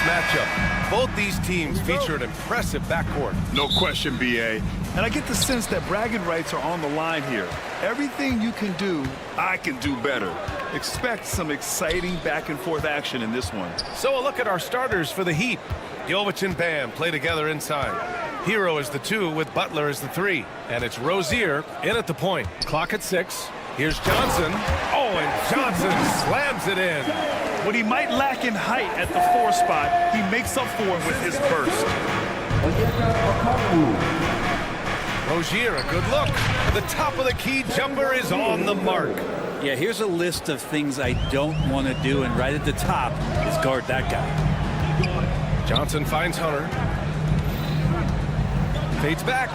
matchup. Both these teams feature an impressive backcourt. No question, B.A. And I get the sense that bragging rights are on the line here. Everything you can do, I can do better. Expect some exciting back-and-forth action in this one. So a look at our starters for the Heat. Jovic and Bam play together inside. Hero is the 2 with Butler as the 3. And it's Rozier in at the point. Clock at 6. Here's Johnson. Oh, and Johnson slams it in. What he might lack in height at the 4 spot, he makes up for it with his burst. Rozier, a good look. The top of the key jumper is on the mark. Yeah, here's a list of things I don't want to do, and right at the top is guard that guy. Johnson finds Hunter. Fades back.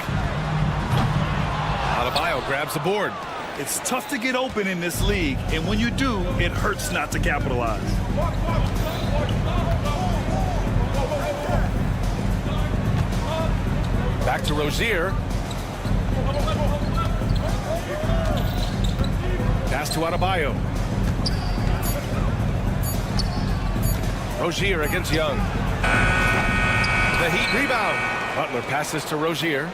Adebayo grabs the board. It's tough to get open in this league, and when you do, it hurts not to capitalize. Back to Rozier. Pass to Adebayo. Rozier against Young. The Heat rebound. Butler passes to Rozier.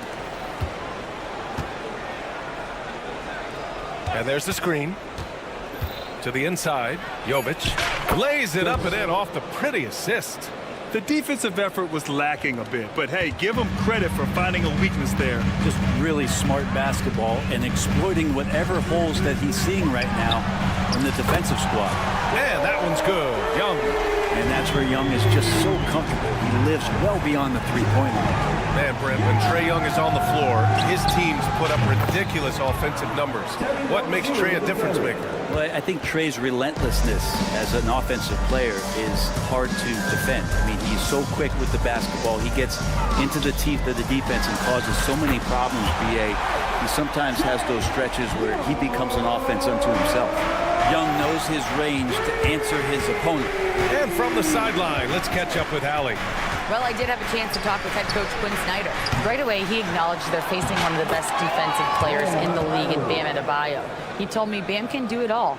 And there's the screen. To the inside. Jovic lays it up and in off the pretty assist. The defensive effort was lacking a bit, but hey, give him credit for finding a weakness there. Just really smart basketball and exploiting whatever holes that he's seeing right now in the defensive squad. Yeah, that one's good. Young. And that's where Young is just so comfortable. He lives well beyond the three-point line. Man, Brent, when Trae Young is on the floor, his teams put up ridiculous offensive numbers. What makes Trae a difference maker? Well, I think Trae's relentlessness as an offensive player is hard to defend. I mean, he's so quick with the basketball. He gets into the teeth of the defense and causes so many problems, B.A. He sometimes has those stretches where he becomes an offense unto himself. Young knows his range to answer his opponent. And from the sideline, let's catch up with Allie. Well, I did have a chance to talk with head coach Quinn Snyder. Right away, he acknowledged they're facing one of the best defensive players in the league in Bam Adebayo. He told me Bam can do it all.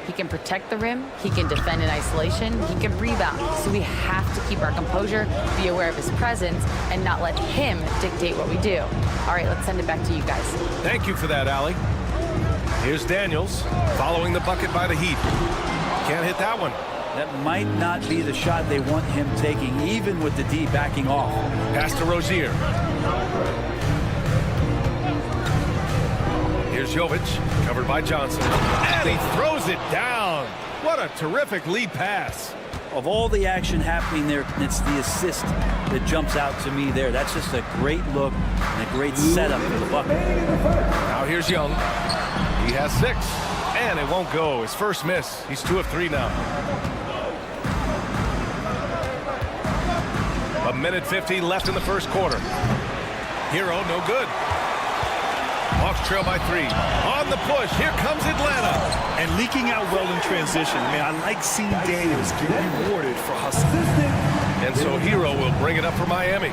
He can protect the rim, he can defend in isolation, he can rebound. So we have to keep our composure, be aware of his presence, and not let him dictate what we do. All right, let's send it back to you guys. Thank you for that, Allie. Here's Daniels following the bucket by the Heat. Can't hit that one. That might not be the shot they want him taking, even with the D backing off. Pass to Rozier. Here's Jovic, covered by Johnson. And he throws it down. What a terrific lead pass. Of all the action happening there, it's the assist that jumps out to me there. That's just a great look and a great setup for the bucket. Now here's Young. He has 6. And it won't go. His first miss. He's 2 of 3 now. A minute 50 left in the first quarter. Hero, no good. Hawks trail by 3. On the push, here comes Atlanta. And leaking out well in transition. Man, I like seeing Daniels get rewarded for hustling. And so Hero will bring it up for Miami.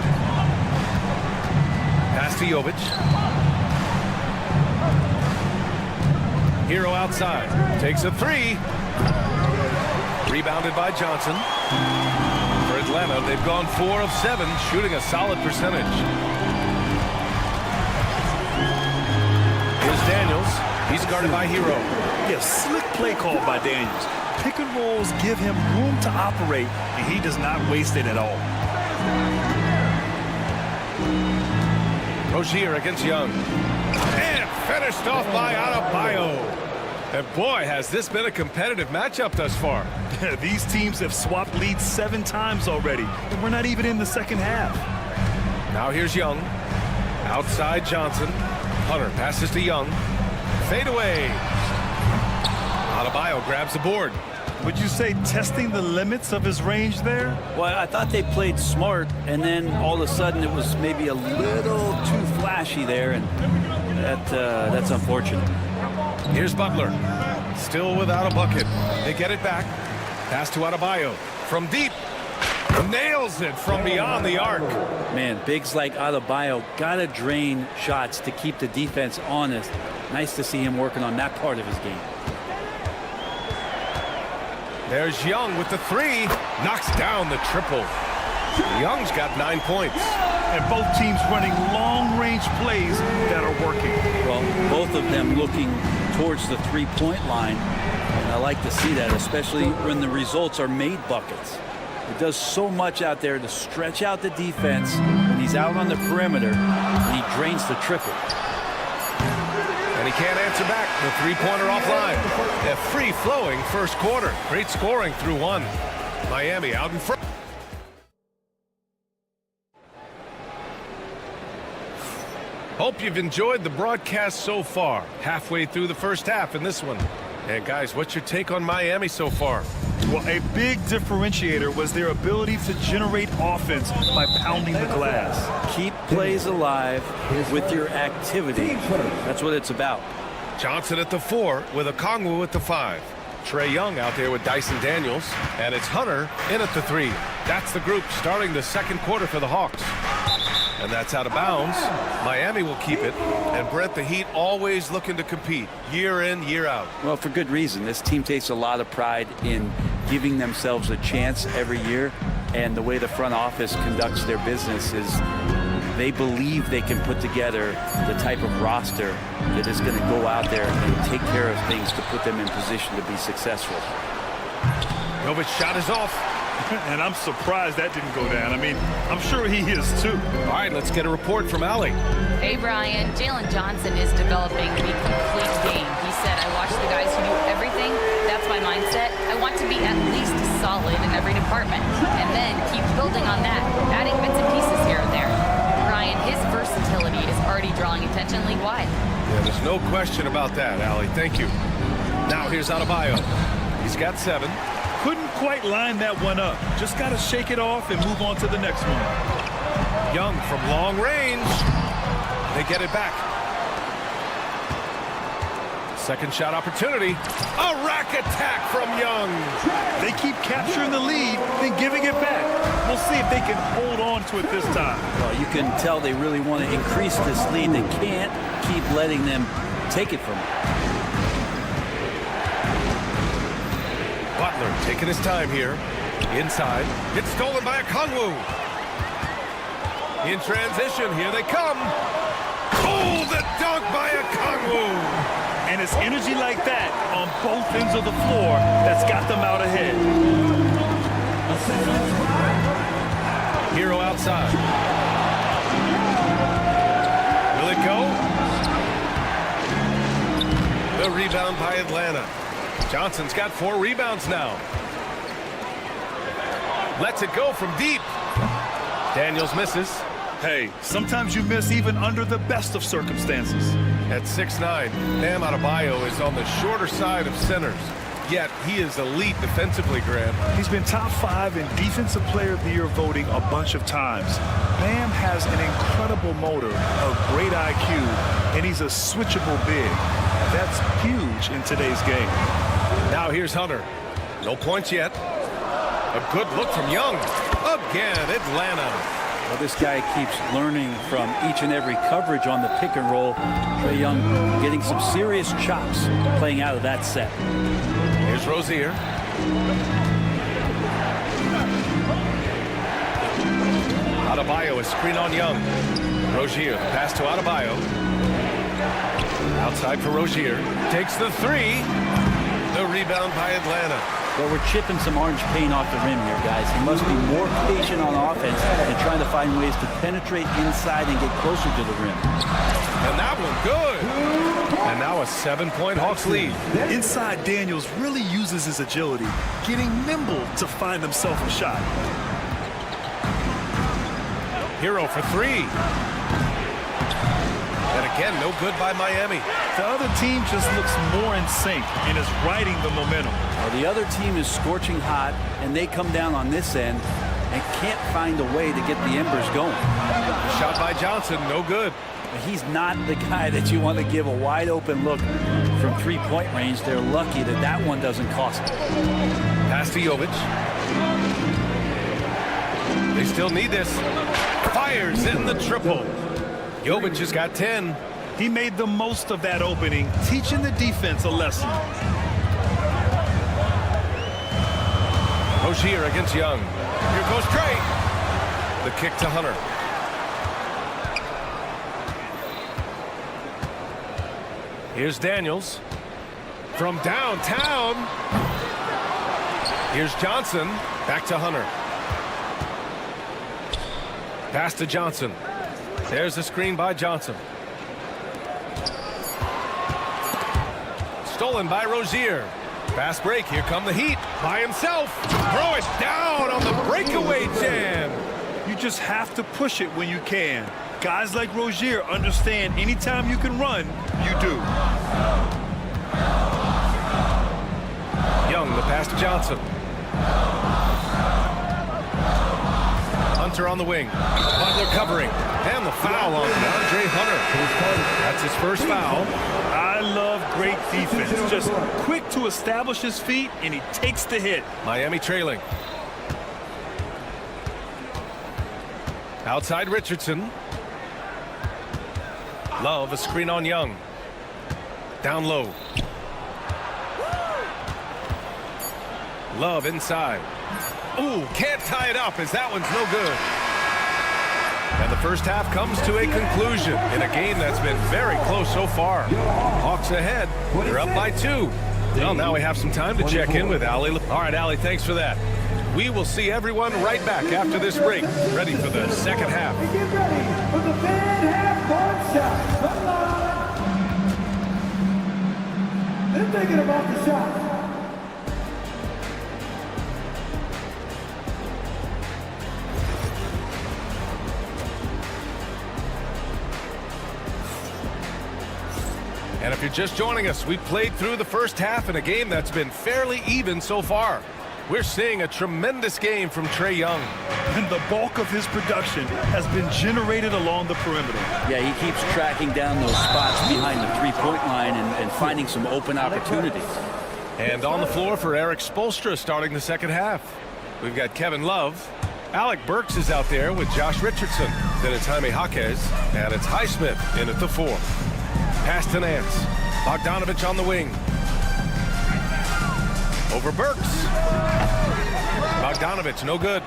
Pass to Jovic. Hero outside. Takes a 3. Rebounded by Johnson. For Atlanta, they've gone 4 of 7, shooting a solid percentage. Here's Daniels. He's guarded by Hero. Yeah, slick play call by Daniels. Pick and rolls give him room to operate, and he does not waste it at all. Rozier against Young. And finished off by Adebayo. And boy, has this been a competitive matchup thus far. These teams have swapped leads 7 times already, and we're not even in the second half. Now here's Young. Outside Johnson. Hunter passes to Young. Fade away. Adebayo grabs the board. Would you say testing the limits of his range there? Well, I thought they played smart, and then all of a sudden it was maybe a little too flashy there, and that's unfortunate. Here's Butler. Still without a bucket. They get it back. Pass to Adebayo. From deep. Nails it from beyond the arc. Man, bigs like Adebayo gotta drain shots to keep the defense honest. Nice to see him working on that part of his game. There's Young with the 3. Knocks down the triple. Young's got 9 points. And both teams running long-range plays that are working. Well, both of them looking towards the three-point line. And I like to see that, especially when the results are made buckets. It does so much out there to stretch out the defense when he's out on the perimeter, and he drains the triple. And he can't answer back. The three-pointer offline. A free-flowing first quarter. Great scoring through one. Miami out in front. Hope you've enjoyed the broadcast so far. Halfway through the first half in this one. And guys, what's your take on Miami so far? Well, a big differentiator was their ability to generate offense by pounding the glass. Keep plays alive with your activity. That's what it's about. Johnson at the 4 with Okongwu at the 5. Trae Young out there with Dyson Daniels. And it's Hunter in at the 3. That's the group starting the second quarter for the Hawks. And that's out of bounds. Miami will keep it. And Brent, the Heat always looking to compete year in, year out. Well, for good reason. This team takes a lot of pride in giving themselves a chance every year. And the way the front office conducts their business is they believe they can put together the type of roster that is going to go out there and take care of things to put them in position to be successful. Novic's shot is off. And I'm surprised that didn't go down. I mean, I'm sure he is too. All right, let's get a report from Allie. Hey, Brian. Jalen Johnson is developing the complete game. He said, I watch the guys who do everything. That's my mindset. I want to be at least solid in every department. And then keep building on that, adding bits and pieces here and there. Brian, his versatility is already drawing attention league-wide. Yeah, there's no question about that, Allie. Thank you. Now here's Adebayo. He's got 7. Couldn't quite line that one up. Just got to shake it off and move on to the next one. Young from long range. They get it back. Second shot opportunity. A rack attack from Young. They keep capturing the lead, then giving it back. We'll see if they can hold on to it this time. Well, you can tell they really want to increase this lead. They can't keep letting them take it from them. Butler taking his time here. Inside. Gets stolen by Okongwu. In transition, here they come. Oh, the dunk by Okongwu. And it's energy like that on both ends of the floor that's got them out ahead. Hero outside. Will it go? The rebound by Atlanta. Johnson's got 4 rebounds now. Lets it go from deep. Daniels misses. Hey, sometimes you miss even under the best of circumstances. At 6'9", Bam Adebayo is on the shorter side of centers. Yet he is elite defensively, Grant. He's been top 5 in Defensive Player of the Year voting a bunch of times. Bam has an incredible motor, a great IQ, and he's a switchable big. That's huge in today's game. Now here's Hunter. No points yet. A good look from Young. Again, Atlanta. Well, this guy keeps learning from each and every coverage on the pick and roll. Trae Young getting some serious chops playing out of that set. Here's Rozier. Adebayo is screen on Young. Rozier, pass to Adebayo. Outside for Rozier. Takes the 3. The rebound by Atlanta. Well, we're chipping some orange paint off the rim here, guys. He must be more patient on offense and trying to find ways to penetrate inside and get closer to the rim. And that one good. And now a 7-point Hawks lead. Inside Daniels really uses his agility, getting nimble to find himself a shot. Hero for 3. And again, no good by Miami. The other team just looks more in sync and is riding the momentum. Well, the other team is scorching hot, and they come down on this end and can't find a way to get the embers going. Shot by Johnson, no good. He's not the guy that you want to give a wide open look from three-point range. They're lucky that that one doesn't cost them. Pass to Jovic. They still need this. Fires in the triple. Jovic has got 10. He made the most of that opening, teaching the defense a lesson. Rozier against Young. Here goes Trae. The kick to Hunter. Here's Daniels. From downtown. Here's Johnson. Back to Hunter. Pass to Johnson. There's the screen by Johnson. Stolen by Rozier. Fast break. Here come the Heat. By himself. Throw it down on the breakaway jam. You just have to push it when you can. Guys like Rozier understand anytime you can run, you do. Young, the pass to Johnson. Hunter on the wing. Butler covering. And the foul on Andre Hunter. That's his first foul. I love great defense. Just quick to establish his feet, and he takes the hit. Miami trailing. Outside Richardson. Love, a screen on Young. Down low. Love inside. Ooh, can't tie it up as that one's no good. And the first half comes to a conclusion in a game that's been very close so far. Hawks ahead. They're up by 2. Well, now we have some time to check in with Allie. All right, Allie, thanks for that. We will see everyone right back after this break, ready for the second half. Get ready for the fan half shot. Come on. They're thinking about the shot. And if you're just joining us, we played through the first half in a game that's been fairly even so far. We're seeing a tremendous game from Trae Young. And the bulk of his production has been generated along the perimeter. Yeah, he keeps tracking down those spots behind the three-point line and finding some open opportunities. And on the floor for Eric Spoelstra starting the second half. We've got Kevin Love. Alec Burks is out there with Josh Richardson. Then it's Jaime Jaquez. And it's Highsmith in at the 4. Pass to Nance. Bogdanovich on the wing. Over Burks. Bogdanovich, no good.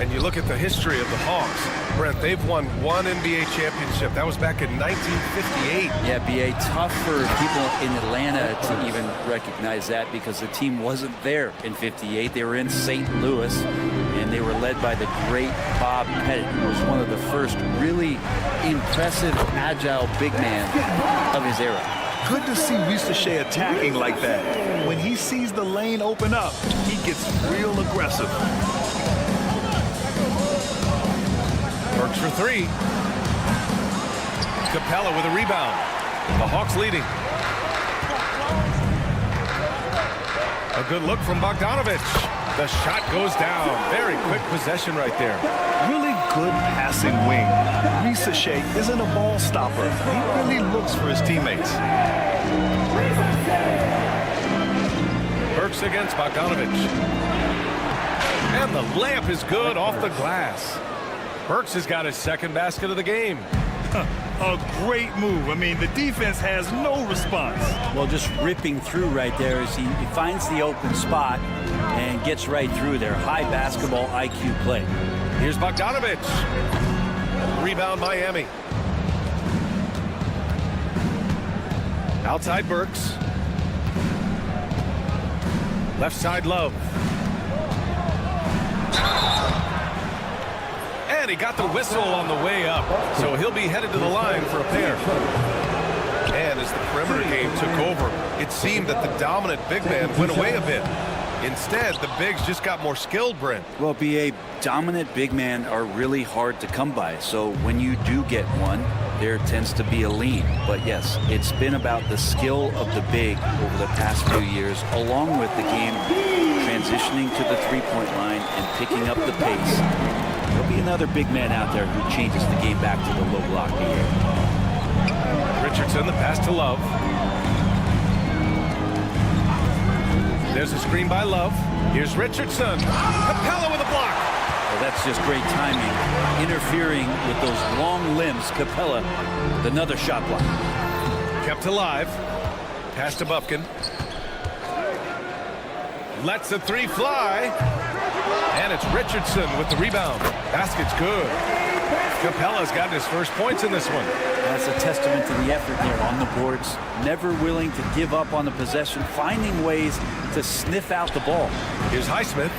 And you look at the history of the Hawks. Brent, they've won 1 NBA championship. That was back in 1958. Yeah, B.A., tough for people in Atlanta to even recognize that because the team wasn't there in 58. They were in St. Louis, and they were led by the great Bob Pettit, who was one of the first really impressive, agile big man of his era. Good to see Ricochet attacking like that. When he sees the lane open up, he gets real aggressive. Burks for 3. Capella with a rebound. The Hawks leading. A good look from Bogdanovich. The shot goes down. Very quick possession right there. Really good passing wing. Ricochet isn't a ball stopper. He really looks for his teammates. Burks against Bogdanovich. And the layup is good off the glass. Burks has got his second basket of the game. A great move. I mean, the defense has no response. Well, just ripping through right there as he finds the open spot and gets right through there. High basketball IQ play. Here's Bogdanovich. Rebound Miami. Outside Burks. Left side Love. And he got the whistle on the way up. So he'll be headed to the line for a pair. And as the perimeter game took over, it seemed that the dominant big man went away a bit. Instead, the bigs just got more skilled, Brent. Well, B.A., dominant big men are really hard to come by. So when you do get one, there tends to be a lean. But yes, it's been about the skill of the big over the past few years, along with the game transitioning to the three-point line and picking up the pace. There'll be another big man out there who changes the game back to the low block B.A. Richardson, the pass to Love. There's a screen by Love. Here's Richardson. Capella with a block. Well, that's just great timing. Interfering with those long limbs. Capella with another shot block. Kept alive. Pass to Bufkin. Lets the 3 fly. And it's Richardson with the rebound. Basket's good. Capella's got his first points in this one. That's a testament to the effort there on the boards. Never willing to give up on the possession, finding ways to sniff out the ball. Here's Highsmith.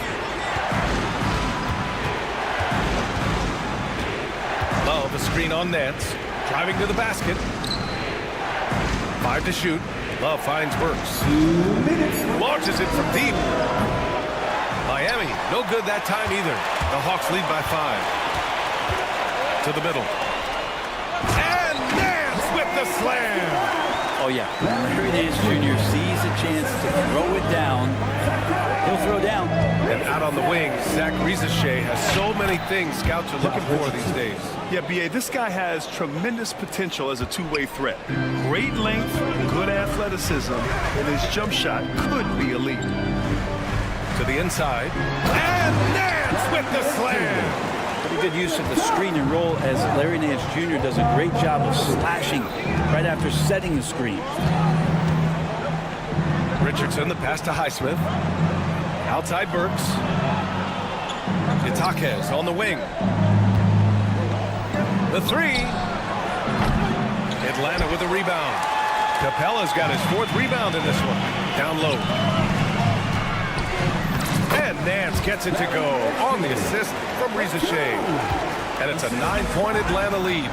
Love a screen on Nance. Driving to the basket. 5 to shoot. Love finds Burks. Launches it from deep. Miami, no good that time either. The Hawks lead by 5. To the middle. And Nance with the slam. Oh, yeah. Larry Nance Jr. sees a chance to throw it down. He'll throw down. And out on the wing, Zach Rizachet has so many things scouts are looking for these days. Yeah, B.A., this guy has tremendous potential as a two-way threat. Great length, good athleticism, and his jump shot could be elite. To the inside. And Nance with the slam. Pretty good use of the screen and roll as Larry Nance Jr. does a great job of slashing right after setting the screen. Richardson, the pass to Highsmith. Outside Burks. Itaquez on the wing. The three. Atlanta with a rebound. Capella's got his 4th rebound in this one. Down low. And Nance gets it to go on the assist from Rizachet. And it's a 9-point Atlanta lead.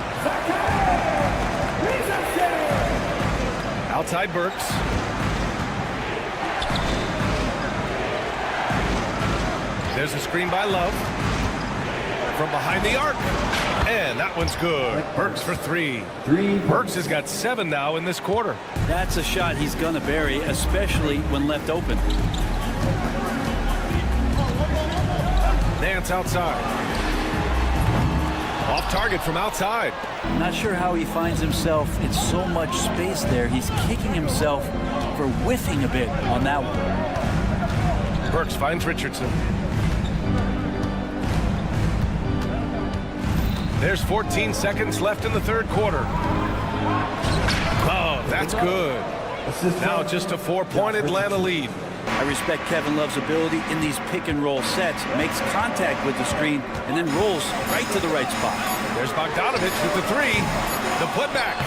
Outside Burks. There's a screen by Love. From behind the arc. And that one's good. Burks for 3. Burks has got 7 now in this quarter. That's a shot he's going to bury, especially when left open. Nance outside. Off target from outside. Not sure how he finds himself in so much space there. He's kicking himself for whiffing a bit on that one. Burks finds Richardson. There's 14 seconds left in the 3rd quarter. Oh, that's good. Now just a 4-point Atlanta lead. I respect Kevin Love's ability in these pick-and-roll sets. Makes contact with the screen and then rolls right to the right spot. There's Bogdanovich with the 3. The putback.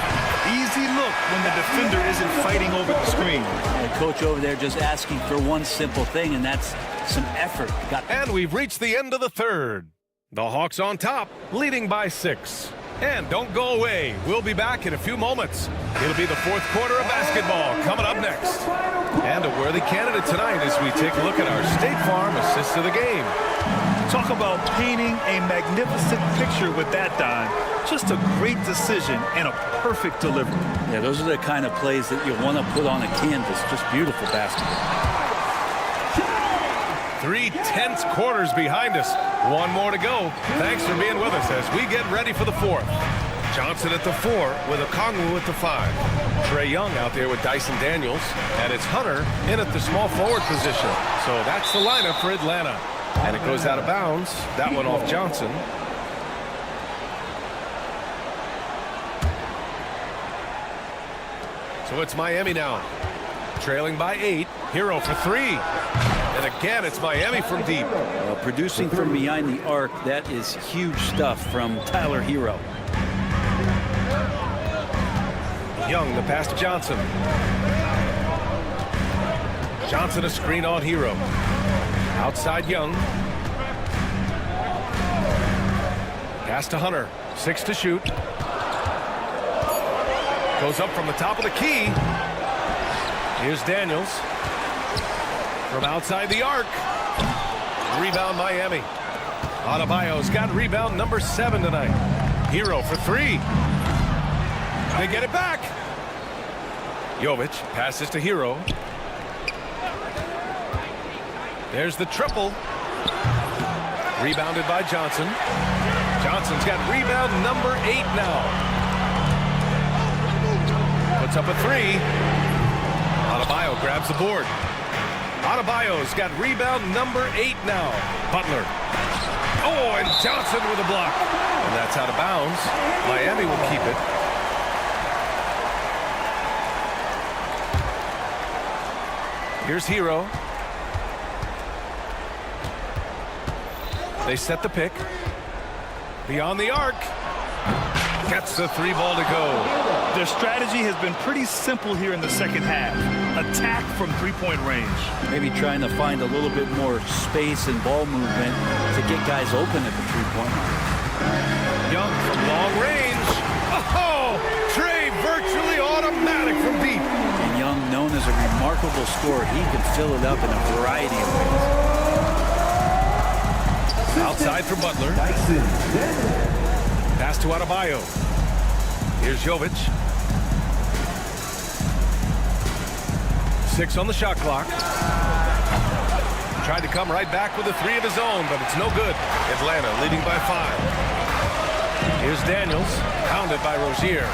Easy look when the defender isn't fighting over the screen. The coach over there just asking for one simple thing, and that's some effort. And we've reached the end of the 3rd. The Hawks on top, leading by 6. And don't go away. We'll be back in a few moments. It'll be the 4th quarter of basketball coming up next. And a worthy candidate tonight as we take a look at our State Farm assist of the game. Talk about painting a magnificent picture with that dime. Just a great decision and a perfect delivery. Yeah, those are the kind of plays that you want to put on a canvas. Just beautiful basketball. 3 tense quarters behind us. 1 more to go. Thanks for being with us as we get ready for the 4th. Johnson at the 4 with Okongwu at the 5. Trae Young out there with Dyson Daniels. And it's Hunter in at the small forward position. So that's the lineup for Atlanta. And it goes out of bounds. That one off Johnson. So it's Miami now. Trailing by 8. Hero for 3. And again, it's Miami from deep. Producing from behind the arc, that is huge stuff from Tyler Hero. Young, the pass to Johnson. Johnson a screen on Hero. Outside Young. Pass to Hunter. 6 to shoot. Goes up from the top of the key. Here's Daniels. From outside the arc. Rebound Miami. Adebayo's got rebound number 7 tonight. Hero for 3. They get it back. Jovic passes to Hero. There's the triple. Rebounded by Johnson. Johnson's got rebound number 8 now. Puts up a 3. Adebayo grabs the board. Adebayo's got rebound number 8 now. Butler. Oh, and Johnson with a block. And that's out of bounds. Miami will keep it. Here's Hero. They set the pick. Beyond the arc. Gets the 3 ball to go. Their strategy has been pretty simple here in the second half. Attack from three-point range. Maybe trying to find a little bit more space and ball movement to get guys open at the three-point line. Young from long range. Oh, Trey virtually automatic from deep. And Young, known as a remarkable scorer, he can fill it up in a variety of ways. Outside for Butler. Pass to Adebayo. Here's Jovic. 6 on the shot clock. Tried to come right back with a 3 of his own, but it's no good. Atlanta leading by 5. Here's Daniels, pounded by Rozier.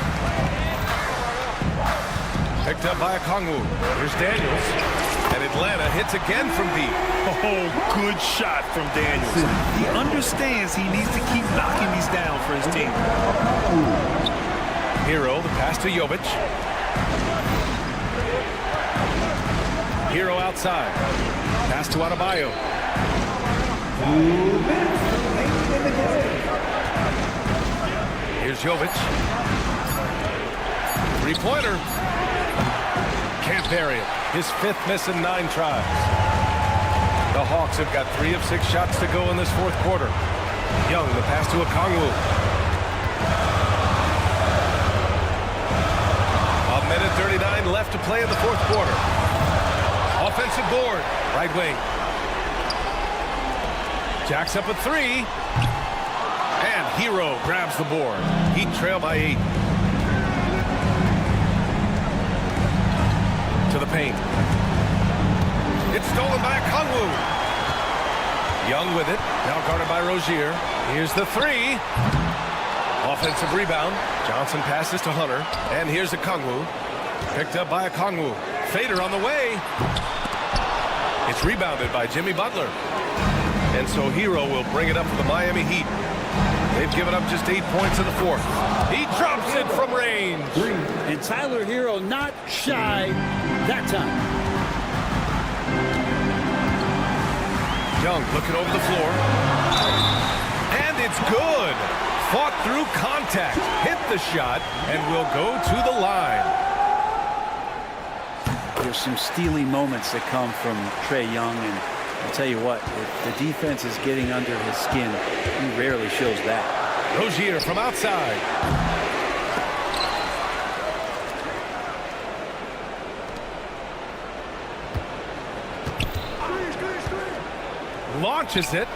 Picked up by Okongwu. Here's Daniels. And Atlanta hits again from deep. Oh, good shot from Daniels. He understands he needs to keep knocking these down for his team. Hero, the pass to Jovic. Hero outside. Pass to Adebayo. Here's Jovic. 3-pointer. Can't bury it. His 5th miss in 9 tries. The Hawks have got 3 of 6 shots to go in this 4th quarter. Young, the pass to Okongwu. A minute 39 left to play in the 4th quarter. Offensive board, right wing. Jacks up a 3. And Hero grabs the board. Heat trail by 8. To the paint. It's stolen by Okongwu. Young with it. Now guarded by Rozier. Here's the 3. Offensive rebound. Johnson passes to Hunter. And here's Okongwu. Picked up by Okongwu. Fader on the way. It's rebounded by Jimmy Butler. And so Hero will bring it up for the Miami Heat. They've given up just 8 points in the 4th. He drops it from range. And Tyler Hero not shy that time. Young looking over the floor. And it's good. Fought through contact. Hit the shot and will go to the line. There's some steely moments that come from Trae Young, and I'll tell you what, if the defense is getting under his skin, he rarely shows that. Rozier from outside. Launches it.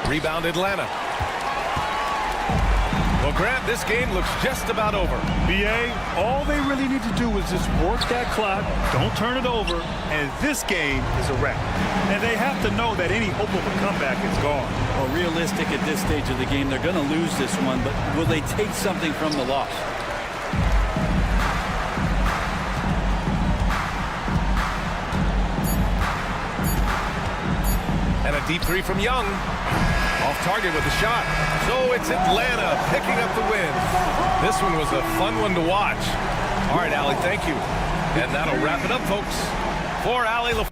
Rebound Atlanta. Well, Grant, this game looks just about over. BA, all they really need to do is just work that clock, don't turn it over, and this game is a wrap. And they have to know that any hope of a comeback is gone. Well, realistic at this stage of the game, they're going to lose this one, but will they take something from the loss? And a deep 3 from Young. Off target with the shot. So it's Atlanta picking up the win. This one was a fun one to watch. All right, Allie, thank you. And that'll wrap it up, folks. For Allie LaFleur.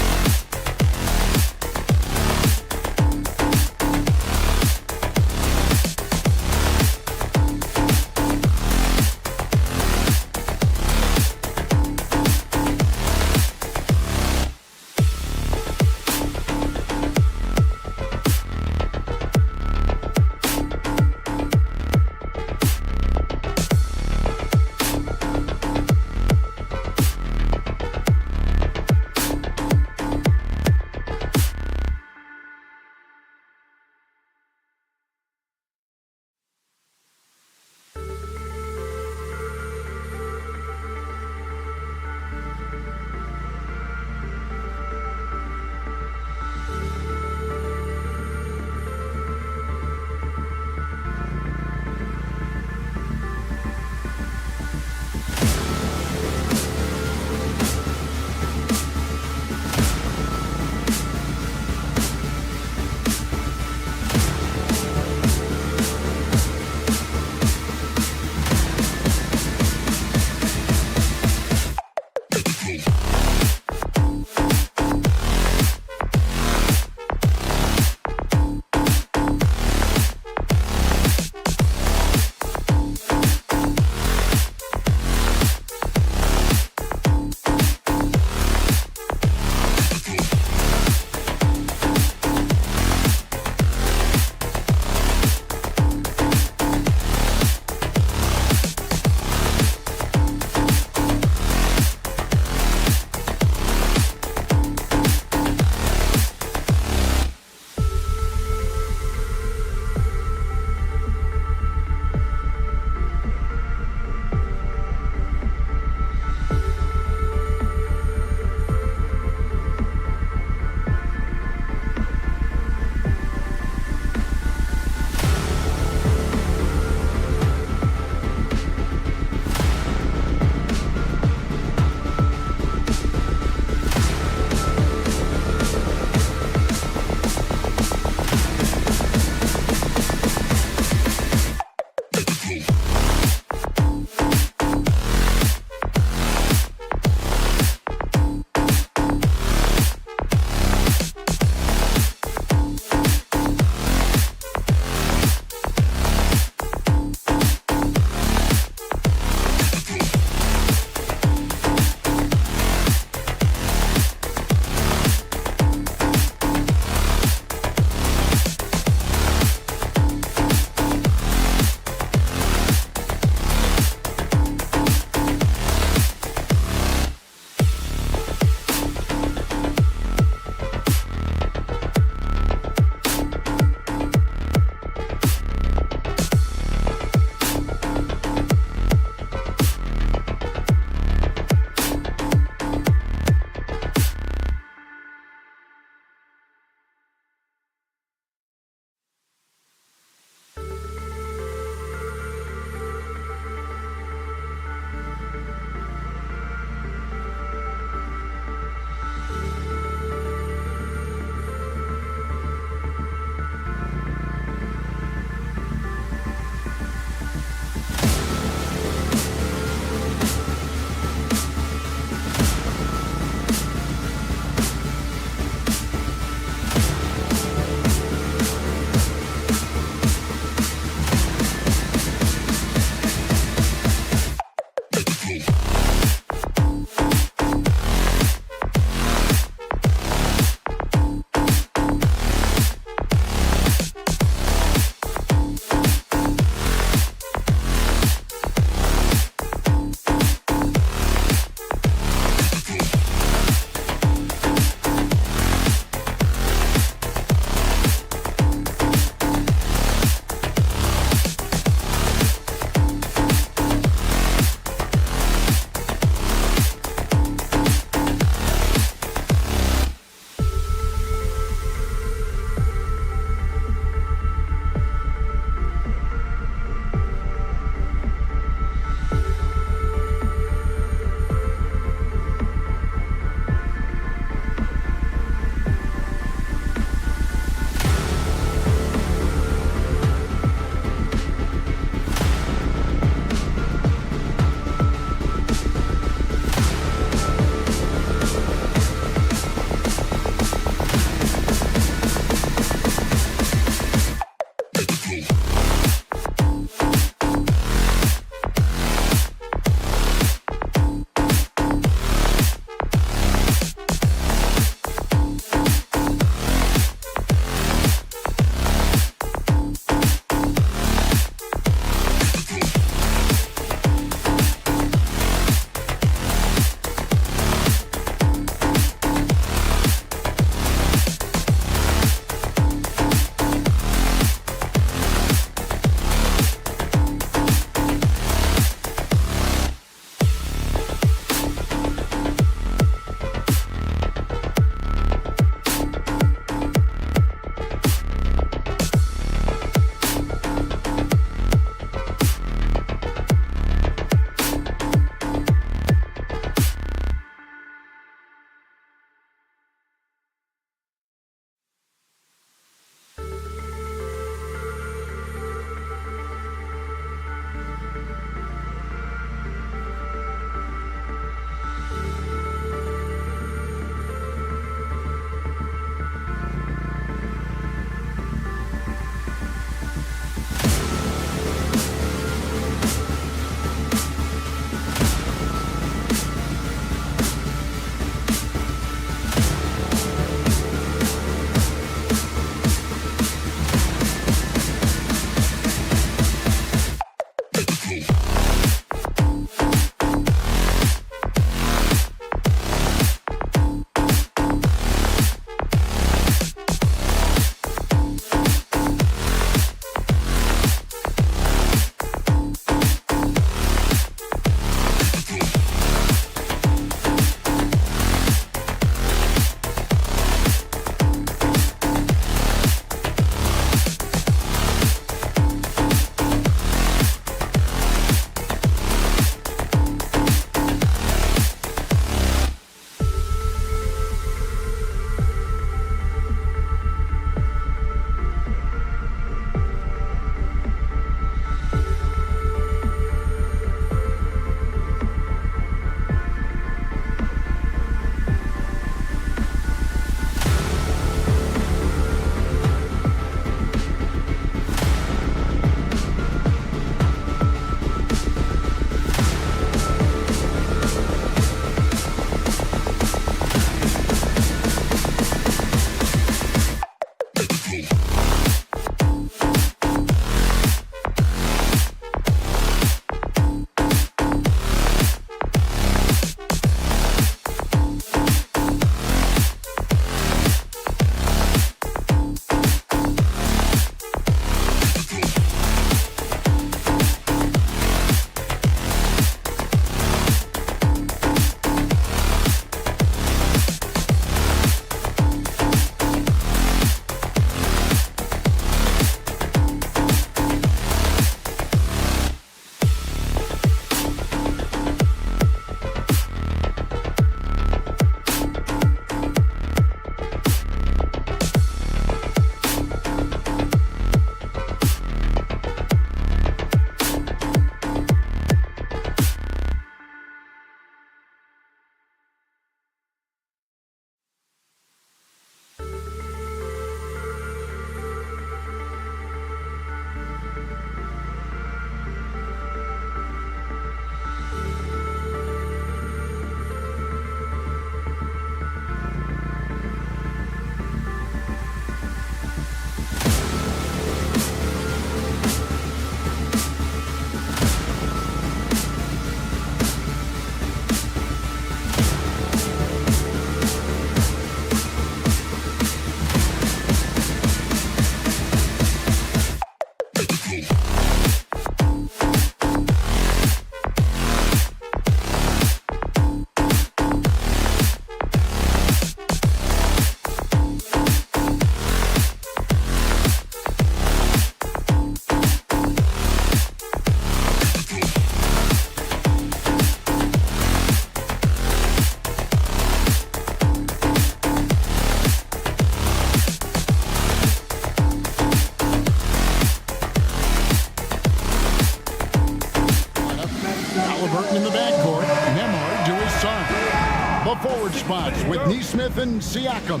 forward spots with Neesmith and Siakam.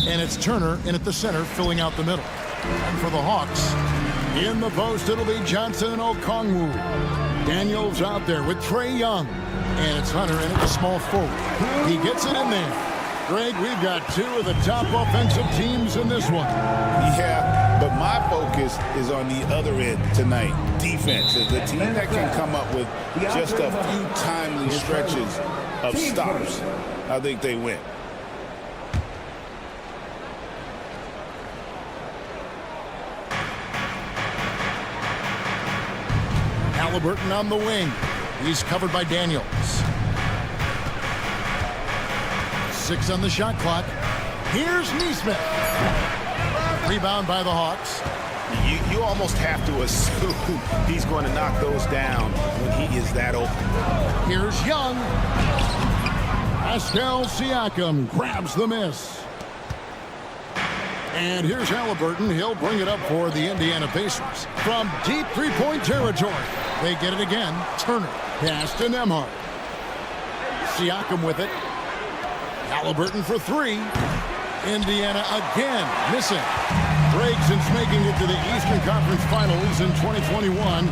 And it's Turner in at the center, filling out the middle. And for the Hawks, in the post, it'll be Johnson and Okongwu. Daniels out there with Trae Young. And it's Hunter in at the small forward. He gets it in there. Greg, we've got two of the top offensive teams in this one. Yeah, but my focus is on the other end tonight. Defense is the team that can come up with just a few timely stretches of stops. I think they win. Halliburton on the wing. He's covered by Daniels. 6 on the shot clock. Here's Neesmith. Rebound by the Hawks. You almost have to assume he's going to knock those down when he is that open. Here's Young. Pascal Siakam grabs the miss. And here's Halliburton. He'll bring it up for the Indiana Pacers. From deep three-point territory. They get it again. Turner. Pass to Nembhard. Siakam with it. Halliburton for 3. Indiana again missing. Break since making it to the Eastern Conference Finals in 2021.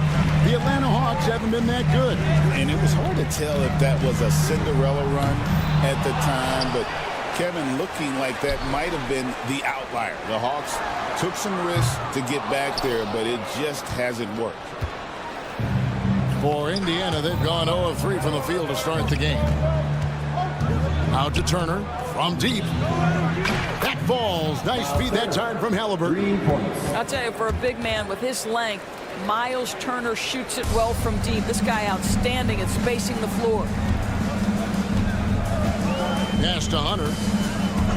The Atlanta Hawks haven't been that good. And it was hard to tell if that was a Cinderella run at the time, but Kevin, looking like that might have been the outlier. The Hawks took some risks to get back there, but it just hasn't worked. For Indiana, they've gone 0 of 3 from the field to start the game. Out to Turner from deep. That falls. Nice feed that time from Halliburton. I'll tell you, for a big man with his length, Miles Turner shoots it well from deep. This guy outstanding at spacing the floor. Pass to Hunter.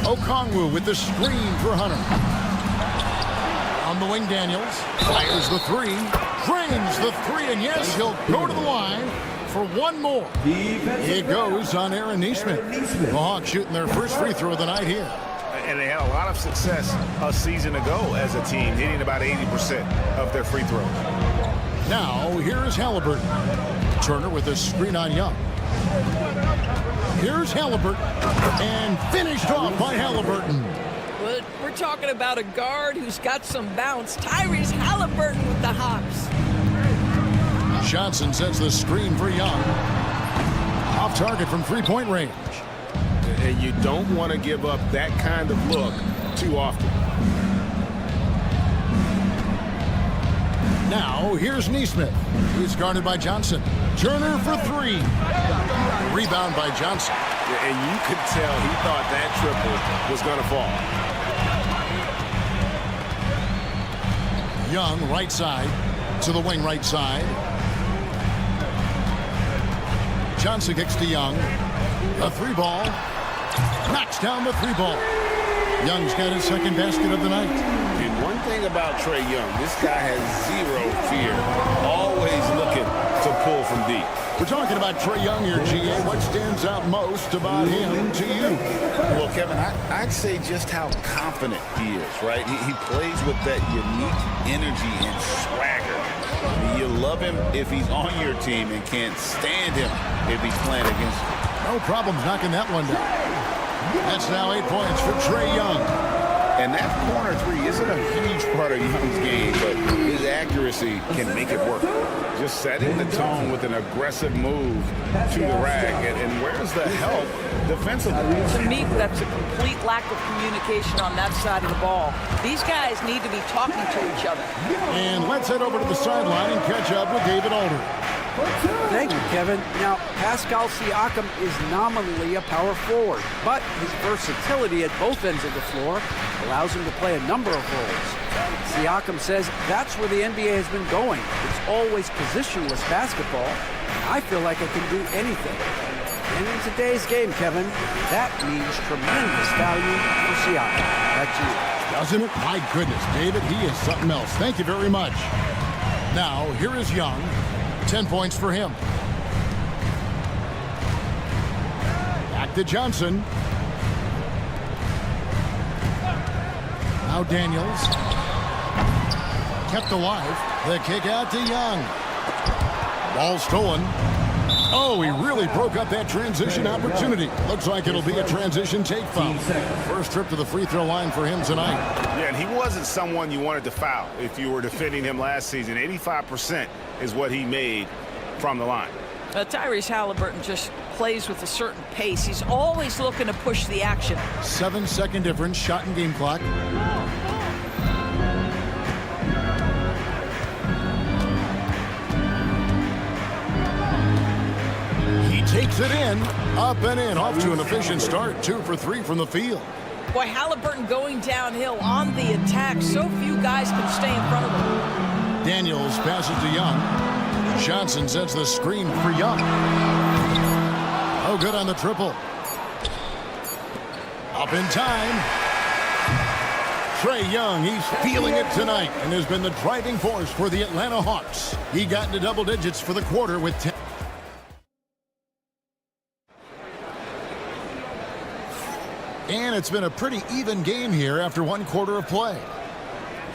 Okongwu with the screen for Hunter. On the wing, Daniels. Fires the 3. Drains the 3, and yes, he'll go to the line for one more. It goes on Aaron Neesmith. The Hawks shooting their first free throw of the night here. And they had a lot of success a season ago as a team, hitting about 80% of their free throws. Now, here's Halliburton. Turner with a screen on Young. Here's Halliburton. And finished off by Halliburton. But we're talking about a guard who's got some bounce. Tyrese Halliburton with the hops. Johnson sets the screen for Young. Off target from three-point range. And you don't want to give up that kind of look too often. Now, here's Neesmith. He's guarded by Johnson. Turner for 3. Rebound by Johnson. And you could tell he thought that triple was going to fall. Young, right side, to the wing right side. Johnson kicks to Young. A 3-ball. Knocks down the 3-ball. Young's got his second basket of the night. And one thing about Trae Young, this guy has zero fear. Always looking to pull from deep. We're talking about Trae Young here, GA. What stands out most about him to you? Well, Kevin, I'd say just how confident he is, right? He plays with that unique energy and swagger. You love him if he's on your team and can't stand him if he's playing against you. No problems knocking that one down. That's now 8 points for Trae Young. And that corner 3 isn't a huge part of Young's game, but his accuracy can make it work. Just setting the tone with an aggressive move to the rack. And where's the help defensively? To me, that's a complete lack of communication on that side of the ball. These guys need to be talking to each other. And let's head over to the sideline and catch up with David Alder. Thank you, Kevin. Now, Pascal Siakam is nominally a power forward, but his versatility at both ends of the floor allows him to play a number of roles. Siakam says that's where the NBA has been going. It's always positionless basketball. I feel like I can do anything. And in today's game, Kevin, that means tremendous value for Siakam. Back to you. Doesn't it? My goodness, David, he is something else. Thank you very much. Now, here is Young. 10 points for him. Back to Johnson. Now Daniels. Kept alive. The kick out to Young. Ball stolen. Oh, he really broke up that transition opportunity. Looks like it'll be a transition take foul. First trip to the free throw line for him tonight. Yeah, and he wasn't someone you wanted to foul if you were defending him last season. 85% is what he made from the line. Tyrese Halliburton just plays with a certain pace. He's always looking to push the action. 7-second difference, shot and game clock. Takes it in, up and in, off to an efficient start. 2 for 3 from the field. Boy, Halliburton going downhill on the attack. So few guys can stay in front of him. Daniels passes to Young. Johnson sets the screen for Young. Oh, good on the triple. Up in time. Trae Young, he's feeling it tonight and has been the driving force for the Atlanta Hawks. He got into double digits for the quarter with 10. And it's been a pretty even game here after 1 quarter of play.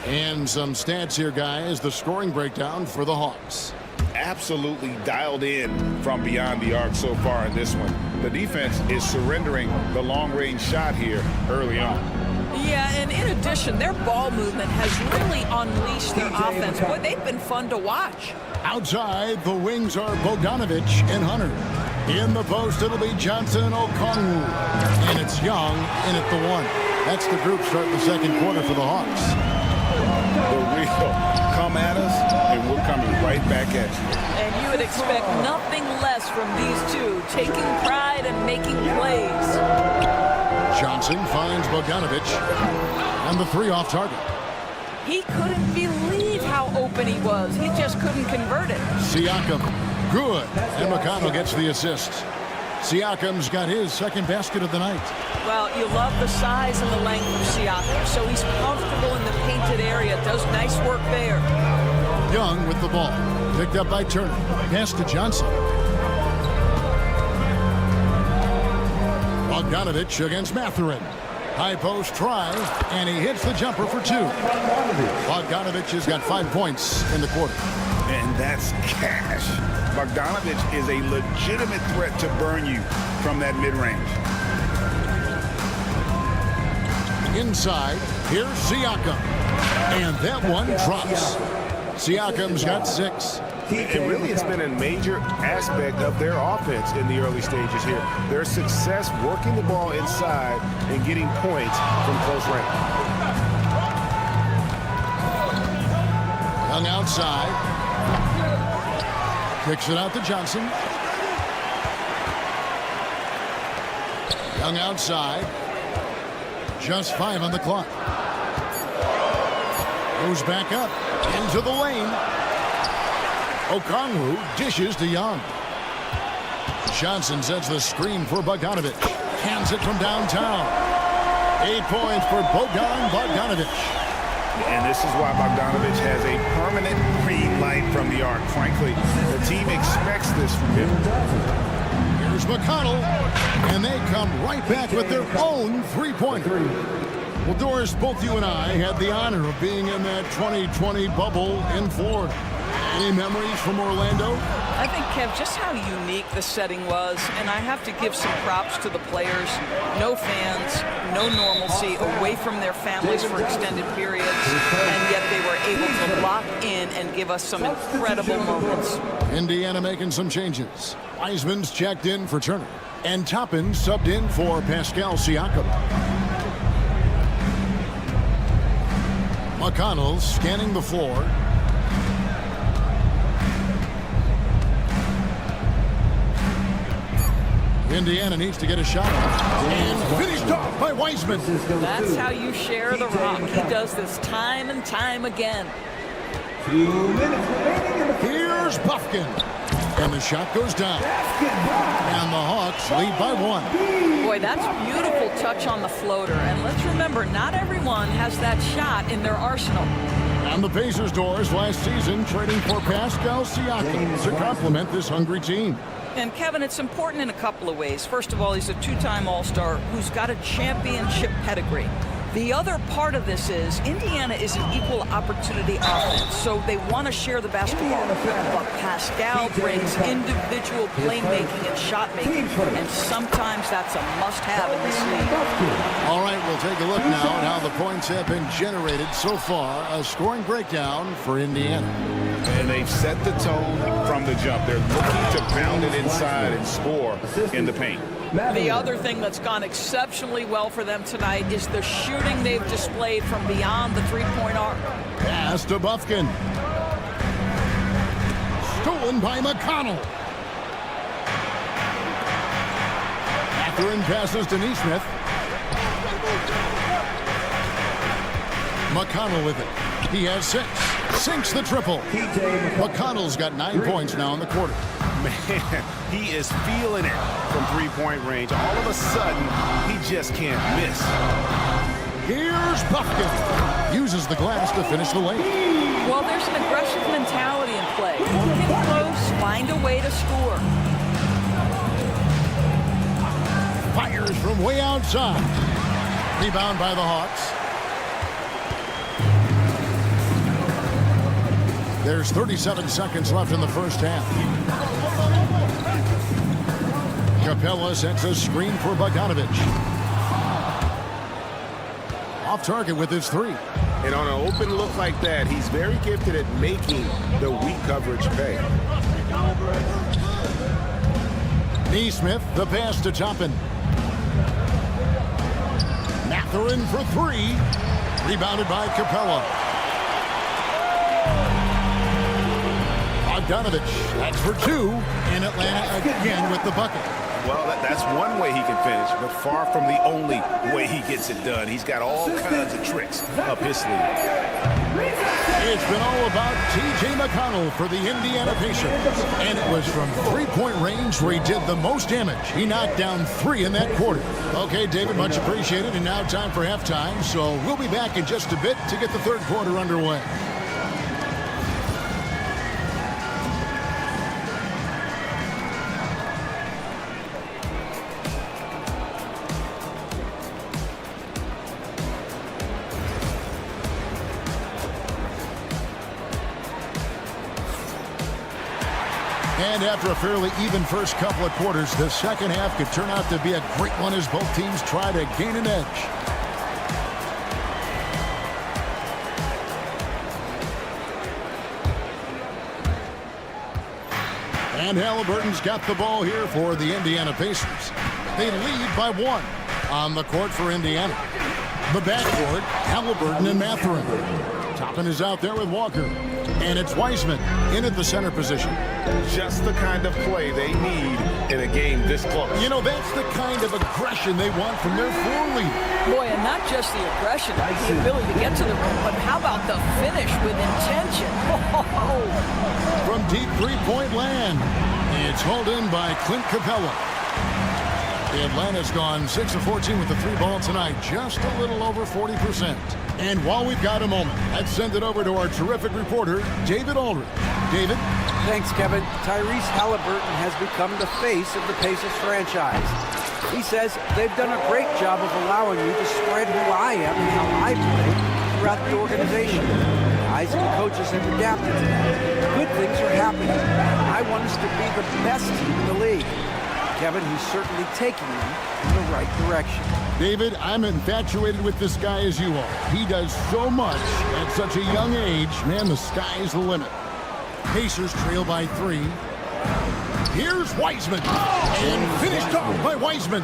And some stats here, guys. The scoring breakdown for the Hawks. Absolutely dialed in from beyond the arc so far in this one. The defense is surrendering the long-range shot here early on. Yeah, and in addition, their ball movement has really unleashed their offense. Boy, they've been fun to watch. Outside, the wings are Bogdanovich and Hunter. In the post, it'll be Johnson and Okongwu. And it's Young in at the 1. That's the group starting the second quarter for the Hawks. The real come at us, and we're coming right back at you. And you would expect nothing less from these two, taking pride and making plays. Johnson finds Bogdanovich. And the 3 off target. He couldn't believe how open he was. He just couldn't convert it. Siakam. Good. And McConnell gets the assist. Siakam's got his second basket of the night. Well, you love the size and the length of Siakam, so he's comfortable in the painted area. Does nice work there. Young with the ball. Picked up by Turner. Pass to Johnson. Bogdanovich against Mathurin. High post try, and he hits the jumper for 2. Bogdanovich has got 5 points in the quarter. And that's cash. Bogdanovich is a legitimate threat to burn you from that mid-range. Inside, here's Siakam. And that one drops. Siakam's got 6. And really, it's been a major aspect of their offense in the early stages here. Their success working the ball inside and getting points from close range. Young outside. Kicks it out to Johnson. Young outside. Just 5 on the clock. Goes back up into the lane. Okongwu dishes to Young. Johnson sets the screen for Bogdanovich. Hands it from downtown. 8 points for Bogdanovich. And this is why Bogdanovich has a permanent green light from the arc. Frankly, the team expects this from him. Here's McConnell, and they come right back with their own 3-pointer. Well, Doris, both you and I had the honor of being in that 2020 bubble in Florida. Any memories from Orlando? I think, Kev, just how unique the setting was, and I have to give some props to the players. No fans, no normalcy, away from their families for extended periods, and yet they were able to lock in and give us some incredible moments. Indiana making some changes. Wiseman's checked in for Turner, and Toppin subbed in for Pascal Siakam. McConnell scanning the floor. Indiana needs to get a shot off. And finished off by Wiseman. That's how you share the rock. He does this time and time again. 2 minutes remaining in the Here's Buffkin. And the shot goes down. And the Hawks lead by 1. Boy, that's a beautiful touch on the floater. And let's remember, not everyone has that shot in their arsenal. And the Pacers' doors last season trading for Pascal Siakam to complement this hungry team. And Kevin, it's important in a couple of ways. First of all, he's a 2-time All-Star who's got a championship pedigree. The other part of this is Indiana is an equal opportunity offense, so they want to share the basketball. But Pascal brings individual playmaking and shot making, and sometimes that's a must-have in this league. All right, we'll take a look now at how the points have been generated so far. A scoring breakdown for Indiana. And they've set the tone from the jump. They're looking to pound it inside and score in the paint. The other thing that's gone exceptionally well for them tonight is the shooting they've displayed from beyond the three-point arc. Pass to Bufkin. Stolen by McConnell. Catherine passes to Neesmith. McConnell with it. He has 6. Sinks the triple. McConnell's got 9 points now in the quarter. Man, he is feeling it from three-point range. All of a sudden, he just can't miss. Here's Bufkin. Uses the glass to finish the lane. Well, there's an aggressive mentality in play. Get close, find a way to score. Fires from way outside. Rebound by the Hawks. There's 37 seconds left in the first half. Capella sets a screen for Bogdanovic. Off target with his 3. And on an open look like that, he's very gifted at making the weak coverage pay. Neesmith, the pass to Toppin. Mathurin for 3. Rebounded by Capella. Bogdanovic, that's for 2. And Atlanta again with the bucket. Well, that's one way he can finish, but far from the only way he gets it done. He's got all kinds of tricks up his sleeve. It's been all about T.J. McConnell for the Indiana Pacers. And it was from three-point range where he did the most damage. He knocked down 3 in that quarter. Okay, David, much appreciated. And now time for halftime. So we'll be back in just a bit to get the third quarter underway. And after a fairly even first couple of quarters, the second half could turn out to be a great one as both teams try to gain an edge. And Halliburton's got the ball here for the Indiana Pacers. They lead by 1 on the court for Indiana. The backcourt, Halliburton and Mathurin. Toppin is out there with Walker. And it's Wiseman in at the center position. Just the kind of play they need in a game this close. You know, that's the kind of aggression they want from their floor leader. Boy, and not just the aggression, the ability to get to the rim, but how about the finish with intention? From deep three-point land, it's hauled in by Clint Capella. Atlanta's gone 6 of 14 with the 3-ball tonight, just a little over 40%. And while we've got a moment, let's send it over to our terrific reporter, David Aldridge. David? Thanks, Kevin. Tyrese Halliburton has become the face of the Pacers franchise. He says they've done a great job of allowing me to spread who I am and how I play throughout the organization. Guys and coaches have adapted to that. Good things are happening. I want us to be the best team in the league. Kevin, he's certainly taking them in the right direction. David, I'm infatuated with this guy as you are. He does so much at such a young age. Man, the sky's the limit. Pacers trail by 3. Here's Wiseman. And finished off by Wiseman.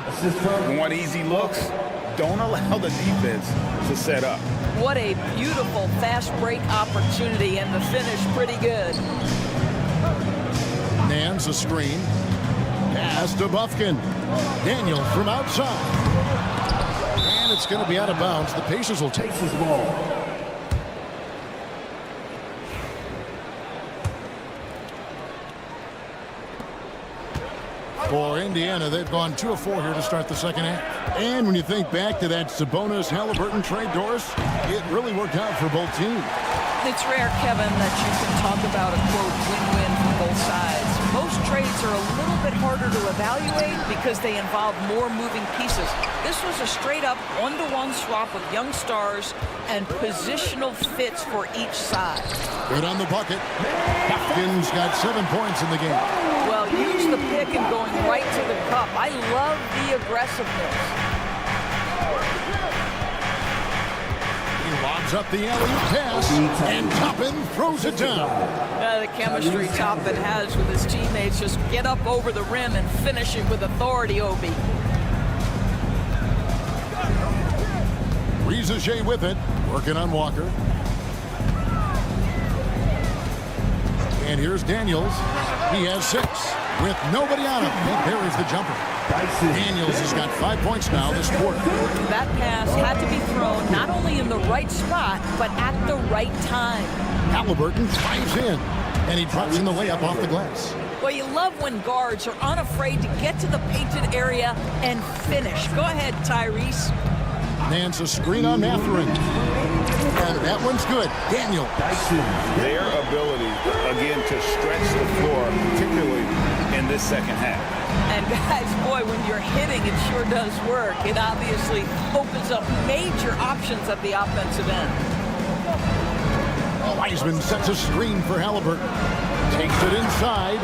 Want easy looks? Don't allow the defense to set up. What a beautiful fast break opportunity, and the finish pretty good. Nance a screen. Pass to Bufkin. Daniel from outside. And it's going to be out of bounds. The Pacers will take this ball. For Indiana, they've gone 2 of 4 here to start the second half. And when you think back to that Sabonis-Halliburton trade, Doris, it really worked out for both teams. It's rare, Kevin, that you can talk about a, quote, win-win for both sides. Most trades are a little bit harder to evaluate because they involve more moving pieces. This was a straight-up one-to-one swap of young stars and positional fits for each side. Good on the bucket. Hopkins got 7 points in the game. Well, use the pick and going right to the cup. I love the aggressiveness. He lobs up the alley-oop pass, and Toppin throws it down. The chemistry Toppin has with his teammates. Just get up over the rim and finish it with authority, Obi. Rizachet with it, working on Walker. And here's Daniels. He has 6 with nobody on him. He parries the jumper. Daniels has got 5 points now this quarter. That pass had to be thrown not only in the right spot, but at the right time. Halliburton drives in, and he drops in the layup off the glass. Well, you love when guards are unafraid to get to the painted area and finish. Go ahead, Tyrese. Nance a screen on Mathurin. And that one's good. Daniel. Their ability, again, to stretch the floor, particularly in this second half. And guys, boy, when you're hitting, it sure does work. It obviously opens up major options at the offensive end. Wiseman sets a screen for Halliburton. Takes it inside.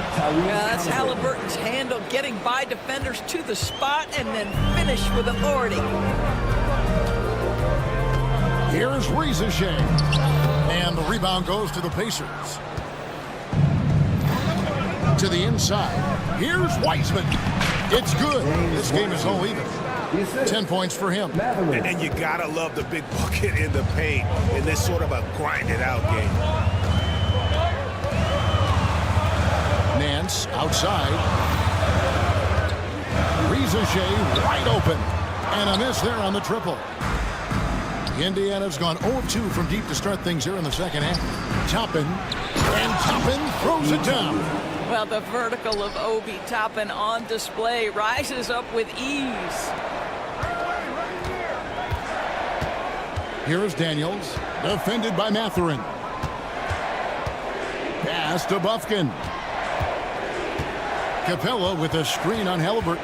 That's Halliburton's handle, getting by defenders to the spot and then finish with authority. Here's Rizachet. And the rebound goes to the Pacers. To the inside. Here's Wiseman. It's good. This game is all even. 10 points for him. And you gotta love the big bucket in the paint in this sort of a grinded-out game. Nance outside. Rizachet wide open. And a miss there on the triple. Indiana's gone 0-2 from deep to start things here in the second half. Toppin. And Toppin throws it down. Well, the vertical of Obi Toppin on display rises up with ease. Here's Daniels, defended by Mathurin. Pass to Bufkin. Capella with a screen on Halliburton.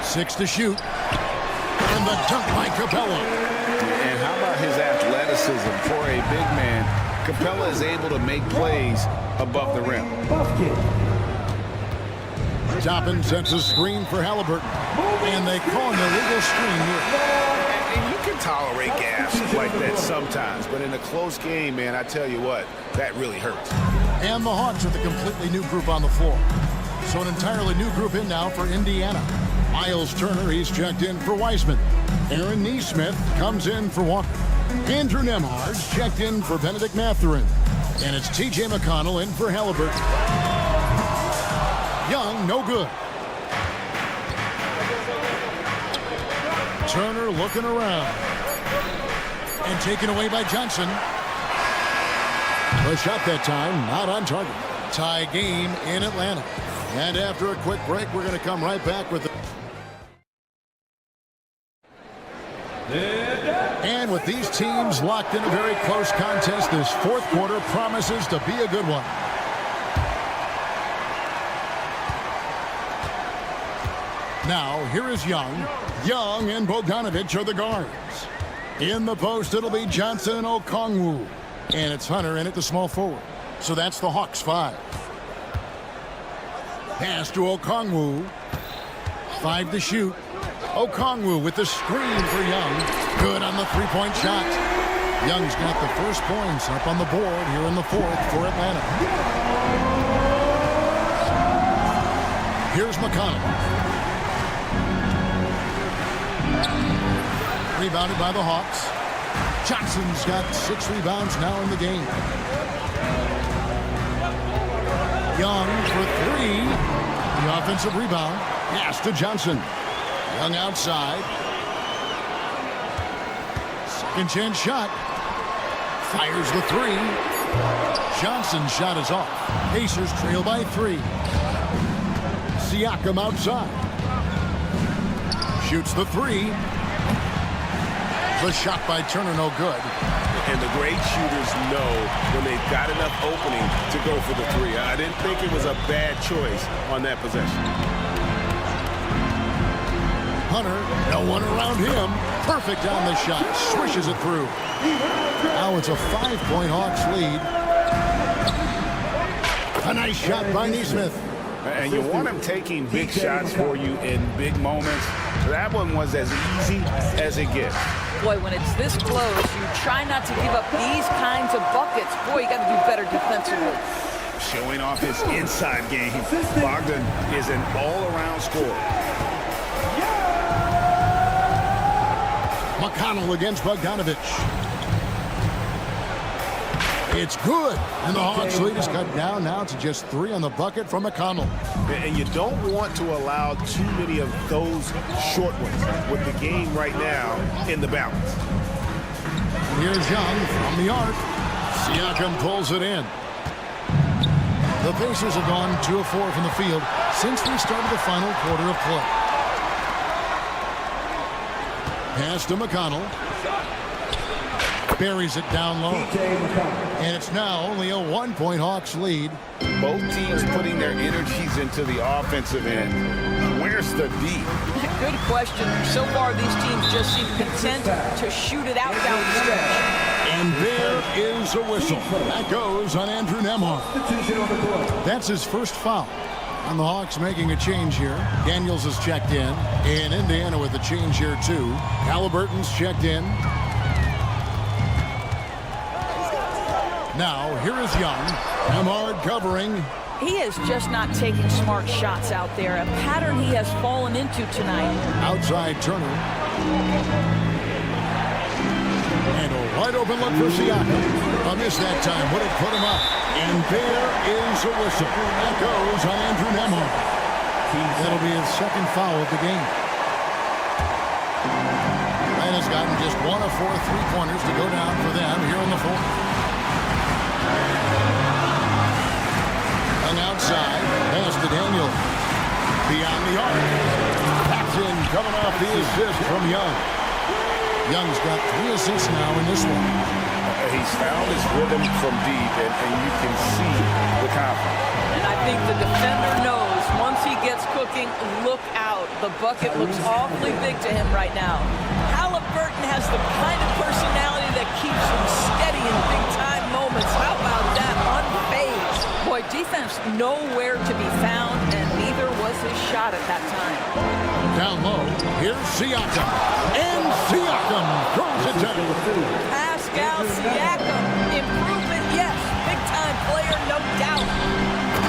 6 to shoot. And the dunk by Capella. And how about his athleticism for a big man? Capella is able to make plays above the rim. Toppin sets a screen for Halliburton. And they call an illegal screen here. And you can tolerate gas like that sometimes, but in a close game, man, I tell you what, that really hurts. And the Hawks with a completely new group on the floor. So an entirely new group in now for Indiana. Miles Turner, he's checked in for Wiseman. Aaron Neesmith comes in for Walker. Andrew Nembhard's checked in for Benedict Mathurin. And it's T.J. McConnell in for Halliburton. Young, no good. Turner looking around. And taken away by Johnson. The shot that time, not on target. Tie game in Atlanta. And after a quick break, we're going to come right back with the... And with these teams locked in a very close contest, this fourth quarter promises to be a good one. Now, here is Young. Young and Bogdanovich are the guards. In the post, it'll be Johnson and Okongwu. And it's Hunter in at the small forward. So that's the Hawks 5. Pass to Okongwu. 5 to shoot. Okongwu with the screen for Young. Good on the three-point shot. Young's got the first points up on the board here in the fourth for Atlanta. Here's McConnell. Rebounded by the Hawks. Johnson's got 6 rebounds now in the game. Young for 3. The offensive rebound. Pass to Johnson. Young outside. Second chance shot. Fires the 3. Johnson's shot is off. Pacers trail by 3. Siakam outside. Shoots the 3. The shot by Turner no good. And the great shooters know when they've got enough opening to go for the three. I didn't think it was a bad choice on that possession. Hunter, no one around him. Perfect on the shot. Swishes it through. Now it's a 5-point Hawks lead. A nice shot by Nesmith. And you want him taking big shots for you in big moments. That one was as easy as it gets. Boy, when it's this close, you try not to give up these kinds of buckets. Boy, you got to do better defensively. Showing off his inside game. Bogdan is an all-around scorer. McConnell against Bogdanovich. It's good. And the Hawks lead is cut down now to just 3 on the bucket from McConnell. And you don't want to allow too many of those short ones with the game right now in the balance. And here's Young from the arc. Siakam pulls it in. The Pacers have gone 2 of 4 from the field since we started the final quarter of play. Pass to McConnell. Buries it down low. And it's now only a 1-point Hawks lead. Both teams putting their energies into the offensive end. Where's the D? Good question. So far, these teams just seem content to shoot it out down the stretch. And there is a whistle. That goes on Andrew Nembhard. That's his first foul. And the Hawks making a change here. Daniels is checked in. And Indiana with a change here, too. Halliburton's checked in. Now, here is Young. Nembhard covering. He is just not taking smart shots out there, a pattern he has fallen into tonight. Outside Turner. And a wide open look for Siakam. A miss that time would have put him up. And there is a whistle. That goes on Andrew Nembhard. That'll be his second foul of the game. And has gotten just 1 of 4 3-pointers to go down for them here on the fourth. Outside, pass to Daniel. Beyond the arc. That's in, coming off the assist from Young. Young's got 3 assists now in this one. He's found his rhythm from deep, and you can see the confidence. And I think the defender knows once he gets cooking, look out. The bucket looks awfully big to him right now. Halliburton has the kind of personality that keeps him steady in big-time moments. How about that? Unfazed. Boy, defense nowhere to be found, and neither was his shot at that time. Down low, here's Siakam. And Siakam throws it down. Pascal Siakam. Improvement, yes. Big-time player, no doubt.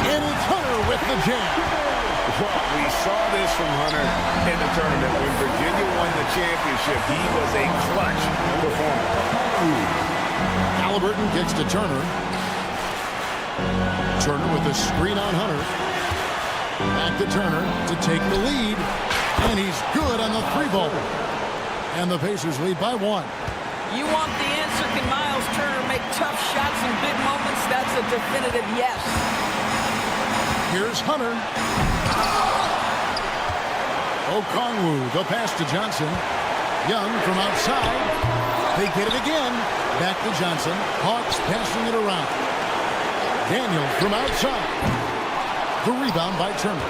And it's Hunter with the jam. Well, we saw this from Hunter in the tournament. When Virginia won the championship, he was a clutch performer. Halliburton kicks to Turner. Turner with a screen on Hunter. Back to Turner to take the lead. And he's good on the 3-ball. And the Pacers lead by 1. You want the answer? Can Miles Turner make tough shots in big moments? That's a definitive yes. Here's Hunter. Okongwu, the pass to Johnson. Young from outside. They get it again. Back to Johnson. Hawks passing it around. Daniel from outside. The rebound by Turner.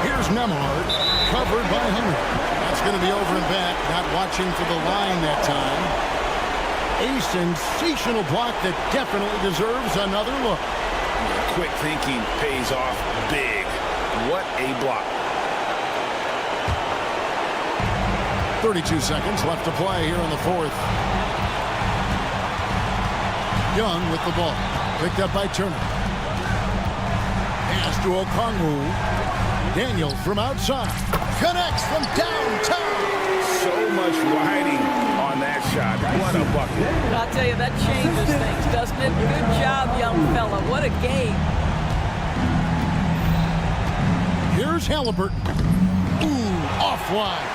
Here's Nembhard. Covered by Hunter. That's going to be over and back. Not watching for the line that time. A sensational block that definitely deserves another look. Quick thinking pays off big. What a block. 32 seconds left to play here in the fourth. Young with the ball. Picked up by Turner. Pass to Okongwu. Daniel from outside. Connects from downtown. So much riding on that shot. What a bucket. I'll tell you, that changes things, doesn't it? Good job, young fella. What a game. Here's Halliburton. Ooh, off wide.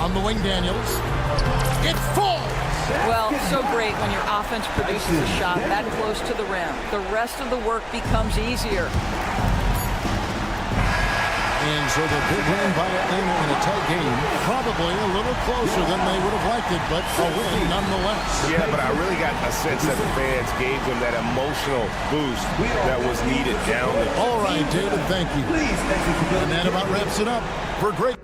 On the wing, Daniels. It falls. Well, so great when your offense produces a shot that close to the rim. The rest of the work becomes easier. And so the big win by Atlanta in a tight game. Probably a little closer than they would have liked it, but a win nonetheless. Yeah, but I really got a sense that the fans gave them that emotional boost that was needed down the... All right, David, thank you. And that about wraps it up for great.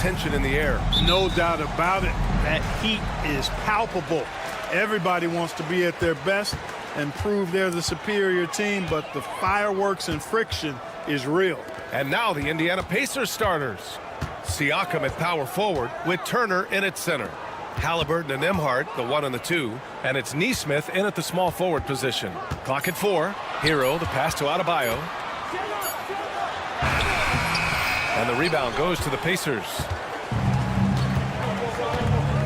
tension in the air. No doubt about it. That heat is palpable. Everybody wants to be at their best and prove they're the superior team, but the fireworks and friction is real. And now the Indiana Pacers starters. Siakam at power forward with Turner in at center. Halliburton and Nembhard, the 1 and the 2. And it's Nesmith in at the small forward position. Clock at 4. Hero, the pass to Adebayo. And the rebound goes to the Pacers.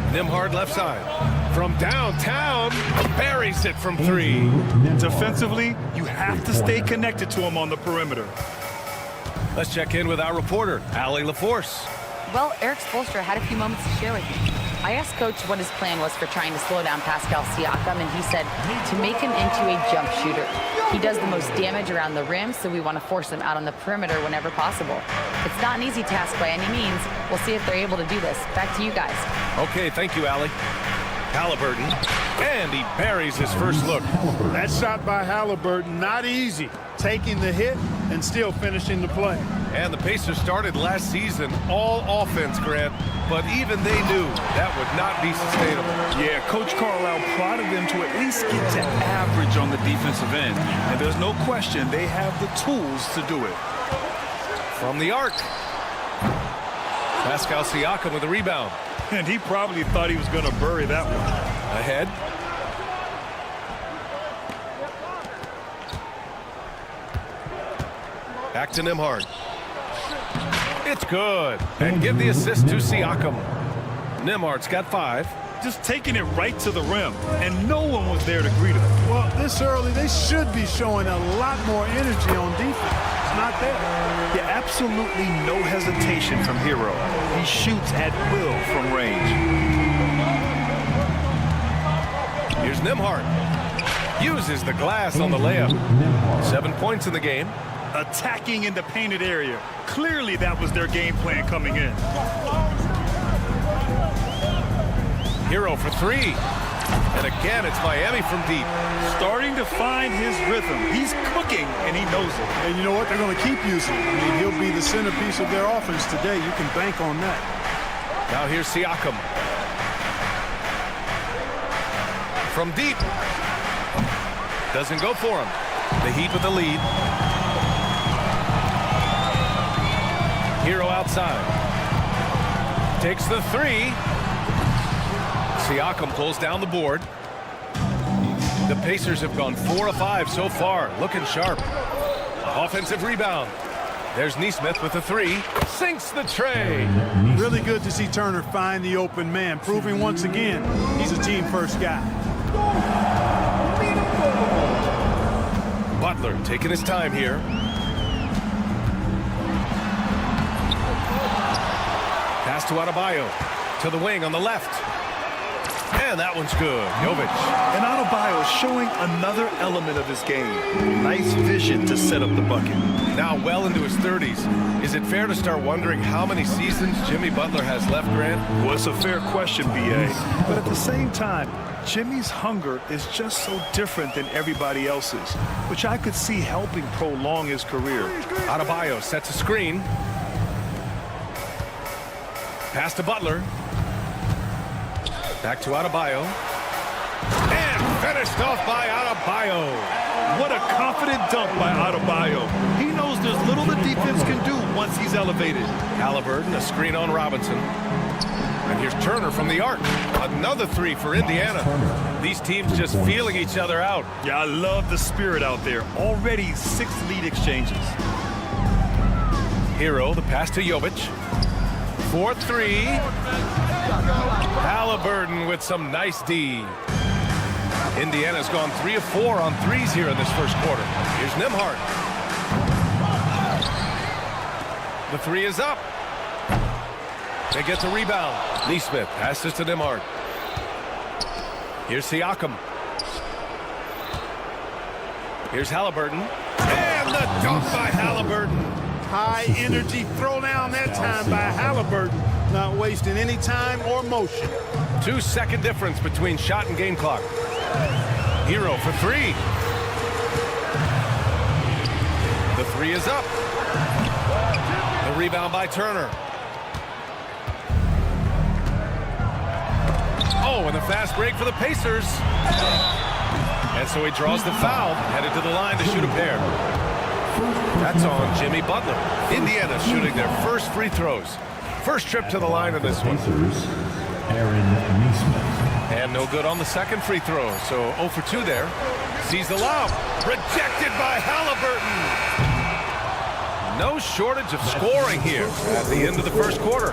Nembhard left side. From downtown, buries it from 3. Defensively, you have to stay connected to him on the perimeter. Let's check in with our reporter, Allie LaForce. Well, Eric Spoelstra had a few moments to share with me. I asked Coach what his plan was for trying to slow down Pascal Siakam, and he said to make him into a jump shooter. He does the most damage around the rim, so we want to force him out on the perimeter whenever possible. It's not an easy task by any means. We'll see if they're able to do this. Back to you guys. Okay, thank you, Allie. Halliburton, and he buries his first look. That shot by Halliburton, not easy. Taking the hit and still finishing the play. And the Pacers started last season all offense, Grant, but even they knew that would not be sustainable. Yeah, Coach Carlisle prodded them to at least get to average on the defensive end. And there's no question they have the tools to do it. From the arc, Pascal Siakam with a rebound. And he probably thought he was going to bury that one. Ahead. Back to Nembhard. It's good. And give the assist to Siakam. Nembhard's got 5. Just taking it right to the rim, and no one was there to greet him. Well, this early, they should be showing a lot more energy on defense. It's not there. Yeah, absolutely no hesitation from Hero. He shoots at will from range. Here's Nembhard. Uses the glass on the layup. 7 points in the game. Attacking in the painted area. Clearly that was their game plan coming in. Hero for 3. And again, it's Miami from deep. Starting to find his rhythm. He's cooking, and he knows it. And you know what? They're going to keep using him. I mean, he'll be the centerpiece of their offense today. You can bank on that. Now here's Siakam. From deep. Doesn't go for him. The Heat with the lead. Hero outside. Takes the 3. Siakam pulls down the board. The Pacers have gone 4 of 5 so far. Looking sharp. Offensive rebound. There's Nesmith with the 3. Sinks the tray. Really good to see Turner find the open man, proving once again he's a team-first guy. Butler taking his time here. Pass to Adebayo. To the wing on the left. And that one's good. Jovic. And Adebayo is showing another element of his game. Nice vision to set up the bucket. Now well into his 30s. Is it fair to start wondering how many seasons Jimmy Butler has left, Grant? Well, it's a fair question, B.A. But at the same time, Jimmy's hunger is just so different than everybody else's, which I could see helping prolong his career. Adebayo sets a screen. Pass to Butler. Back to Adebayo. And finished off by Adebayo. What a confident dunk by Adebayo. He knows there's little the defense can do once he's elevated. Halliburton, a screen on Robinson. And here's Turner from the arc. Another 3 for Indiana. These teams just feeling each other out. Yeah, I love the spirit out there. Already 6 lead exchanges. Hero, the pass to Jovic. 4-3. Halliburton with some nice D. Indiana's gone 3 of 4 on 3s here in this first quarter. Here's Nembhard. The 3 is up. They get the rebound. Nesmith passes to Nembhard. Here's Siakam. Here's Halliburton. And the dunk by Halliburton. High energy throw down that time by Halliburton. Not wasting any time or motion. 2-second difference between shot and game clock. Hero for 3. The 3 is up. The rebound by Turner. Oh, and the fast break for the Pacers. And so he draws the foul, headed to the line to shoot a pair. That's on Jimmy Butler. Indiana shooting their first free throws. First trip to the line in this one. And no good on the second free throw, so 0 for 2 there. Sees the lob. Rejected by Halliburton. No shortage of scoring here at the end of the first quarter.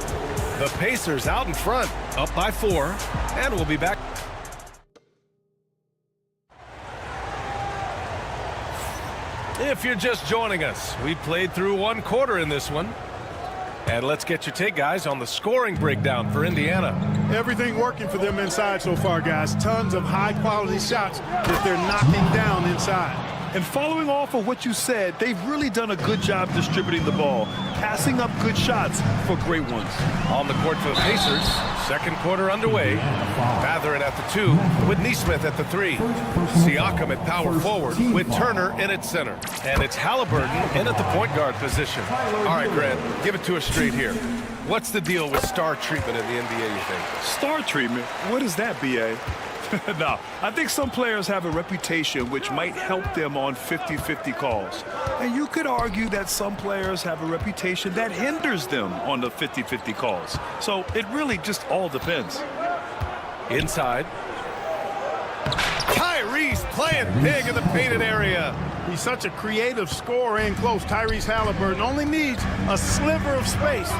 The Pacers out in front, up by 4, and we'll be back. If you're just joining us, we played through 1 quarter in this one. And let's get your take, guys, on the scoring breakdown for Indiana. Everything working for them inside so far, guys. Tons of high-quality shots that they're knocking down inside. And following off of what you said, they've really done a good job distributing the ball, passing up good shots for great ones. On the court for the Pacers, second quarter underway. Mathurin at the 2 with Nesmith at the 3. Siakam at power forward with Turner in at center. And it's Halliburton in at the point guard position. All right, Grant, give it to us straight here. What's the deal with star treatment in the NBA, you think? Star treatment? What is that, B.A.? No, I think some players have a reputation which might help them on 50-50 calls. And you could argue that some players have a reputation that hinders them on the 50-50 calls. So it really just all depends. Inside. Tyrese playing big in the painted area. He's such a creative scorer in close. Tyrese Halliburton only needs a sliver of space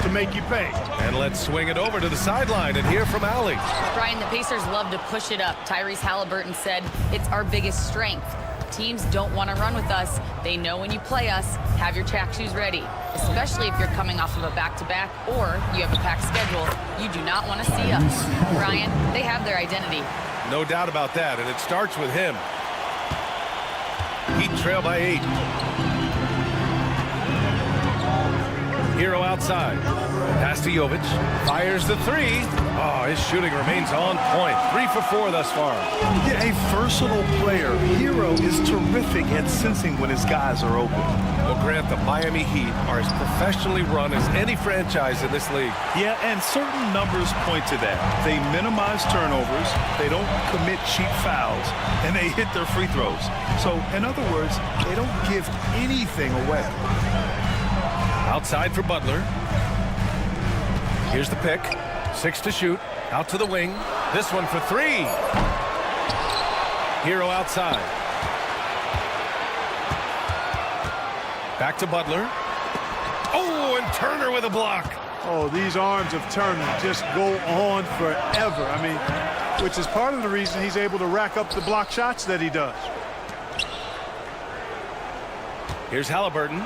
to make you pay. And let's swing it over to the sideline and hear from Allie. Brian, the Pacers love to push it up. Tyrese Halliburton said it's our biggest strength. Teams don't want to run with us. They know when you play us, have your track shoes ready, especially if you're coming off of a back-to-back or you have a packed schedule. You do not want to see us. Brian, they have their identity. No doubt about that, and it starts with him. Heat trail by 8. Hero outside. Pass to Jovic. Fires the 3. Oh, his shooting remains on point. 3 for 4 thus far. Yeah, a versatile player. Hero is terrific at sensing when his guys are open. Well, Grant, the Miami Heat are as professionally run as any franchise in this league. Yeah, and certain numbers point to that. They minimize turnovers, they don't commit cheap fouls, and they hit their free throws. So, in other words, they don't give anything away. Outside for Butler. Here's the pick. 6 to shoot. Out to the wing. This one for 3. Hero outside. Back to Butler. Oh, and Turner with a block. Oh, these arms of Turner just go on forever. I mean, which is part of the reason he's able to rack up the block shots that he does. Here's Halliburton.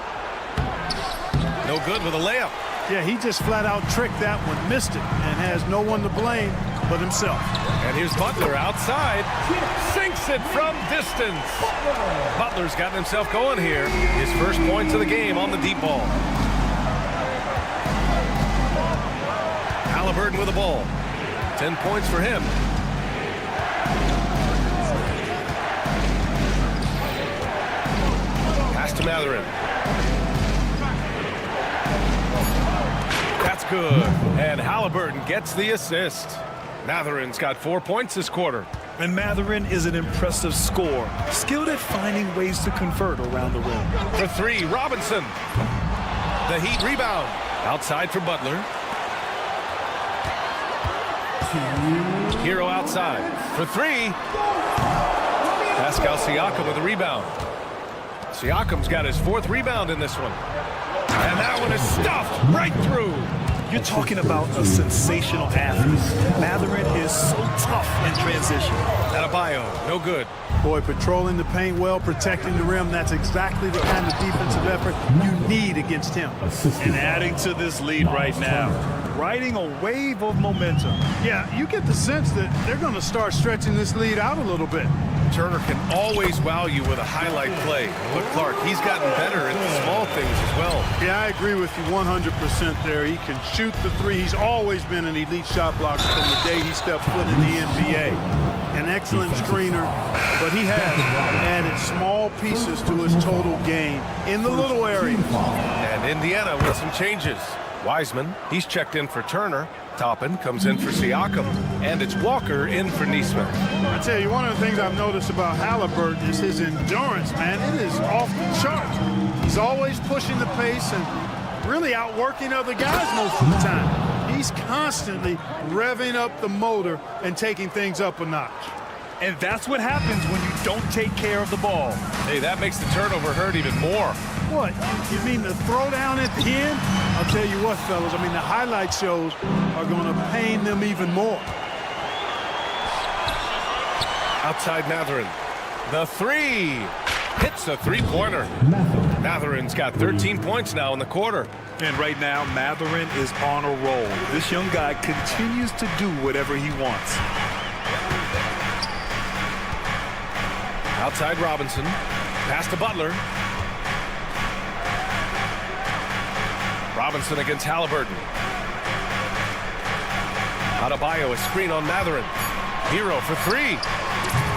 No good with a layup. Yeah, he just flat out tricked that one, missed it, and has no one to blame but himself. And here's Butler outside. Sinks it from distance. Butler's gotten himself going here. His first points of the game on the deep ball. Halliburton with the ball. 10 points for him. Pass to Mathurin. That's good. And Halliburton gets the assist. Mathurin's got 4 points this quarter. And Mathurin is an impressive scorer, skilled at finding ways to convert around the rim. For 3, Robinson. The Heat rebound. Outside for Butler. Hero outside. For 3. Pascal Siakam with the rebound. Siakam's got his 4th rebound in this one. And that one is stuffed right through. You're talking about a sensational athlete. Mathurin is so tough in transition. Adebayo, no good. Boy, patrolling the paint well, protecting the rim, that's exactly the kind of defensive effort you need against him. And adding to this lead right now, riding a wave of momentum. Yeah, you get the sense that they're going to start stretching this lead out a little bit. Turner can always wow you with a highlight play. But Clark, he's gotten better at the small things as well. Yeah, I agree with you 100% there. He can shoot the 3. He's always been an elite shot blocker from the day he stepped foot in the NBA. An excellent screener, but he has added small pieces to his total game in the little areas. And Indiana with some changes. Wiseman, he's checked in for Turner. Toppin comes in for Siakam. And it's Walker in for Neesmith. I tell you, one of the things I've noticed about Halliburton is his endurance, man. It is off the charts. He's always pushing the pace and really outworking other guys most of the time. He's constantly revving up the motor and taking things up a notch. And that's what happens when you don't take care of the ball. Hey, that makes the turnover hurt even more. What? You mean the throwdown at the end? I'll tell you what, fellas. I mean, the highlight shows are going to pain them even more. Outside Matherin. The three. Hits a three-pointer. Matherin's got 13 points now in the quarter. And right now, Matherin is on a roll. This young guy continues to do whatever he wants. Outside Robinson. Pass to Butler. Robinson against Halliburton. Adebayo, a screen on Matherin. Hero for three.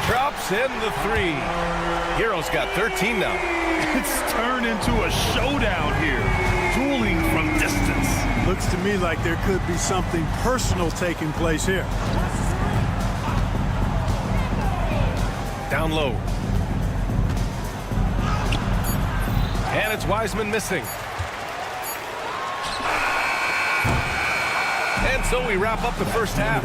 Drops in the three. Hero's got 13 now. It's turned into a showdown here. Dueling from distance. Looks to me like there could be something personal taking place here. Down low. And it's Wiseman missing. And so we wrap up the first half.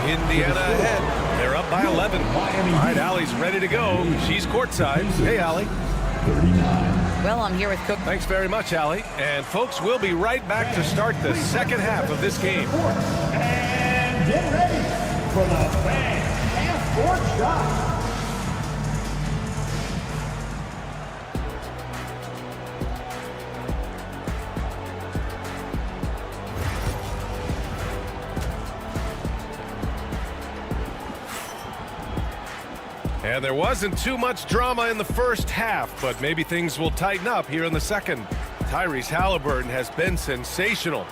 Indiana ahead. They're up by 11. All right, Allie's ready to go. She's courtside. Hey, Allie. Well, I'm here with Cook. Thanks very much, Allie. And folks, we'll be right back to start the second half of this game. And get ready for the fan half-court shot. And there wasn't too much drama in the first half, but maybe things will tighten up here in the second. Tyrese Halliburton has been sensational.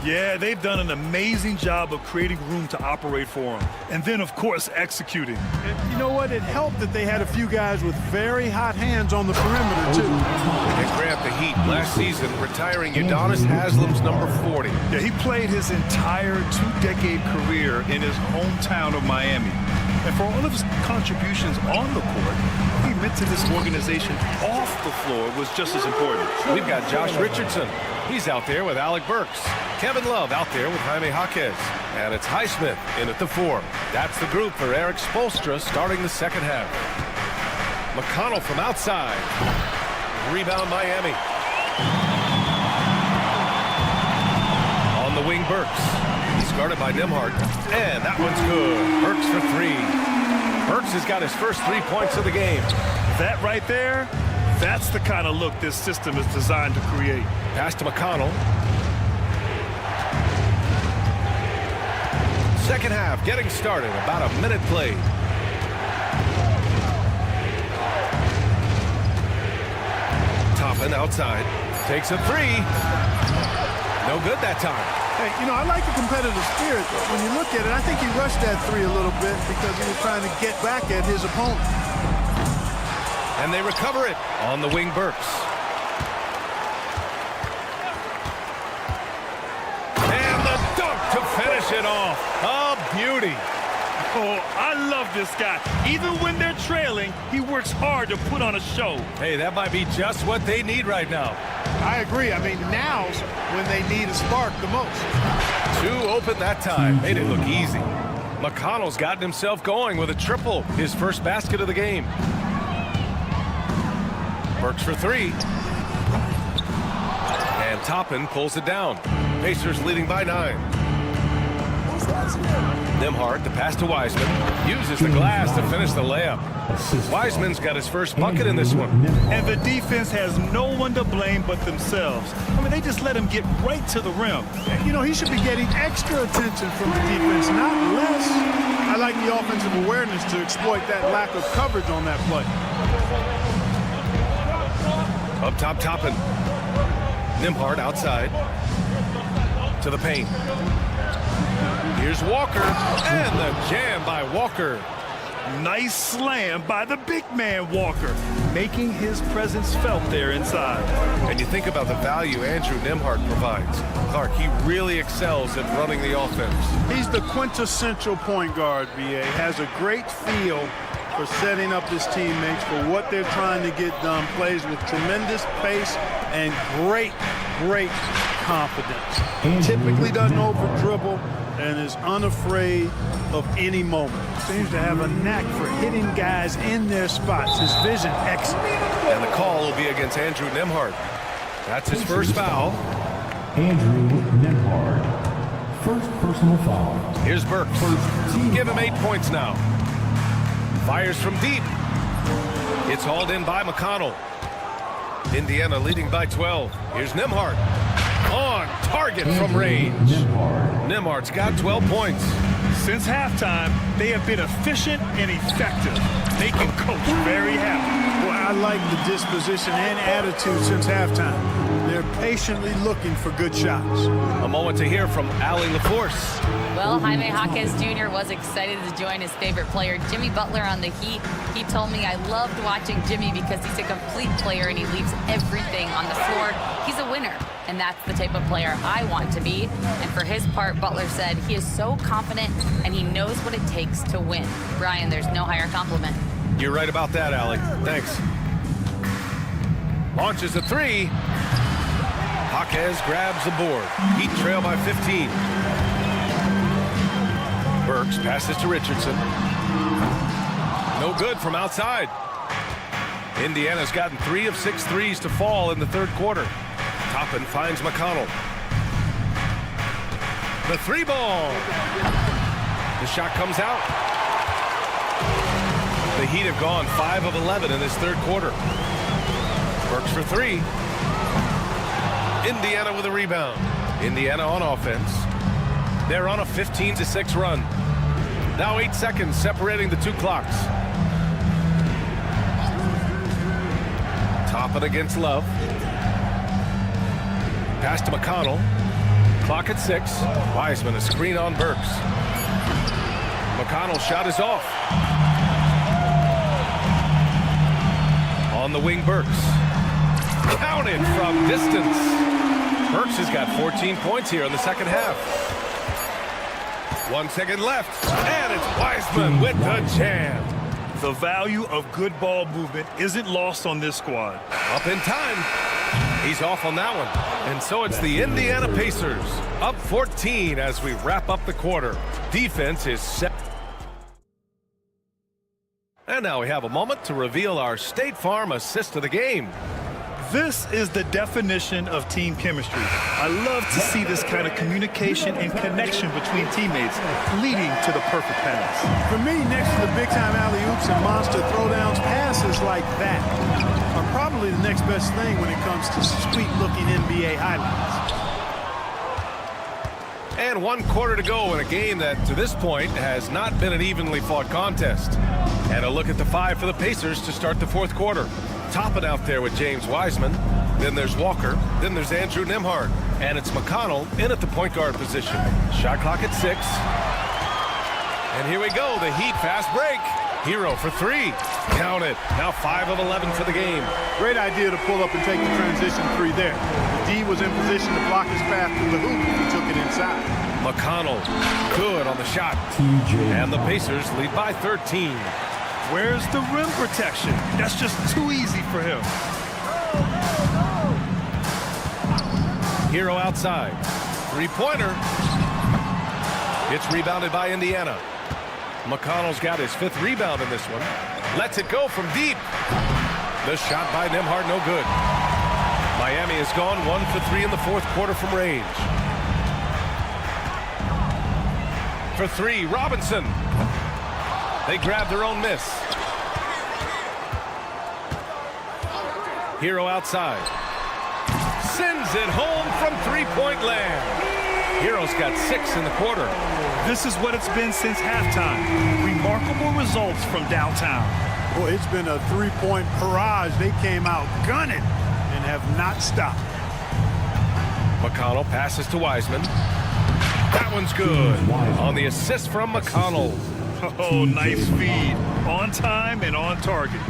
Yeah, they've done an amazing job of creating room to operate for him. And then, of course, executing. And you know what? It helped that they had a few guys with very hot hands on the perimeter, too. And Grant, the Heat last season retiring Udonis Haslam's number 40. Yeah, he played his entire two-decade career in his hometown of Miami. And for all of his contributions on the court, what he meant to this organization off the floor was just as important. We've got Josh Richardson. He's out there with Alec Burks. Kevin Love out there with Jaime Jaquez. And it's Highsmith in at the 4. That's the group for Eric Spoelstra starting the second half. McConnell from outside. Rebound Miami. On the wing, Burks. He's guarded by Nembhard. And that one's good. Burks for three. Burks has got his first 3 points of the game. That right there, that's the kind of look this system is designed to create. Pass to McConnell. Second half getting started. About a minute played. Toppin outside. Takes a three. No good that time. Hey, you know, I like the competitive spirit. When you look at it, I think he rushed that three a little bit because he was trying to get back at his opponent. And they recover it on the wing, Burks. And the dunk to finish it off. A beauty. Oh, I love this guy. Even when they're trailing, he works hard to put on a show. Hey, that might be just what they need right now. I agree. I mean, now's when they need a spark the most. Two open that time. Made it look easy. McConnell's gotten himself going with a triple. His first basket of the game. Burks for three. And Toppin pulls it down. Pacers leading by 9. Nembhard, the pass to Wiseman. Uses the glass to finish the layup. Wiseman's got his first bucket in this one. And the defense has no one to blame but themselves. I mean, they just let him get right to the rim. You know, he should be getting extra attention from the defense, not less. I like the offensive awareness to exploit that lack of coverage on that play. Up top, Toppin. Nembhard outside. To the paint. Here's Walker. And the jam by Walker. Nice slam by the big man Walker, making his presence felt there inside. And you think about the value Andrew Nembhard provides. Clark, he really excels at running the offense. He's the quintessential point guard, BA. Has a great feel for setting up his teammates for what they're trying to get done. Plays with tremendous pace and great confidence. Typically doesn't over-dribble and is unafraid of any moment. Seems to have a knack for hitting guys in their spots. His vision excellent. And the call will be against Andrew Nembhard. That's his first foul. Andrew Nembhard. First personal foul. Here's Burks. Give him 8 points now. Fires from deep. It's hauled in by McConnell. Indiana leading by 12. Here's Nembhard. On target from range. Nembhard's got 12 points. Since halftime, they have been efficient and effective, making Coach very happy. Well, I like the disposition and attitude since halftime. They're patiently looking for good shots. A moment to hear from Allie LaForce. Well, Jaime Jaquez Jr. was excited to join his favorite player, Jimmy Butler, on the Heat. He told me, I loved watching Jimmy because he's a complete player and he leaves everything on the floor. He's a winner, and that's the type of player I want to be. And for his part, Butler said he is so confident and he knows what it takes to win. Brian, there's no higher compliment. You're right about that, Allie. Thanks. Launches a three. Jaquez grabs the board. Heat trail by 15. Burks passes to Richardson. No good from outside. Indiana's gotten 3 of 6 threes to fall in the third quarter. Toppin finds McConnell. The 3-ball. The shot comes out. The Heat have gone 5 of 11 in this third quarter. Burks for 3. Indiana with a rebound. Indiana on offense. They're on a 15-6 run. Now 8 seconds separating the two clocks. Toppin against Love. Pass to McConnell. Clock at 6. Wiseman a screen on Burks. McConnell's shot is off. On the wing, Burks. Counted from distance. Burks has got 14 points here in the second half. 1 second left, and it's Wiseman with the jam. The value of good ball movement isn't lost on this squad. Up in time. He's off on that one. And so it's the Indiana Pacers, up 14 as we wrap up the quarter. Defense is set. And now we have a moment to reveal our State Farm assist of the game. This is the definition of team chemistry. I love to see this kind of communication and connection between teammates leading to the perfect pass. For me, next to the big-time alley-oops and monster throwdowns, passes like that are probably the next best thing when it comes to sweet-looking NBA highlights. And 1 quarter to go in a game that, to this point, has not been an evenly fought contest. And a look at the 5 for the Pacers to start the fourth quarter. Toppin out there with James Wiseman. Then there's Walker. Then there's Andrew Nembhard. And it's McConnell in at the point guard position. Shot clock at 6. And here we go. The Heat fast break. Hero for 3. Count it. Now 5 of 11 for the game. Great idea to pull up and take the transition 3 there. The D was in position to block his path to the hoop. He took it inside. McConnell good on the shot. And the Pacers lead by 13. Where's the rim protection? That's just too easy for him. Hero outside. 3-pointer. It's rebounded by Indiana. McConnell's got his 5th rebound in this one. Lets it go from deep. The shot by Nembhard, no good. Miami has gone 1 for 3 in the fourth quarter from range. For 3, Robinson. They grab their own miss. Hero outside. Sends it home from 3-point land. Hero's got 6 in the quarter. This is what it's been since halftime. Remarkable results from downtown. Boy, it's been a 3-point barrage. They came out gunning and have not stopped. McConnell passes to Wiseman. That one's good. On the assist from McConnell. Oh, nice feed. On time and on target.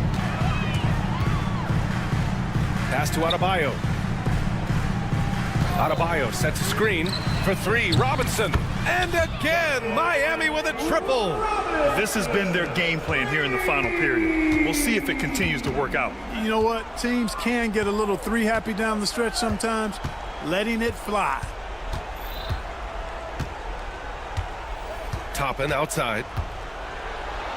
Pass to Adebayo. Adebayo sets a screen for three. Robinson. And again, Miami with a triple. This has been their game plan here in the final period. We'll see if it continues to work out. You know what? Teams can get a little three happy down the stretch sometimes. Letting it fly. Toppin outside.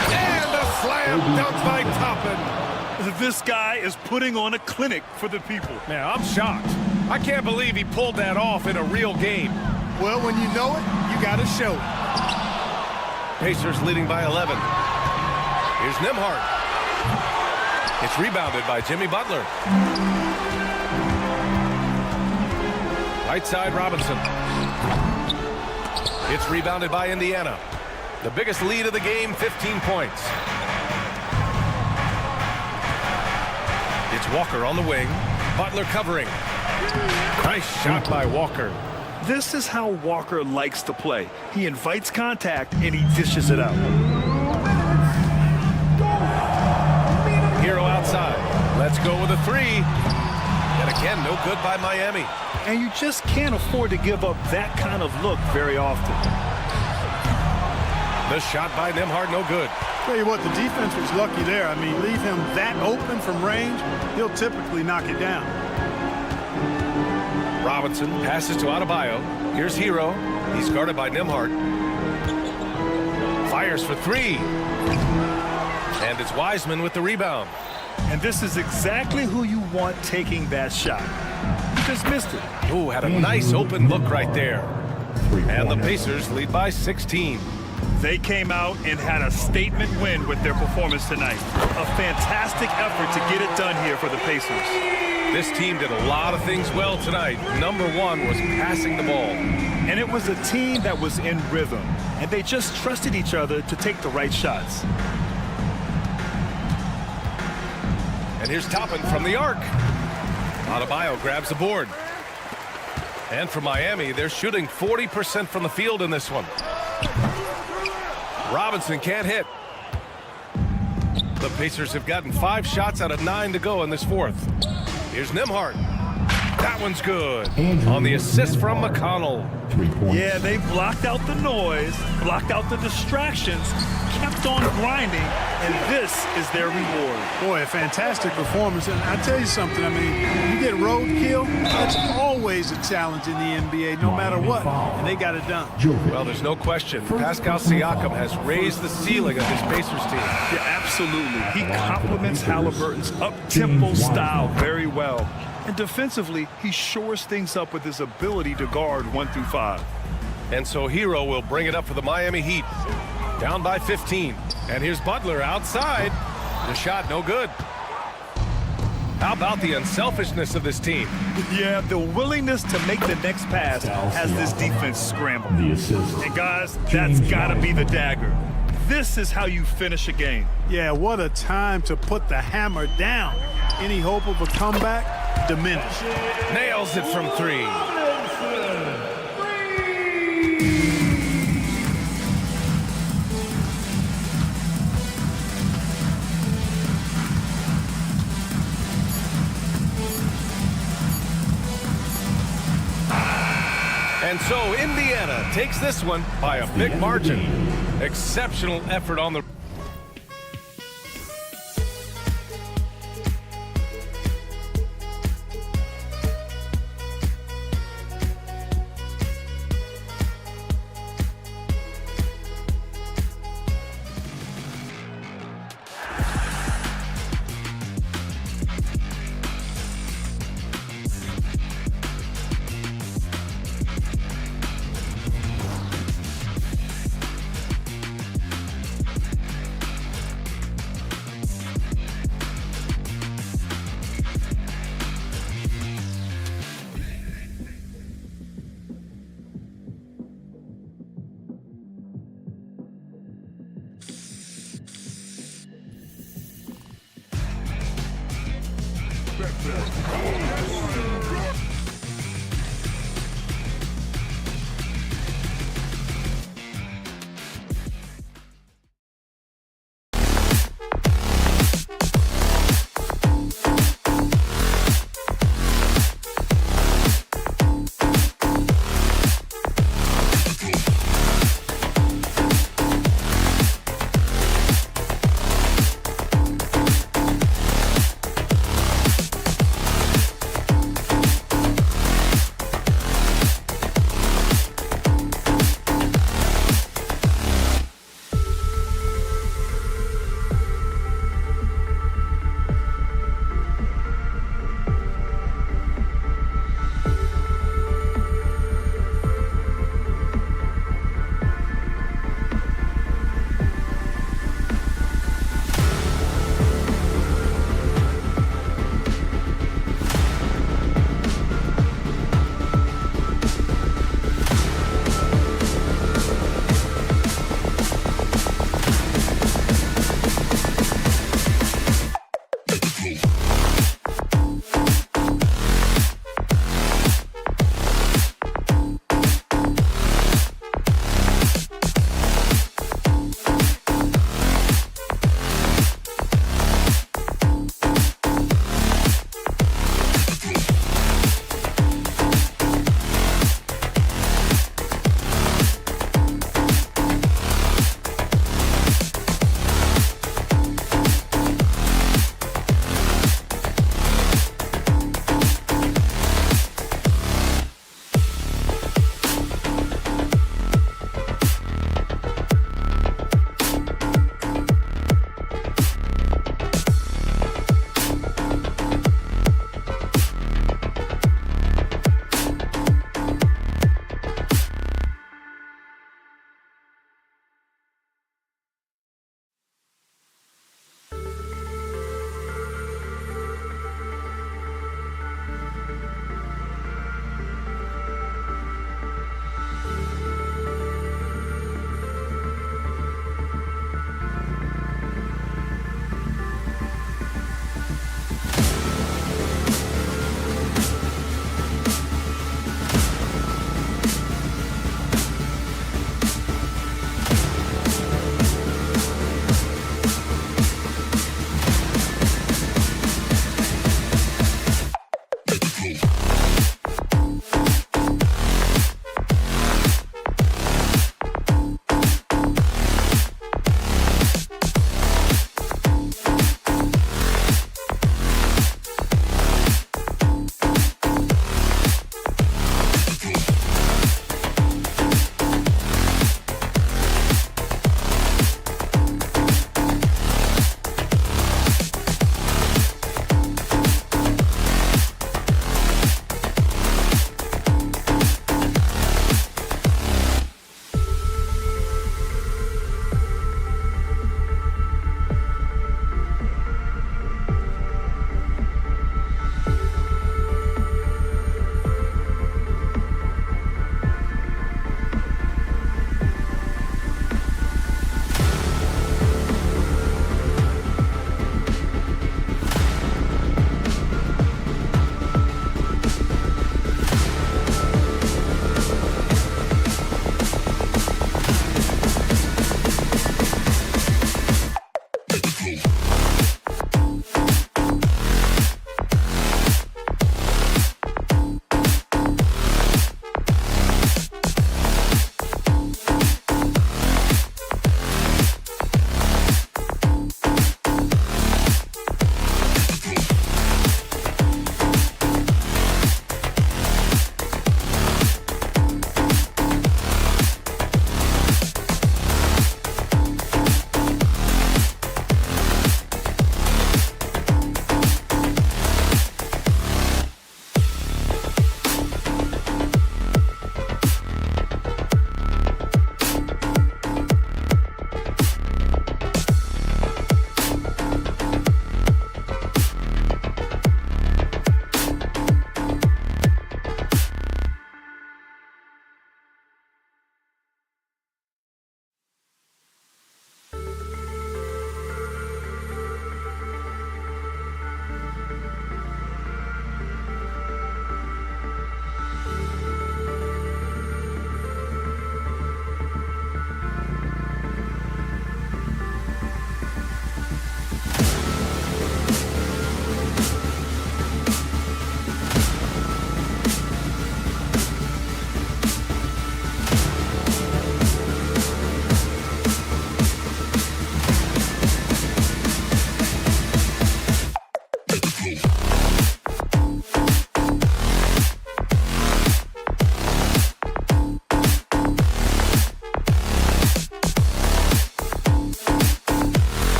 And a slam dunk by Toppin. This guy is putting on a clinic for the people. Man, I'm shocked. I can't believe he pulled that off in a real game. Well, when you know it, you got to show it. Pacers leading by 11. Here's Nembhard. It's rebounded by Jimmy Butler. Right side, Robinson. It's rebounded by Indiana. The biggest lead of the game, 15 points. It's Walker on the wing. Butler covering. Nice shot by Walker. This is how Walker likes to play. He invites contact and he dishes it out. Hero outside. Let's go with a three. And again, no good by Miami. And you just can't afford to give up that kind of look very often. The shot by Nembhard, no good. Tell you what, the defense was lucky there. I mean, leave him that open from range, he'll typically knock it down. Robinson passes to Adebayo. Here's Hero. He's guarded by Nembhard. Fires for three. And it's Wiseman with the rebound. And this is exactly who you want taking that shot. He just missed it. Ooh, had a nice open look right there. And the Pacers lead by 16. They came out and had a statement win with their performance tonight. A fantastic effort to get it done here for the Pacers. This team did a lot of things well tonight. Number one was passing the ball. And it was a team that was in rhythm. And they just trusted each other to take the right shots. And here's Toppin from the arc. Adebayo grabs the board. And for Miami, they're shooting 40% from the field in this one. Robinson can't hit. The Pacers have gotten 5 shots out of 9 to go in this fourth. Here's Nembhard. That one's good. On the assist from McConnell. Yeah, they blocked out the noise, blocked out the distractions, kept on grinding, and this is their reward. Boy, a fantastic performance. And I tell you something, I mean, you get roadkill, that's always a challenge in the NBA, no matter what. And they got it done. Well, there's no question. Pascal Siakam has raised the ceiling of this Pacers team. Yeah, absolutely. He complements Halliburton's up-tempo style very well. And defensively, he shores things up with his ability to guard 1 through 5. And so Hero will bring it up for the Miami Heat. Down by 15. And here's Butler outside. The shot no good. How about the unselfishness of this team? Yeah, the willingness to make the next pass has this defense scrambled. And guys, that's got to be the dagger. This is how you finish a game. Yeah, what a time to put the hammer down. Any hope of a comeback? Diminished. Nails it from 3. And so Indiana takes this one by a big margin. Exceptional effort on the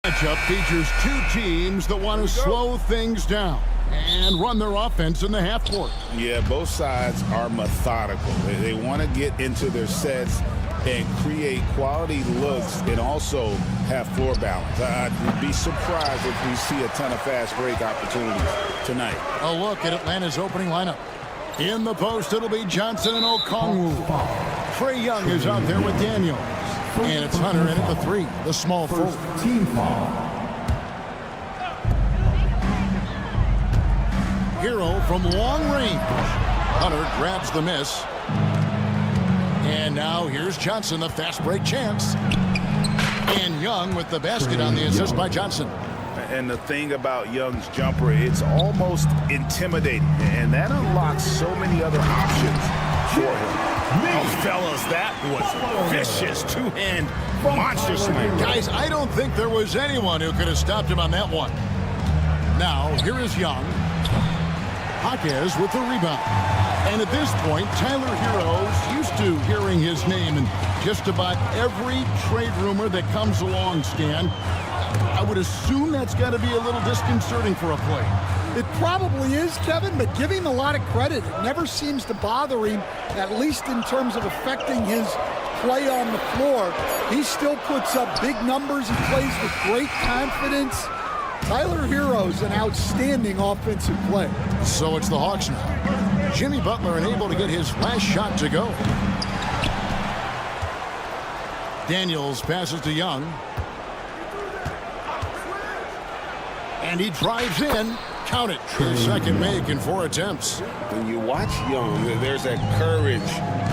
Matchup features two teams that want to slow things down and run their offense in the half court. Yeah, both sides are methodical. They want to get into their sets and create quality looks and also have floor balance. I'd be surprised if we see a ton of fast break opportunities tonight. A look at Atlanta's opening lineup. In the post, it'll be Johnson and Okongwu. Trae Young is out there with Daniels. And it's Hunter in at the 3, the small forward. Team foul. Hero from long range. Hunter grabs the miss. And now here's Johnson, the fast break chance. And Young with the basket on the assist by Johnson. And the thing about Young's jumper, it's almost intimidating. And that unlocks so many other options for him. Oh, fellas, that was vicious. Two-hand monster slam. Guys, I don't think there was anyone who could have stopped him on that one. Now, here is Young. Jaquez with the rebound. And at this point, Tyler Hero's used to hearing his name in just about every trade rumor that comes along, Stan. I would assume that's got to be a little disconcerting for a player. It probably is, Kevin, but give him a lot of credit. It never seems to bother him, at least in terms of affecting his play on the floor. He still puts up big numbers. He plays with great confidence. Tyler Hero's an outstanding offensive player. So it's the Hawks now. Jimmy Butler unable to get his last shot to go. Daniels passes to Young. And he drives in. Count it. His second make in 4 attempts. When you watch Young, there's that courage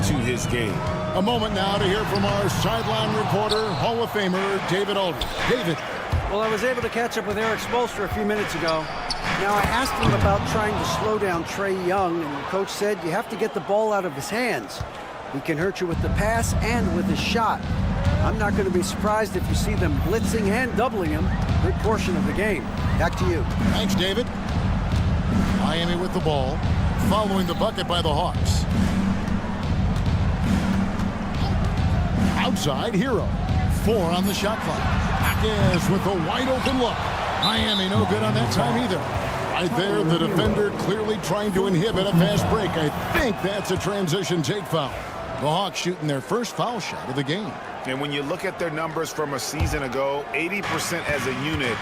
to his game. A moment now to hear from our sideline reporter, Hall of Famer David Aldridge. David. Well, I was able to catch up with Eric Spoelstra a few minutes ago. Now, I asked him about trying to slow down Trae Young, and the coach said you have to get the ball out of his hands. He can hurt you with the pass and with his shot. I'm not going to be surprised if you see them blitzing and doubling him a good portion of the game. Back to you. Thanks, David. Miami with the ball, following the bucket by the Hawks. Outside, Hero. 4 on the shot clock. Jaquez with a wide open look. Miami no good on that time either. Right there, the defender clearly trying to inhibit a fast break. I think that's a transition take foul. The Hawks shooting their first foul shot of the game. And when you look at their numbers from a season ago, 80% as a unit,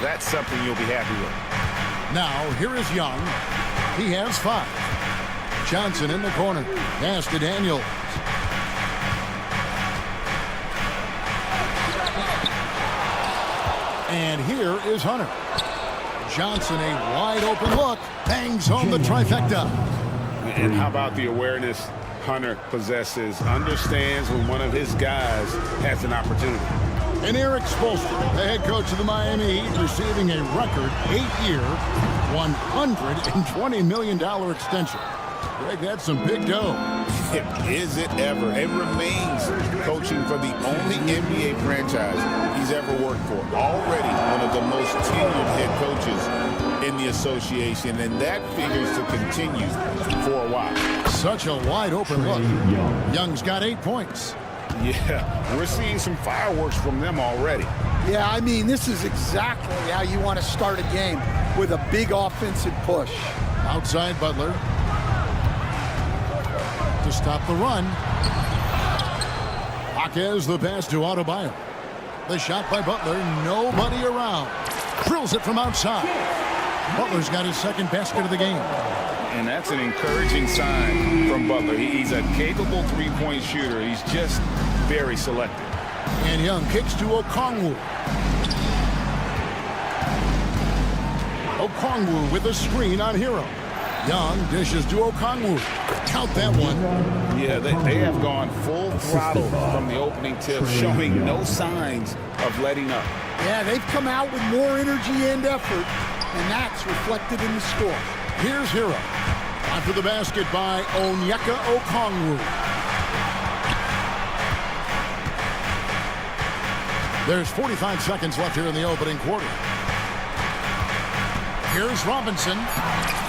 that's something you'll be happy with. Now, here is Young. He has 5. Johnson in the corner. Pass to Daniels. And here is Hunter. Johnson, a wide open look. Bangs home the trifecta. And how about the awareness Hunter possesses, understands when one of his guys has an opportunity. And Eric Spoelstra, the head coach of the Miami Heat, receiving a record 8-year, $120 million extension. Greg, that's some big dough. Is it ever? It remains coaching for the only NBA franchise he's ever worked for. Already one of the most tenured head coaches in the association, and that figures to continue for a while. Such a wide open look. Young's got 8 points. Yeah, we're seeing some fireworks from them already. Yeah, I mean, this is exactly how you want to start a game, with a big offensive push. Outside Butler. To stop the run. Jaquez the pass to Adebayo. The shot by Butler, nobody around. Drills it from outside. Butler's got his second basket of the game. And that's an encouraging sign from Butler. He's a capable three-point shooter. He's just very selective. And Young kicks to Okongwu. Okongwu with a screen on Hero. Young dishes to Okongwu. Count that one. Yeah, they have gone full throttle from the opening tip, showing no signs of letting up. Yeah, they've come out with more energy and effort, and that's reflected in the score. Here's Hero. After the basket by Onyeka Okongwu. There's 45 seconds left here in the opening quarter. Here's Robinson.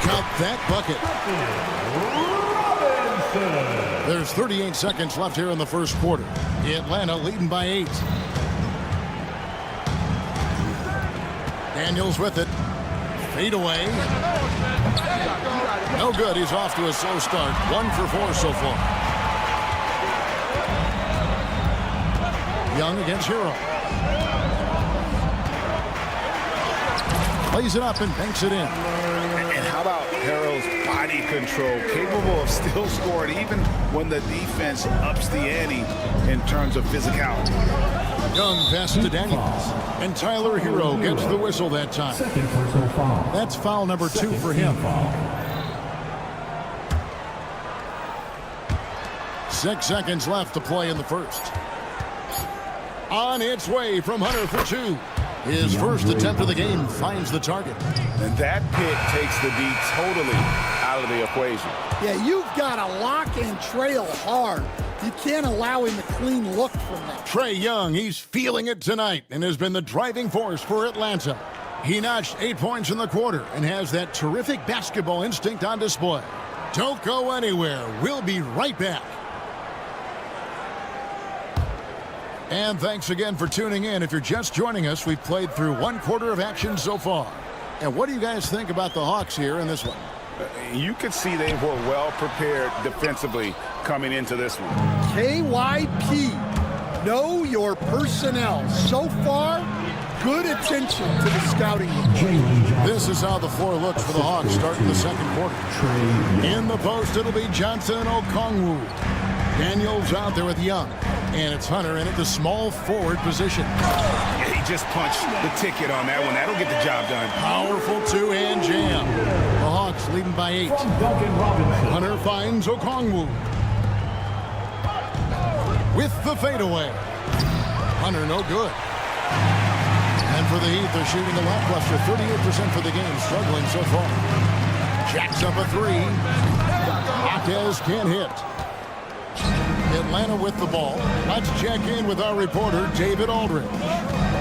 Count that bucket. Robinson. There's 38 seconds left here in the first quarter. Atlanta leading by 8. Daniels with it. Fade away. No good. He's off to a slow start. 1 for 4 so far. Young against Hero. Plays it up and banks it in. And how about Harrell's body control, capable of still scoring even when the defense ups the ante in terms of physicality. Young passes to Daniels. And Tyler Hero gets the whistle that time. That's foul number 2 for him. 6 seconds left to play in the first. On its way from Hunter for 2. His first attempt of the game finds the target. And that pick takes the D totally out of the equation. Yeah, you've got to lock and trail hard. You can't allow him a clean look from that. Trae Young, he's feeling it tonight and has been the driving force for Atlanta. He notched 8 points in the quarter and has that terrific basketball instinct on display. Don't go anywhere. We'll be right back. And thanks again for tuning in. If you're just joining us, we've played through 1 quarter of action so far. And what do you guys think about the Hawks here in this one? You could see they were well prepared defensively coming into this one. KYP, know your personnel. So far, good attention to the scouting report. This is how the floor looks for the Hawks starting the second quarter. In the post, it'll be Johnson Okongwu. Daniels out there with Young. And it's Hunter in at the small forward position. Yeah, he just punched the ticket on that one. That'll get the job done. Powerful two-hand jam. The Hawks leading by 8. Hunter finds Okongwu. With the fadeaway. Hunter no good. And for the Heat, they're shooting a lackluster 38% for the game, struggling so far. Jacks up a 3. Hawkes can't hit. Atlanta with the ball. Let's check in with our reporter, David Aldridge.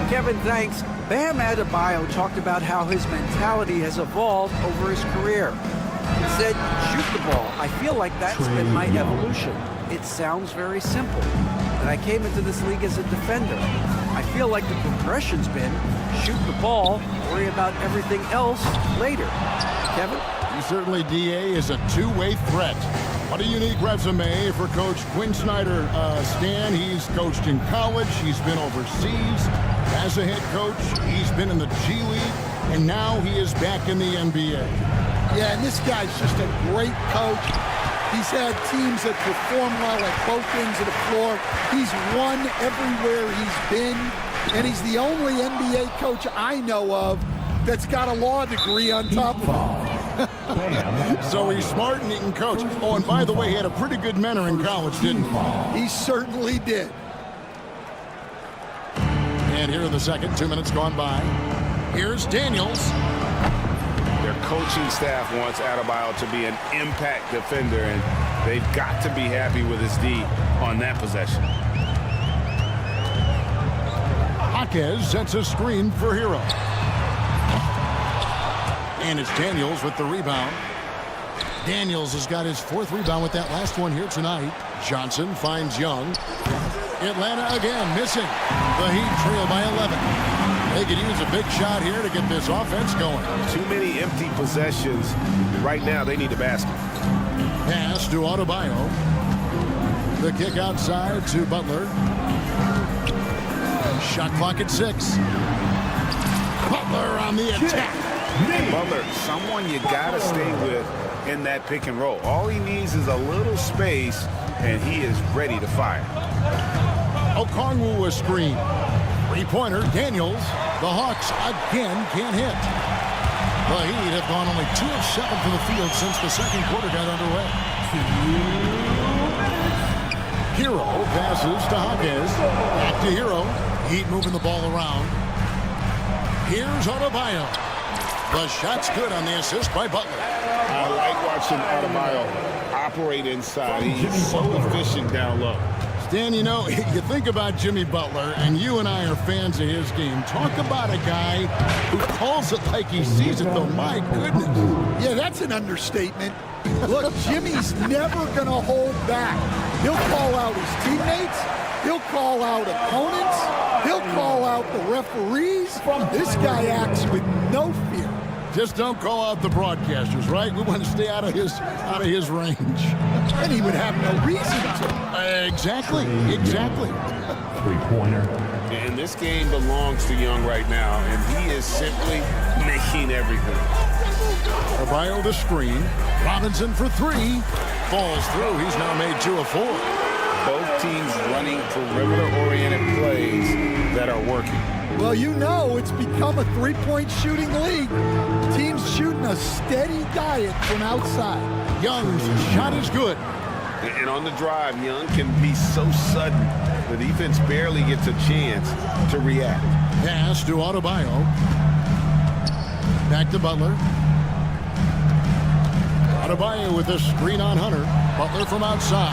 Kevin, thanks. Bam Adebayo talked about how his mentality has evolved over his career. He said, shoot the ball. I feel like that's been my evolution. It sounds very simple. And I came into this league as a defender. I feel like the progression's been shoot the ball, worry about everything else later. Kevin? He certainly, DA, is a two-way threat. What a unique resume for Coach Quinn Snyder. Stan, he's coached in college. He's been overseas as a head coach. He's been in the G League, and now he is back in the NBA. Yeah, and this guy's just a great coach. He's had teams that perform well at both ends of the floor. He's won everywhere he's been, and he's the only NBA coach I know of that's got a law degree on top of him. So he's smart and he can coach. Oh, and by the way, he had a pretty good mentor in college, didn't he? He certainly did. And here in the second, 2 minutes gone by. Here's Daniels. Their coaching staff wants Adebayo to be an impact defender, and they've got to be happy with his D on that possession. Hawkes sets a screen for Hero. And it's Daniels with the rebound. Daniels has got his 4th rebound with that last one here tonight. Johnson finds Young. Atlanta again missing. The Heat trail by 11. They could use a big shot here to get this offense going. Too many empty possessions. Right now, they need a basket. Pass to Adebayo. The kick outside to Butler. Shot clock at 6. Butler on the attack. Butler, someone you got to stay with in that pick and roll. All he needs is a little space, and he is ready to fire. Okongwu a screen. 3-pointer, Daniels. The Hawks again can't hit. The Heat have gone only 2 of 7 from the field since the second quarter got underway. Hero passes to Hawkes. Back to Hero. Heat moving the ball around. Here's Adebayo. The shot's good on the assist by Butler. I like watching Adebayo operate inside. He's so efficient down low. Stan, you know, you think about Jimmy Butler, and you and I are fans of his game. Talk about a guy who calls it like he sees it, though. My goodness. Yeah, that's an understatement. Look, Jimmy's never going to hold back. He'll call out his teammates. He'll call out opponents. He'll call out the referees. This guy acts with no fear. Just don't call out the broadcasters, right? We want to stay out of his range. And he would have no reason to. Exactly. Three-pointer. And this game belongs to Young right now, and he is simply making everything. Adebayo the screen. Robinson for three. Falls through. He's now made 2 of 4. Both teams running perimeter-oriented plays that are working. Well, you know it's become a three-point shooting league. Teams shooting a steady diet from outside. Young's shot is good. And on the drive, Young can be so sudden. The defense barely gets a chance to react. Pass to Adebayo. Back to Butler. Adebayo with a screen on Hunter. Butler from outside.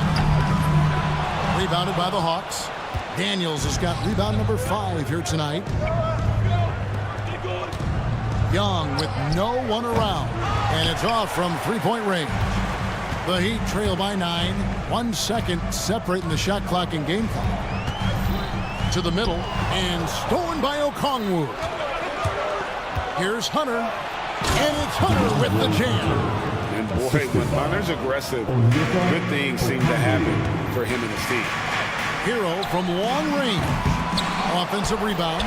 Rebounded by the Hawks. Daniels has got rebound number 5 here tonight. Young with no one around. And it's off from three-point range. The Heat trail by 9. 1 second separating the shot clock and game clock. To the middle and stolen by Okongwu. Here's Hunter. And it's Hunter with the jam. And boy, when Hunter's aggressive, good things seem to happen for him and his team. Hero from long range. Offensive rebound.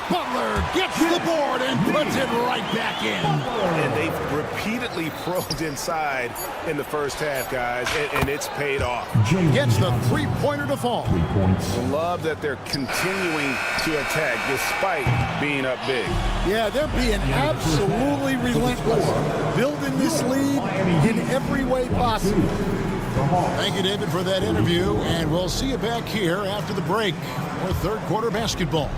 Butler gets the board and puts it right back in. And they've repeatedly probed inside in the first half, guys, and it's paid off. Gets the three-pointer to fall. Love that they're continuing to attack despite being up big. Yeah, they're being absolutely relentless, building this lead in every way possible. Thank you, David, for that interview, and we'll see you back here after the break for third quarter basketball.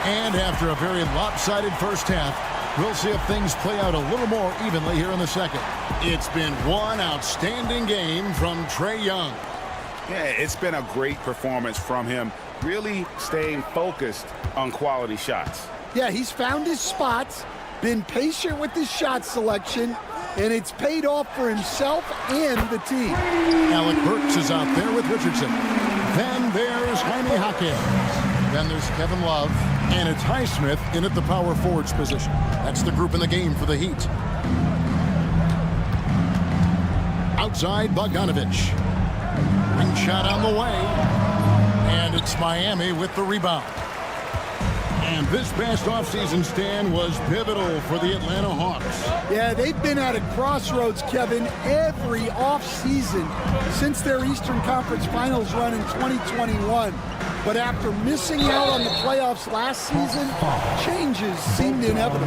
And after a very lopsided first half, we'll see if things play out a little more evenly here in the second. It's been one outstanding game from Trae Young. Yeah, it's been a great performance from him, really staying focused on quality shots. Yeah, he's found his spots, been patient with his shot selection, and it's paid off for himself and the team. Alec Burks is out there with Richardson. Then there's Jaime Jaquez. Then there's Kevin Love. And it's Highsmith in at the power forwards position. That's the group in the game for the Heat. Outside, Bogdanovich. Ring shot on the way. And it's Miami with the rebound. And this past offseason, Stan, was pivotal for the Atlanta Hawks. Yeah, they've been at a crossroads, Kevin, every offseason since their Eastern Conference Finals run in 2021. But after missing out on the playoffs last season, changes seemed inevitable.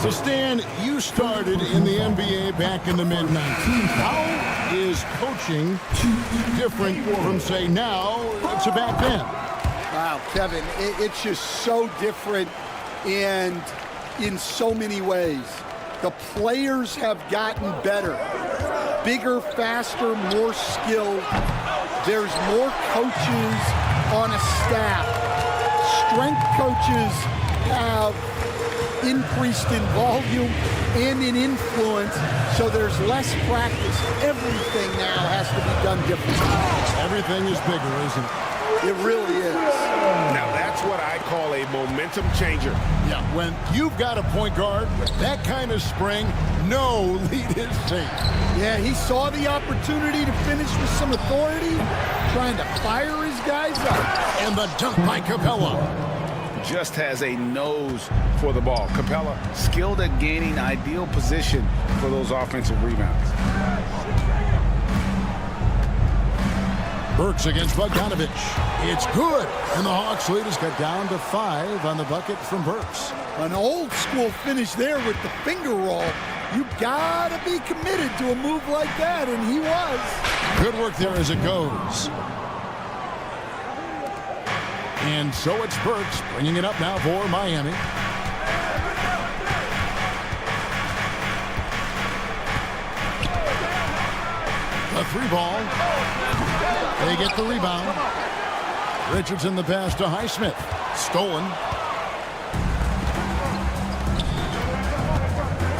So, Stan, you started in the NBA back in the mid-90s. How is coaching different from, say, now to back then? Wow, Kevin, it's just so different and in so many ways. The players have gotten better, bigger, faster, more skilled. There's more coaches on a staff. Strength coaches have increased in volume and in influence, so there's less practice. Everything now has to be done differently. Everything is bigger, isn't it? It really is. Now that's what I call a momentum changer. Yeah, when you've got a point guard with that kind of spring, no lead is safe. Yeah, he saw the opportunity to finish with some authority, trying to fire his guys up. And the dunk by Capella. Just has a nose for the ball. Capella skilled at gaining ideal position for those offensive rebounds. Burks against Bogdanovich. It's good. And the Hawks lead has got down to 5 on the bucket from Burks. An old school finish there with the finger roll. You gotta be committed to a move like that, and he was. Good work there as it goes. And so it's Burks bringing it up now for Miami. The 3-ball. They get the rebound. Richardson the pass to Highsmith. Stolen.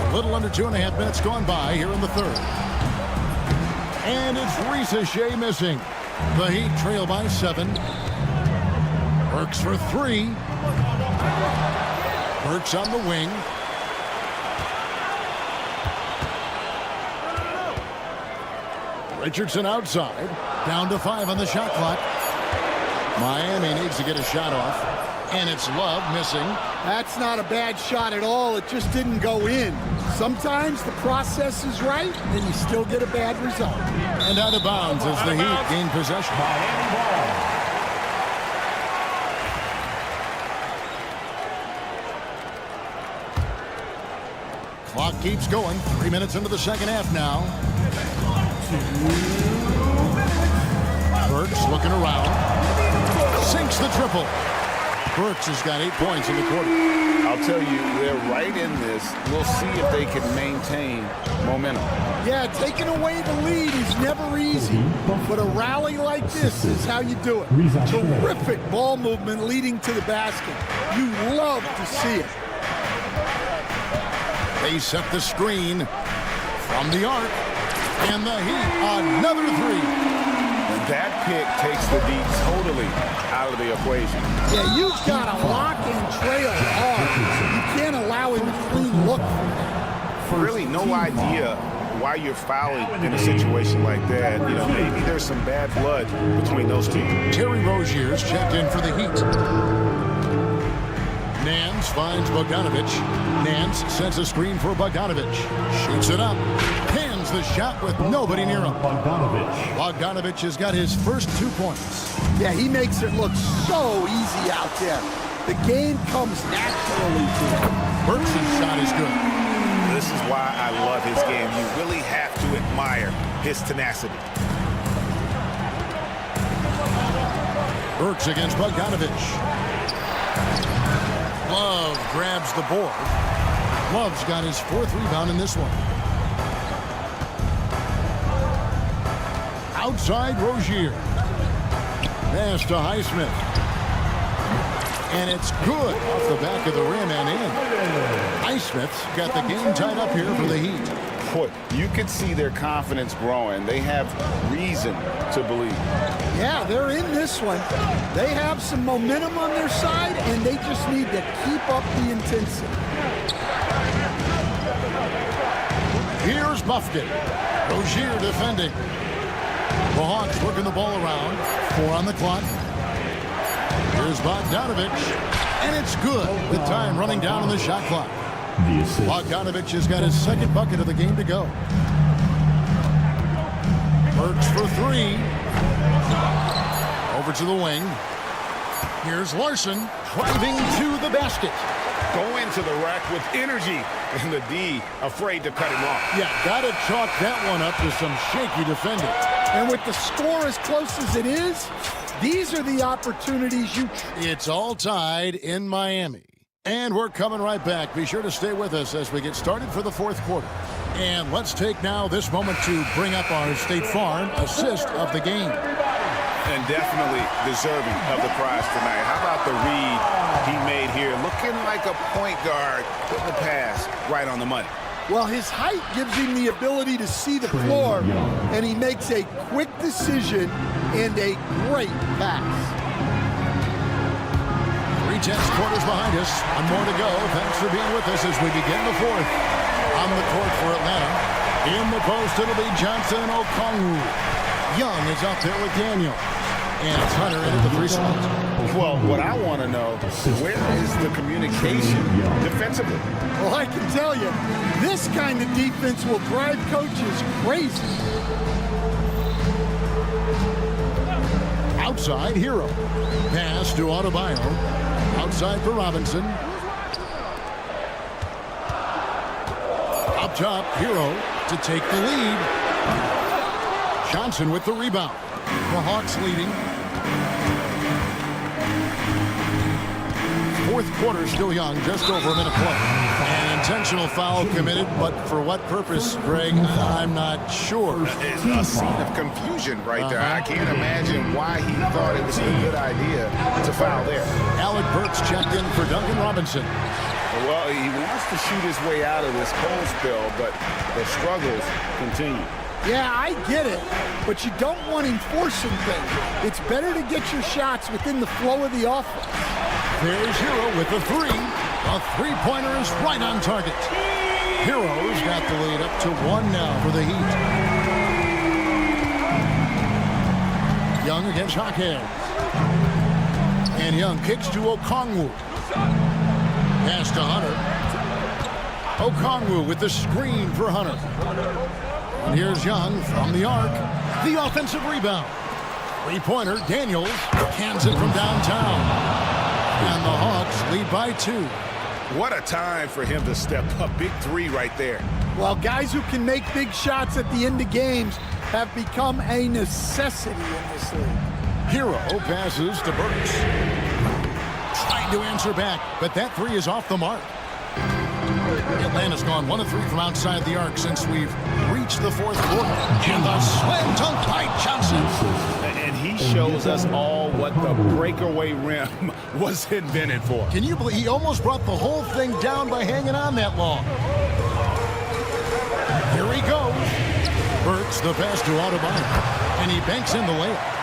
A little under 2.5 minutes gone by here in the third. And it's Ricochet missing. The Heat trail by 7. Burks for 3. Burks on the wing. Richardson outside. Down to 5 on the shot clock. Miami needs to get a shot off. And it's Love missing. That's not a bad shot at all. It just didn't go in. Sometimes the process is right, and you still get a bad result. And out of bounds as the Heat gain possession. Clock keeps going. 3 minutes into the second half now. Burks looking around. Sinks the triple. Burks has got 8 points in the quarter. I'll tell you, they're right in this. We'll see if they can maintain momentum. Yeah, taking away the lead is never easy, but a rally like this is how you do it. Terrific ball movement leading to the basket. You love to see it. They set the screen from the arc, and the Heat another 3. That pick takes the D totally out of the equation. Yeah, you've got to lock and trail hard. You can't allow him a clean look from that. Really no idea why you're fouling in a situation like that. You know, maybe there's some bad blood between those two. Terry Rozier's checked in for the Heat. Nance finds Bogdanovich. Nance sends a screen for Bogdanovich. Shoots it up. Hands the shot with nobody near him. Bogdanovich has got his first 2 points. Yeah, he makes it look so easy out there. The game comes naturally to him. Burks' shot is good. This is why I love his game. You really have to admire his tenacity. Burks against Bogdanovich. Love grabs the board. Love's got his 4th rebound in this one. Outside Rozier. Pass to Highsmith. And it's good off the back of the rim and in. Highsmith's got the game tied up here for the Heat. Boy, you could see their confidence growing. They have reason to believe. Yeah, they're in this one. They have some momentum on their side, and they just need to keep up the intensity. Here's Buffkin. Rozier defending. The Hawks working the ball around. 4 on the clock. Here's Bogdanovich. And it's good. The time running down on the shot clock. Bogdanovich has got his 2nd bucket of the game to go. Burks for 3. Over to the wing. Here's Larson driving to the basket. Go into the rack with energy, and the D afraid to cut him off. Yeah, got to chalk that one up to some shaky defending. And with the score as close as it is, these are the opportunities you... It's all tied in Miami. And we're coming right back. Be sure to stay with us as we get started for the 4th quarter. And let's take now this moment to bring up our State Farm assist of the game. And definitely deserving of the prize tonight. How about the read he made here? Looking like a point guard, putting the pass right on the money. Well, his height gives him the ability to see the floor, and he makes a quick decision and a great pass. 3/10 quarters behind us. One more to go. Thanks for being with us as we begin the 4th. On the court for Atlanta. In the post, it'll be Johnson Okongwu. Young is up there with Daniel. And it's Hunter into the 3 slot. Well, what I want to know, where is the communication defensively? Well, I can tell you, this kind of defense will drive coaches crazy. Outside, Hero. Pass to Adebayo. Outside for Robinson. Up top, Hero to take the lead. Johnson with the rebound. The Hawks leading. 4th quarter still young, just over a minute play. And Intentional foul committed, but for what purpose, Greg? I'm not sure. It's a scene of confusion right there. I can't imagine why he thought it was a good idea to foul there. Alec Burks checked in for Duncan Robinson. Well, he wants to shoot his way out of this cold spell, but the struggles continue. Yeah, I get it, but you don't want him forcing things. It's better to get your shots within the flow of the offense. There's Hero with the three. A three-pointer is right on target. Hero's got the lead up to 1 now for the Heat. Young against Hawkins. And Young kicks to Okongwu. Pass to Hunter. Okongwu with the screen for Hunter. And here's Young from the arc. The offensive rebound. Three-pointer, Daniels cans it from downtown. And the Hawks lead by 2. What a time for him to step up. Big three right there. Well, guys who can make big shots at the end of games have become a necessity in this league. Hero passes to Burks. Trying to answer back, but that three is off the mark. Atlanta's gone 1 of 3 from outside the arc since we've reached the fourth quarter. And the slam dunk by Johnson. And he shows us all what the breakaway rim was invented for. Can you believe he almost brought the whole thing down by hanging on that long? Here he goes. Burks the pass to Adebayo. And he banks in the layup.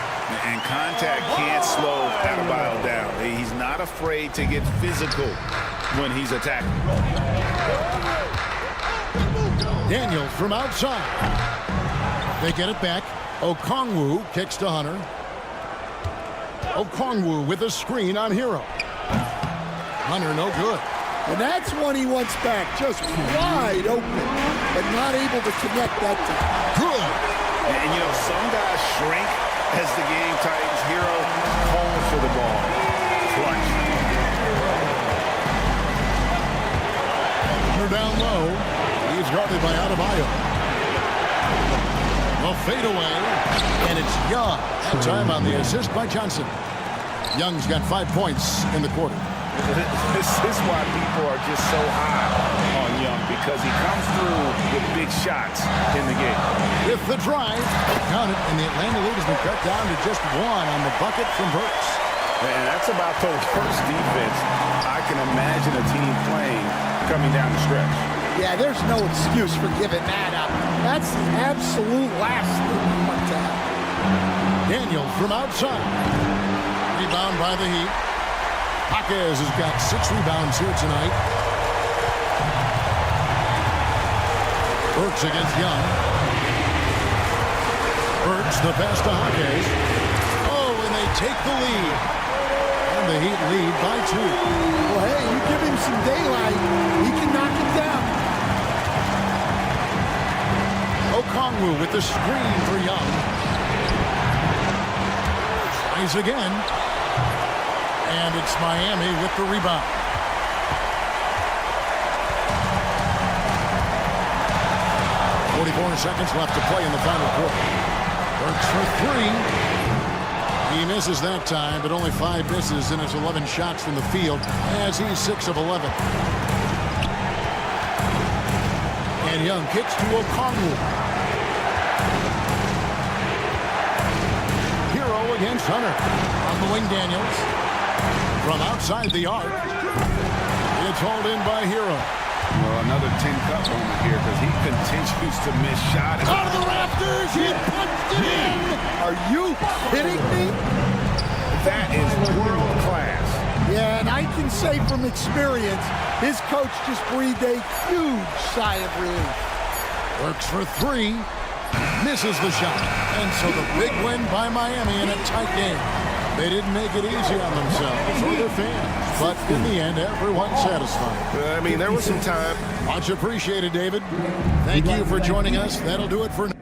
And contact can't slow Adebayo down. He's not afraid to get physical when he's attacking. Daniels from outside. They get it back. Okongwu kicks to Hunter. Okongwu with a screen on Hero. Hunter no good. And that's one he wants back, just wide open, but not able to connect that time. Good. And you know, some guys shrink as the game tightens. Hero calls for the ball. Clutch. Hunter down low. He's guarded by Adebayo. A fadeaway, and it's Young. That time on the assist by Johnson. Young's got 5 points in the quarter. This is why people are just so high on Young, because he comes through with big shots in the game. With the drive, count it, and the Atlanta lead has been cut down to just 1 on the bucket from Burks. And that's about the worst defense I can imagine a team playing coming down the stretch. Yeah, there's no excuse for giving that up. That's the absolute last thing you want to have. Daniels from outside. Rebound by the Heat. Hawkins has got 6 rebounds here tonight. Burks against Young. Burks the pass to Hawkins. Oh, and they take the lead. And the Heat lead by 2. Well, hey, you give him some daylight, he can knock it down. Okongwu with the screen for Young. Tries again. And it's Miami with the rebound. .44 seconds left to play in the final quarter. Burks for 3. He misses that time, but only 5 misses in his 11 shots from the field as he's 6 of 11. And Young kicks to Okongwu. Hero against Hunter. On the wing, Daniels. From outside the arc. It's hauled in by Hero. Well, another 10-cut moment here because he continues to miss shots. Out of the rafters, he punched it in. Are you kidding me? That is world class. Yeah, and I can say from experience, his coach just breathed a huge sigh of relief. Works for 3. Misses the shot. And so the big win by Miami in a tight game. They didn't make it easy on themselves or their fans. But in the end, everyone's satisfied. I mean, there was some time. Much appreciated, David. Thank you for joining us. That'll do it for now.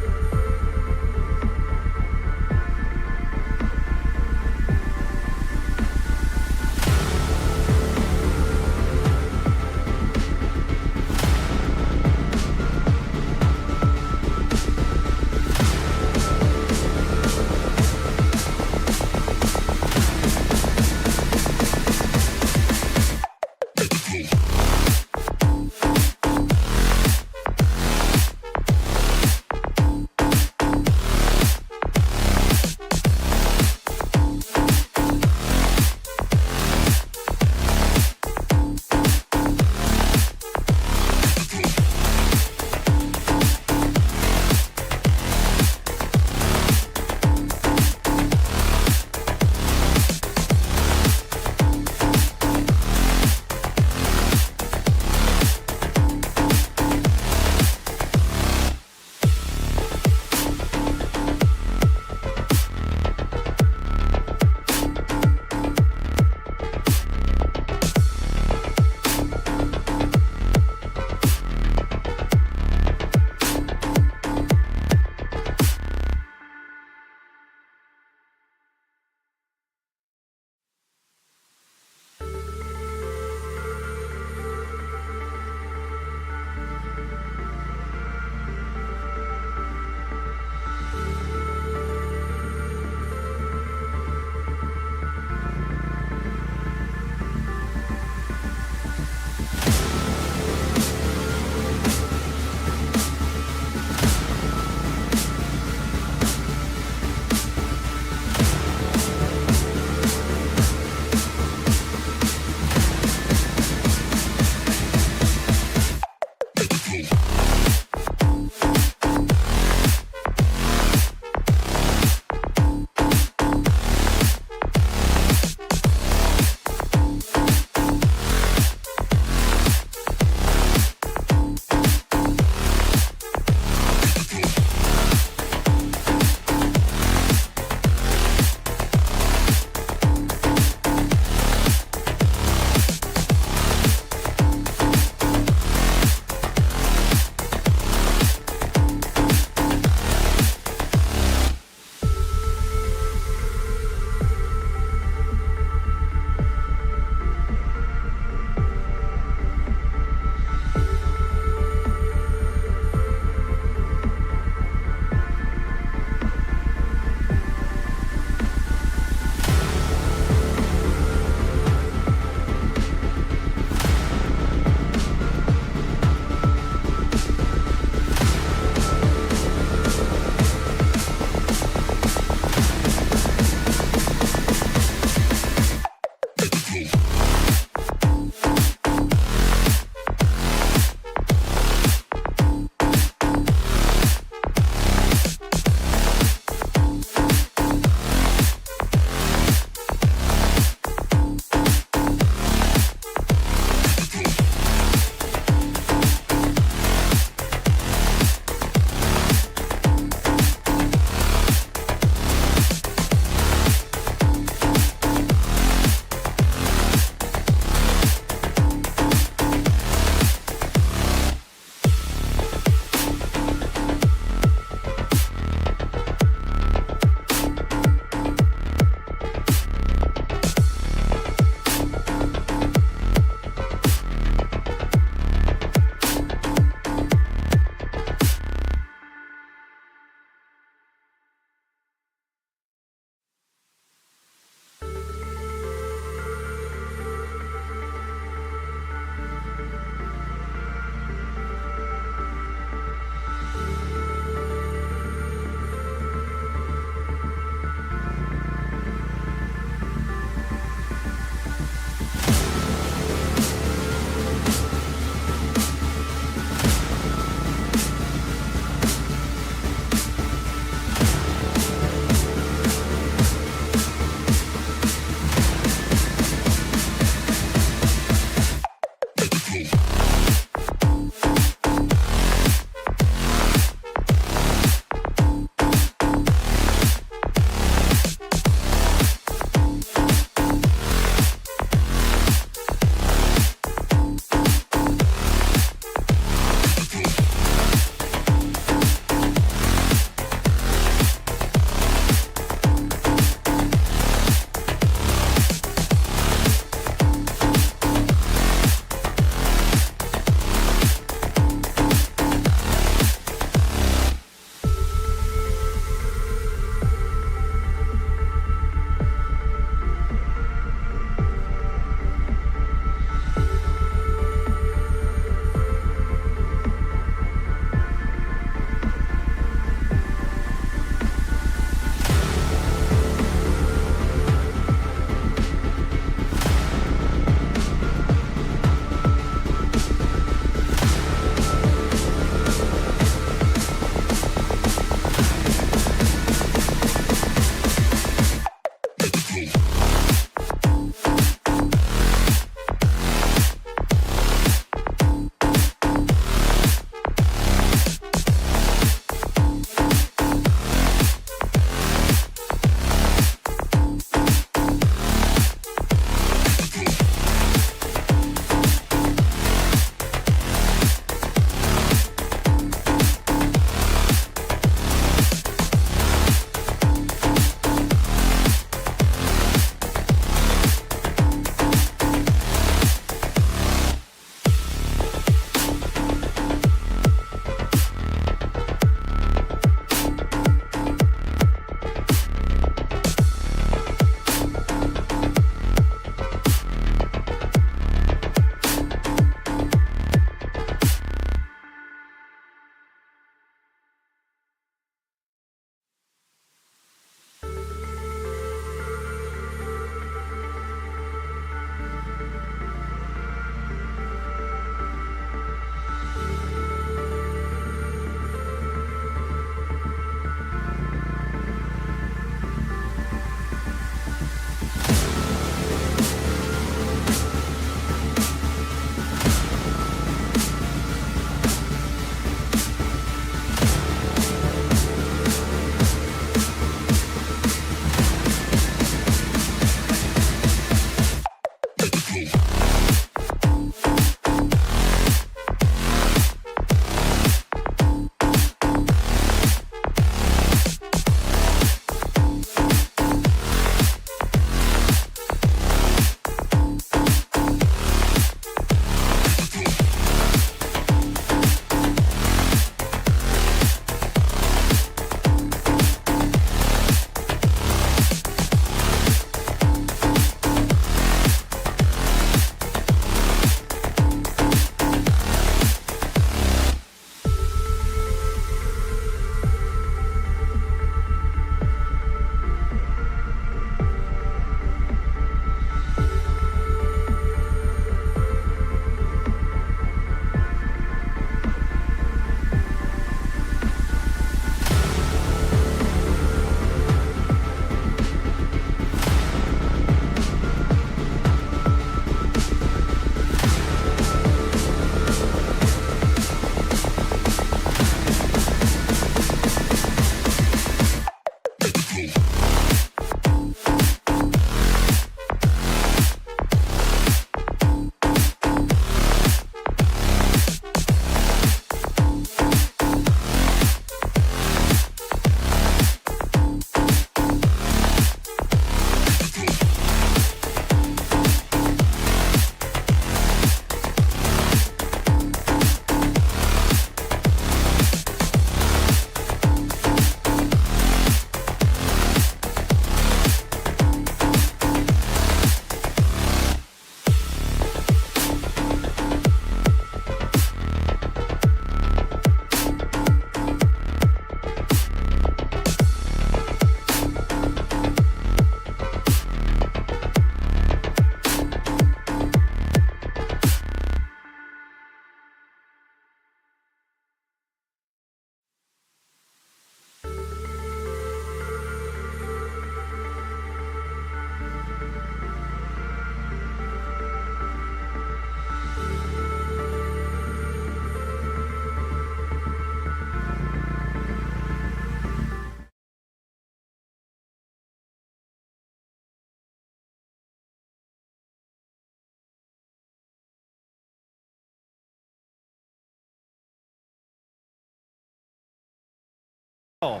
And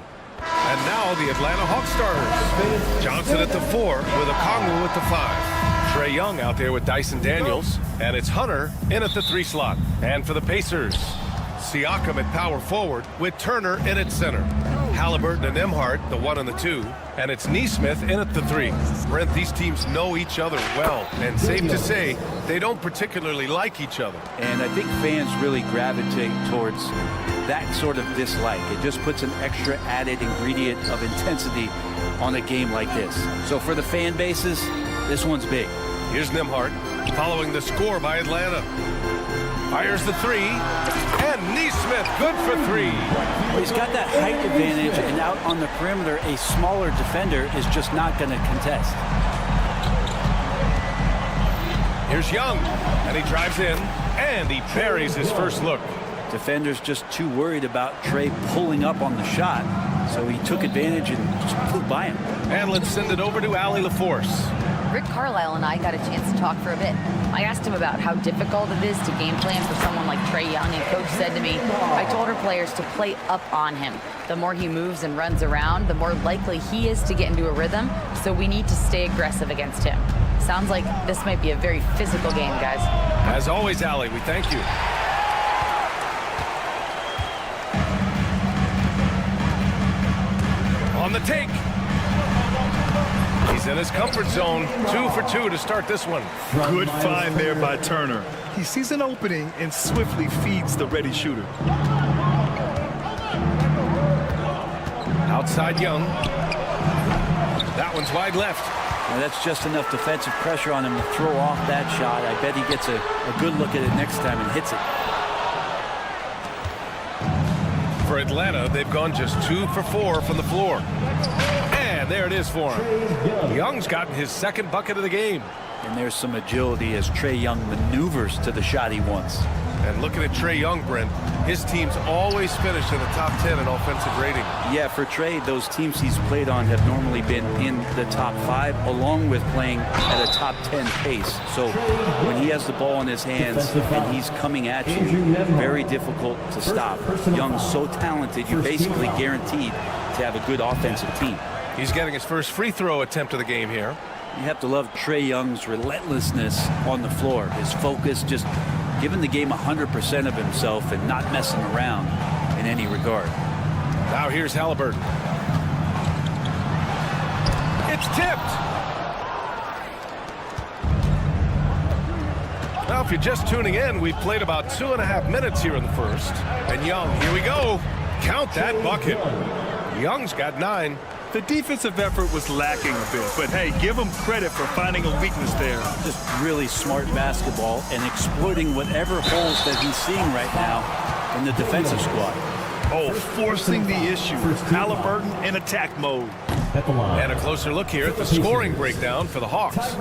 now the Atlanta Hawks starters. Johnson at the 4 with Okongwu at the 5. Trae Young out there with Dyson Daniels. And it's Hunter in at the 3 slot. And for the Pacers, Siakam at power forward with Turner in at center. Halliburton and Nembhard, the 1 and the 2. And it's Nesmith in at the 3. Brent, these teams know each other well. And safe to say, they don't particularly like each other. And I think fans really gravitate towards that sort of dislike. It just puts an extra added ingredient of intensity on a game like this. So for the fan bases, this one's big. Here's Nembhard following the score by Atlanta. Fires the 3, and Nesmith good for 3. He's got that height advantage, and out on the perimeter, a smaller defender is just not going to contest. Here's Young, and he drives in, and he buries his first look. Defender's just too worried about Trae pulling up on the shot, so he took advantage and just flew by him. And let's send it over to Allie LaForce. Rick Carlisle and I got a chance to talk for a bit. I asked him about how difficult it is to game plan for someone like Trae Young, and Coach said to me, I told our players to play up on him. The more he moves and runs around, the more likely he is to get into a rhythm, so we need to stay aggressive against him. Sounds like this might be a very physical game, guys. As always, Allie, we thank you. On the take. He's in his comfort zone. 2 for 2 to start this one. Good find there by Turner. He sees an opening and swiftly feeds the ready shooter. Outside Young. That one's wide left. Now that's just enough defensive pressure on him to throw off that shot. I bet he gets a good look at it next time and hits it. For Atlanta, they've gone just 2 for 4 from the floor. And there it is for him. Young's gotten his second bucket of the game. And there's some agility as Trae Young maneuvers to the shot he wants. And looking at Trae Young, Brent, his teams always finish in the top 10 in offensive rating. Yeah, for Trae, those teams he's played on have normally been in the top 5, along with playing at a top 10 pace. So when he has the ball in his hands and he's coming at you, very difficult to stop. Young's so talented, you're basically guaranteed to have a good offensive team. He's getting his first free throw attempt of the game here. You have to love Trae Young's relentlessness on the floor. His focus, just giving the game 100% of himself and not messing around in any regard. Now here's Halliburton. It's tipped. Now, if you're just tuning in, we've played about 2.5 minutes here in the first. And Young, here we go. Count that bucket. Young's got 9. The defensive effort was lacking a bit, but hey, give him credit for finding a weakness there. Just really smart basketball and exploiting whatever holes that he's seeing right now in the defensive squad. Oh, forcing the issue. Halliburton in attack mode. And a closer look here at the scoring breakdown for the Hawks.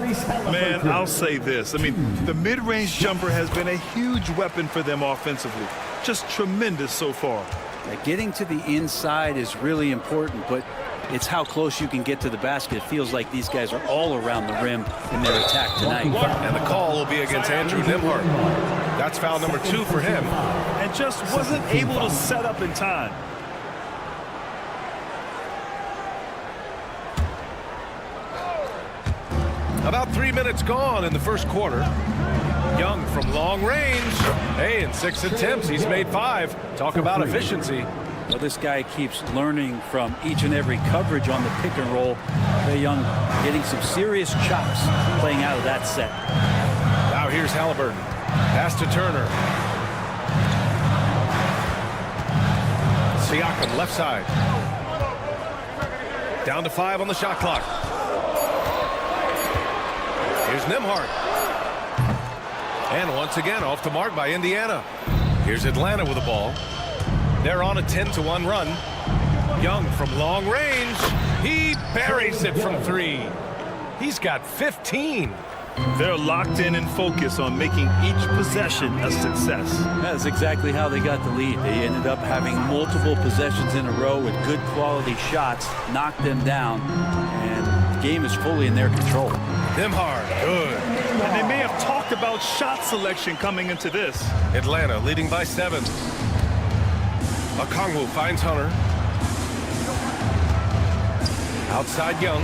Man, I'll say this. I mean, the mid-range jumper has been a huge weapon for them offensively. Just tremendous so far. Now, getting to the inside is really important, but it's how close you can get to the basket. It feels like these guys are all around the rim in their attack tonight. And the call will be against Andrew Nembhard. That's foul number 2 for him. And just wasn't able to set up in time. About 3 minutes gone in the first quarter. Young from long range. Hey, in 6 attempts, he's made 5. Talk about efficiency. Well, this guy keeps learning from each and every coverage on the pick and roll. Trae Young getting some serious chops playing out of that set. Now here's Halliburton. Pass to Turner. Siakam left side. Down to 5 on the shot clock. Here's Nembhard. And once again off the mark by Indiana. Here's Atlanta with the ball. They're on a 10-1 run. Young from long range. He buries it from 3. He's got 15. They're locked in and focused on making each possession a success. That's exactly how they got the lead. They ended up having multiple possessions in a row with good quality shots, knocked them down, and the game is fully in their control. Nembhard, good. And they may have talked about shot selection coming into this. Atlanta leading by 7. Okongwu finds Hunter. Outside Young.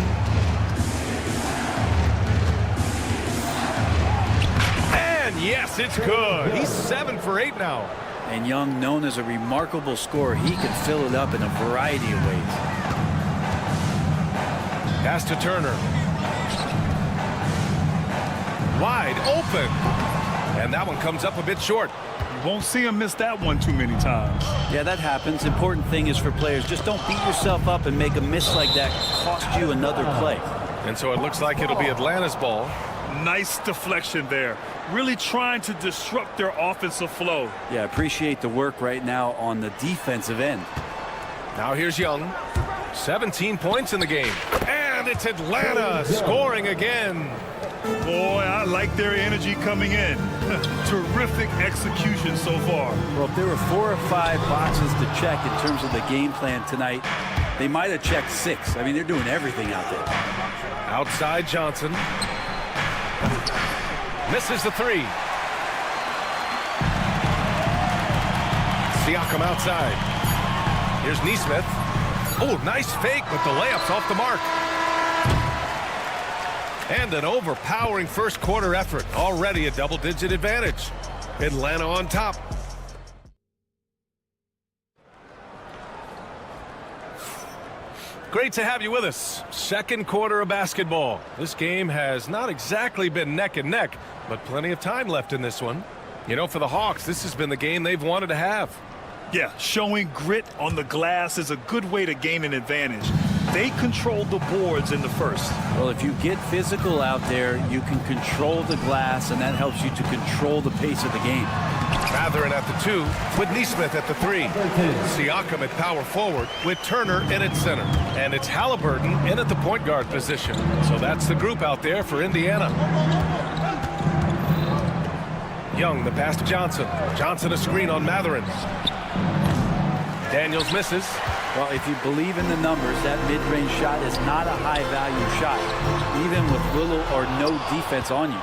And yes, it's good. He's 7 for 8 now. And Young, known as a remarkable scorer, he can fill it up in a variety of ways. Pass to Turner. Wide open. And that one comes up a bit short. You won't see him miss that one too many times. Yeah, that happens. Important thing is for players, just don't beat yourself up and make a miss like that cost you another play. And so it looks like it'll be Atlanta's ball. Nice deflection there. Really trying to disrupt their offensive flow. Yeah, appreciate the work right now on the defensive end. Now here's Young. 17 points in the game. And it's Atlanta scoring again. Boy, I like their energy coming in. Terrific execution so far. Well, if there were 4 or 5 boxes to check in terms of the game plan tonight, they might have checked 6. I mean, they're doing everything out there. Outside Johnson. Misses the 3. Siakam outside. Here's Nesmith. Oh, nice fake, but the layup's off the mark. And an overpowering first quarter effort. Already a double-digit advantage. Atlanta on top. Great to have you with us. Second quarter of basketball. This game has not exactly been neck and neck, but plenty of time left in this one. You know, for the Hawks, this has been the game they've wanted to have. Yeah, showing grit on the glass is a good way to gain an advantage. They controlled the boards in the first. Well, if you get physical out there, you can control the glass, and that helps you to control the pace of the game. Mathurin at the 2 with Nesmith at the 3. Siakam at power forward with Turner in at center. And it's Halliburton in at the point guard position. So that's the group out there for Indiana. Young, the pass to Johnson. Johnson a screen on Mathurin. Daniels misses. Well, if you believe in the numbers, that mid-range shot is not a high-value shot, even with little or no defense on you.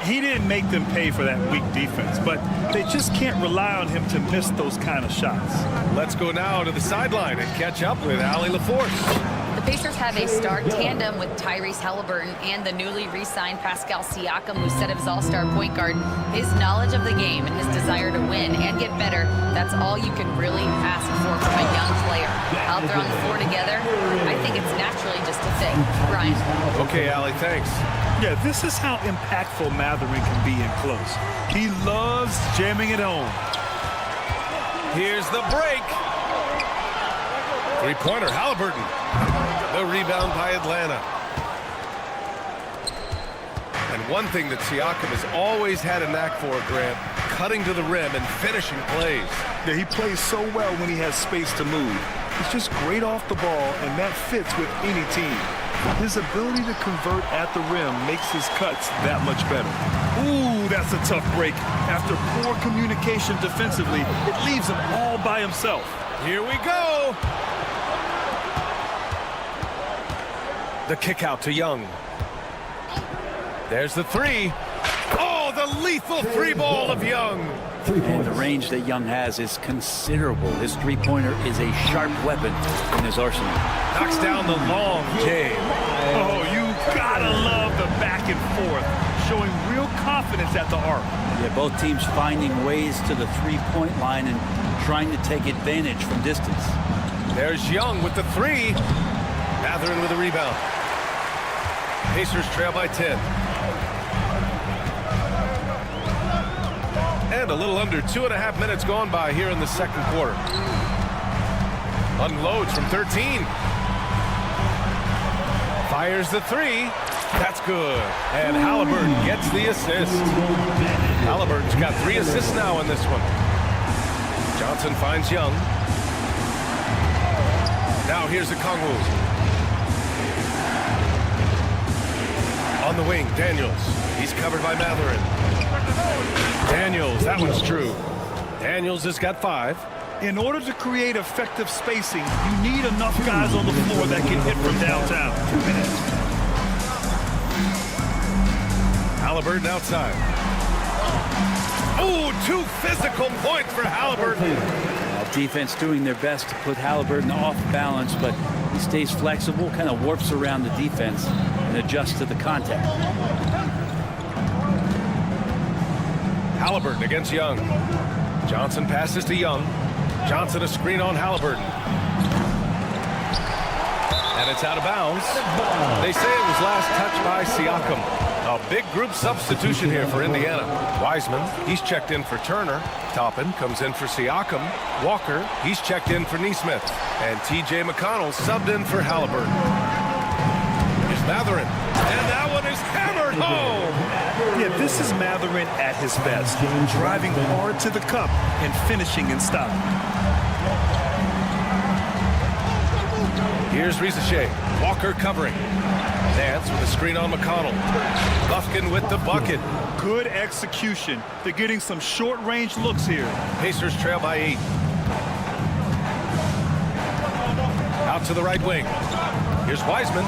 He didn't make them pay for that weak defense, but they just can't rely on him to miss those kind of shots. Let's go now to the sideline and catch up with Allie LaForce. The Pacers have a star tandem with Tyrese Halliburton and the newly re-signed Pascal Siakam, who's set of his all-star point guard. His knowledge of the game and his desire to win and get better, that's all you can really ask for from a young player. Out there on the floor together, I think it's naturally just a fit. Brian. Okay, Allie, thanks. Yeah, this is how impactful Mathurin can be in close. He loves jamming it home. Here's the break. Three-pointer, Halliburton. The rebound by Atlanta. And one thing that Siakam has always had a knack for, Grant, cutting to the rim and finishing plays. Yeah, he plays so well when he has space to move. He's just great off the ball, and that fits with any team. His ability to convert at the rim makes his cuts that much better. Ooh, that's a tough break. After poor communication defensively, it leaves him all by himself. Here we go. The kick out to Young. There's the 3. Oh, the lethal 3-ball of Young. And the range that Young has is considerable. His three-pointer is a sharp weapon in his arsenal. Knocks down the long J. Oh, you gotta love the back and forth, showing real confidence at the arc. Yeah, both teams finding ways to the three-point line and trying to take advantage from distance. There's Young with the 3. Mathurin with a rebound. Pacers trail by 10. And a little under 2.5 minutes gone by here in the second quarter. Unloads from 13. Fires the 3. That's good. And Halliburton gets the assist. Halliburton's got 3 assists now in this one. Johnson finds Young. Now here's the Okongwu. On the wing, Daniels. He's covered by Mathurin. Daniels, that one's true. Daniels has got 5. In order to create effective spacing, you need enough guys on the floor that can hit from downtown. 2 minutes. Halliburton outside. Oh, 2 physical points for Halliburton. Defense doing their best to put Halliburton off balance, but he stays flexible, kind of warps around the defense and adjusts to the contact. Halliburton against Young. Johnson passes to Young. Johnson a screen on Halliburton. And it's out of bounds. They say it was last touched by Siakam. A big group substitution here for Indiana. Wiseman, he's checked in for Turner. Toppin comes in for Siakam. Walker, he's checked in for Nesmith. And T.J. McConnell subbed in for Halliburton. Here's Mathurin. And that one is hammered home. Yeah, this is Mathurin at his best. Driving hard to the cup and finishing in style. Here's Rizachet. Walker covering. Nance with a screen on McConnell. Bufkin with the bucket. Good execution. They're getting some short-range looks here. Pacers trail by 8. Out to the right wing. Here's Wiseman.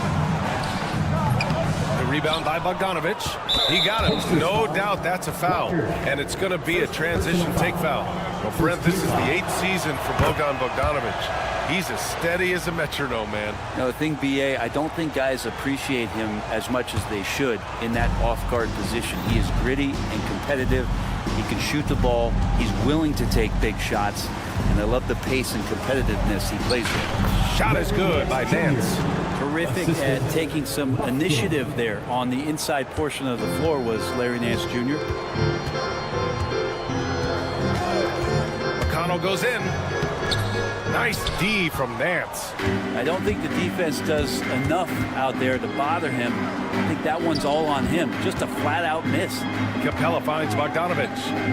The rebound by Bogdanovic. He got him. No doubt that's a foul. And it's going to be a transition take foul. Well, Brent, this is the 8th season for Bogdanovic. He's as steady as a metronome, man. No, the thing, B.A., I don't think guys appreciate him as much as they should in that off-guard position. He is gritty and competitive. He can shoot the ball. He's willing to take big shots. And I love the pace and competitiveness he plays with. Shot is good by Nance. Terrific at taking some initiative there on the inside portion of the floor was Larry Nance Jr. McConnell goes in. Nice D from Nance. I don't think the defense does enough out there to bother him. I think that one's all on him. Just a flat-out miss. Capella finds Bogdanovic.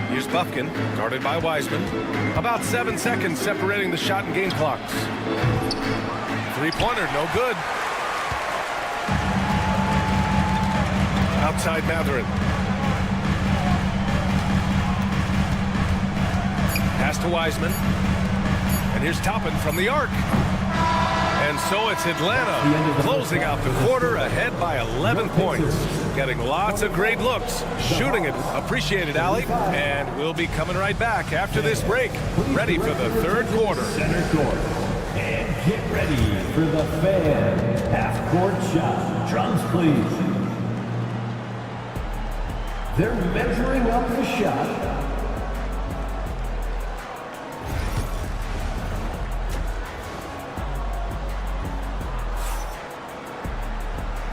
Here's Bufkin, guarded by Wiseman. About 7 seconds separating the shot and game clocks. Three-pointer, no good. Outside Mathurin. Pass to Wiseman. And here's Toppin from the arc. And so it's Atlanta closing out the quarter ahead by 11 points. Getting lots of great looks. Shooting it. Appreciated, Allie. And we'll be coming right back after this break. Ready for the third quarter. Center court. And get ready for the fan half-court shot. Drums, please. They're measuring up the shot.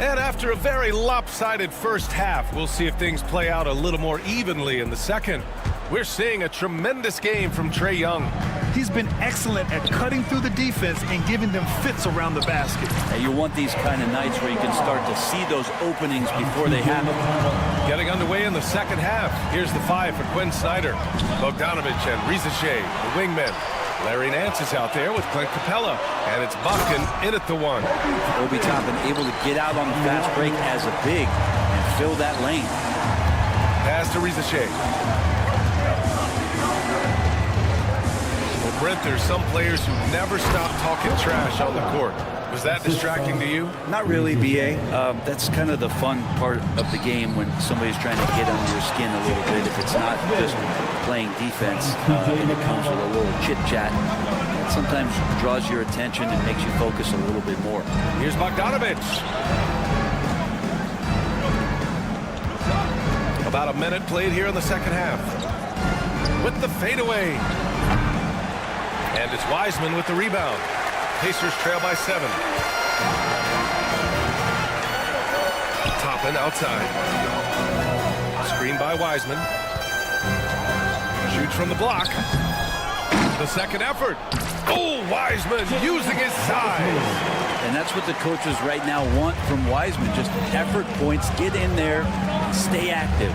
And after a very lopsided first half, we'll see if things play out a little more evenly in the second. We're seeing a tremendous game from Trae Young. He's been excellent at cutting through the defense and giving them fits around the basket. And you want these kind of nights where you can start to see those openings before they happen. Getting underway in the second half. Here's the 5 for Quinn Snyder. Bogdanovic and Rizachet, the wingmen. Larry Nance is out there with Clint Capella, and it's Bufkin in at the 1. Obi Toppin able to get out on the fast break as a big and fill that lane. Pass to Rizachet. Well, Brent, there's some players who never stop talking trash on the court. Was that distracting to you? Not really, B.A. That's kind of the fun part of the game when somebody's trying to get under your skin a little bit. If it's not just playing defense and it comes with a little chit-chat, it sometimes draws your attention and makes you focus a little bit more. Here's Bogdanovic. About a minute played here in the second half. With the fadeaway. And it's Wiseman with the rebound. Pacers trail by 7. Toppin outside. Screen by Wiseman. Shoots from the block. The second effort. Oh, Wiseman using his size. And that's what the coaches right now want from Wiseman. Just effort points, get in there, and stay active.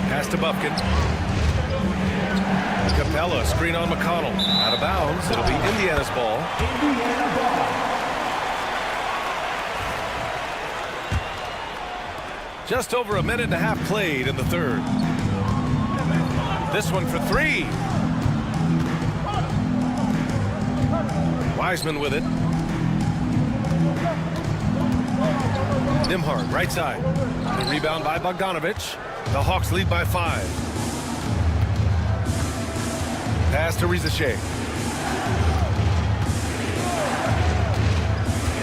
Pass to Bufkin. Capella, screen on McConnell. Out of bounds. It'll be Indiana's ball. Just over a minute and a half played in the third. This one for 3. Wiseman with it. Nembhard, right side. The rebound by Bogdanovic. The Hawks lead by 5. Pass to Rizachet.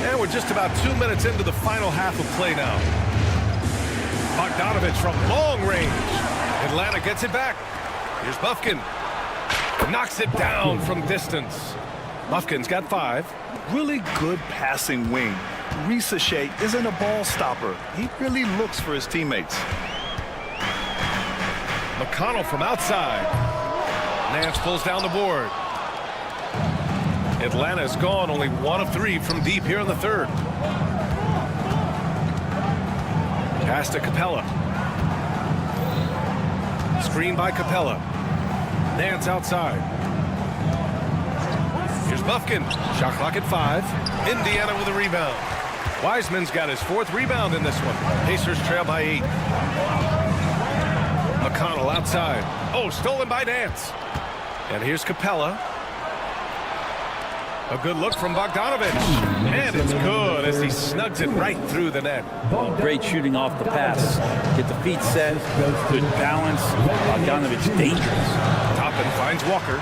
And we're just about 2 minutes into the final half of play now. Bogdanovich from long range. Atlanta gets it back. Here's Bufkin. Knocks it down from distance. Bufkin's got 5. Really good passing wing. Rizachet isn't a ball stopper. He really looks for his teammates. McConnell from outside. Nance pulls down the board. Atlanta's gone only 1 of 3 from deep here in the third. Pass to Capella. Screen by Capella. Nance outside. Here's Bufkin. Shot clock at 5. Indiana with a rebound. Wiseman's got his 4th rebound in this one. Pacers trail by 8. McConnell outside. Oh, stolen by Nance. And here's Capella. A good look from Bogdanovich. And it's good as he snugs it right through the net. Great shooting off the pass. Get the feet set. Good balance. Bogdanovich dangerous. Toppin finds Walker.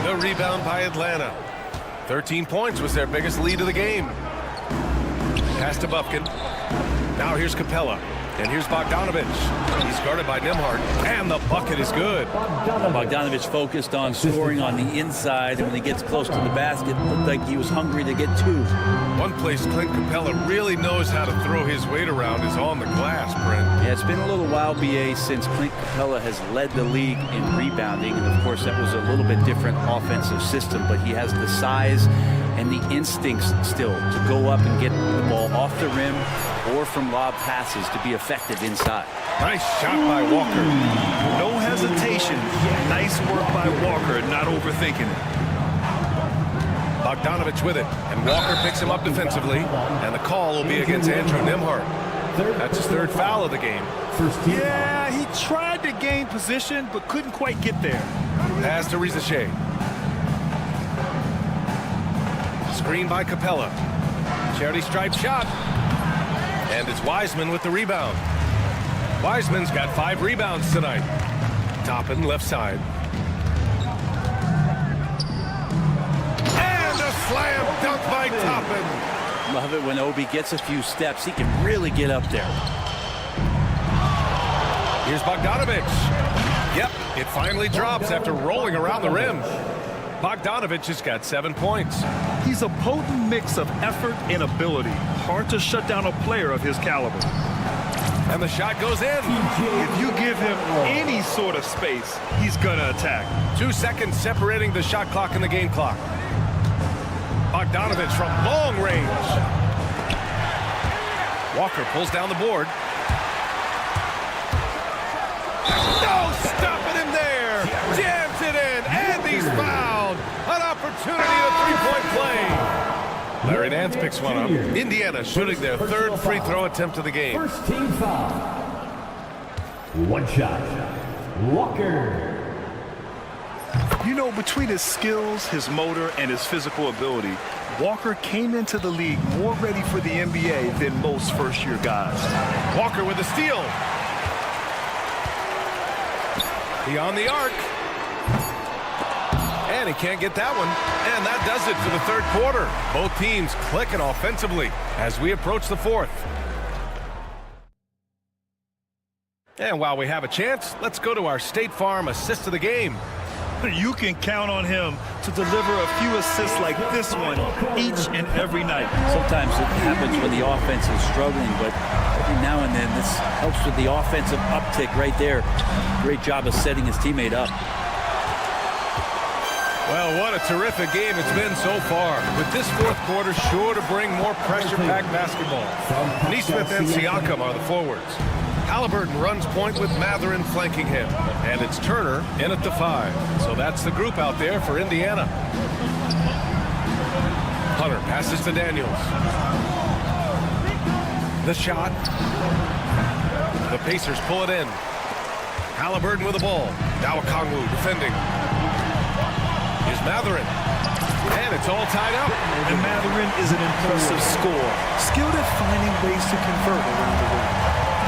The rebound by Atlanta. 13 points was their biggest lead of the game. Pass to Bufkin. Now here's Capella. And here's Bogdanovich. He's guarded by Nembhard. And the bucket is good. Bogdanovich focused on scoring on the inside, and when he gets close to the basket, looked like he was hungry to get 2. One place Clint Capella really knows how to throw his weight around is on the glass, Brent. Yeah, it's been a little while, BA, since Clint Capella has led the league in rebounding. And, of course, that was a little bit different offensive system, but he has the size and the instincts still to go up and get the ball off the rim or from lob passes to be effective inside. Nice shot by Walker. No hesitation. Nice work by Walker, not overthinking it. Bogdanovich with it, and Walker picks him up defensively, and the call will be against Andrew Nembhard. That's his 3rd foul of the game. Yeah, he tried to gain position, but couldn't quite get there. Pass to Rizachet. Screen by Capella. Charity stripe shot. And it's Wiseman with the rebound. Wiseman's got 5 rebounds tonight. Toppin left side. And a slam dunk by Toppin. Love it when Obi gets a few steps. He can really get up there. Here's Bogdanovich. Yep, it finally drops after rolling around the rim. Bogdanovich has got 7 points. He's a potent mix of effort and ability. Hard to shut down a player of his caliber. And the shot goes in. If you give him any sort of space, he's gonna attack. 2 seconds separating the shot clock and the game clock. Bogdanovich from long range. Walker pulls down the board. No, stopping him there. Jams it in, and he's fouled. An opportunity, a 3-point play. Larry Nance picks one up. Indiana shooting their 3rd free throw attempt of the game. First team foul. 1 shot. Walker. You know, between his skills, his motor, and his physical ability, Walker came into the league more ready for the NBA than most first-year guys. Walker with a steal. Beyond the arc. And he can't get that one. And that does it for the 3rd quarter. Both teams clicking offensively as we approach the 4th. And while we have a chance, let's go to our State Farm assist of the game. You can count on him to deliver a few assists like this one each and every night. Sometimes it happens when the offense is struggling, but every now and then this helps with the offensive uptick right there. Great job of setting his teammate up. Well, what a terrific game it's been so far. With this 4th quarter sure to bring more pressure-packed basketball. Nesmith and Siakam are the forwards. Halliburton runs point with Matherin flanking him. And it's Turner in at the 5. So that's the group out there for Indiana. Hunter passes to Daniels. The shot. The Pacers pull it in. Halliburton with the ball. Now Okongwu defending. Here's Matherin. And it's all tied up. And Matherin is an impressive scorer. Skilled at finding ways to convert around the rim.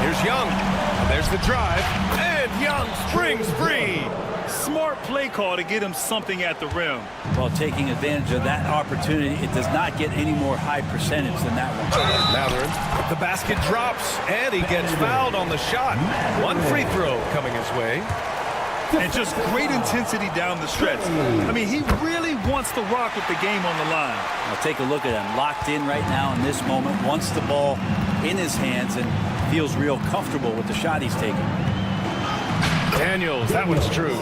Here's Young. And there's the drive. And Young springs free. Smart play call to get him something at the rim. Well, taking advantage of that opportunity, it does not get any more high percentage than that one. Matherin, the basket drops, and he gets fouled on the shot. One free throw coming his way. And just great intensity down the stretch. I mean, he really wants to rock with the game on the line. Now take a look at him, locked in right now in this moment, wants the ball in his hands and feels real comfortable with the shot he's taking. Daniels, that one's true.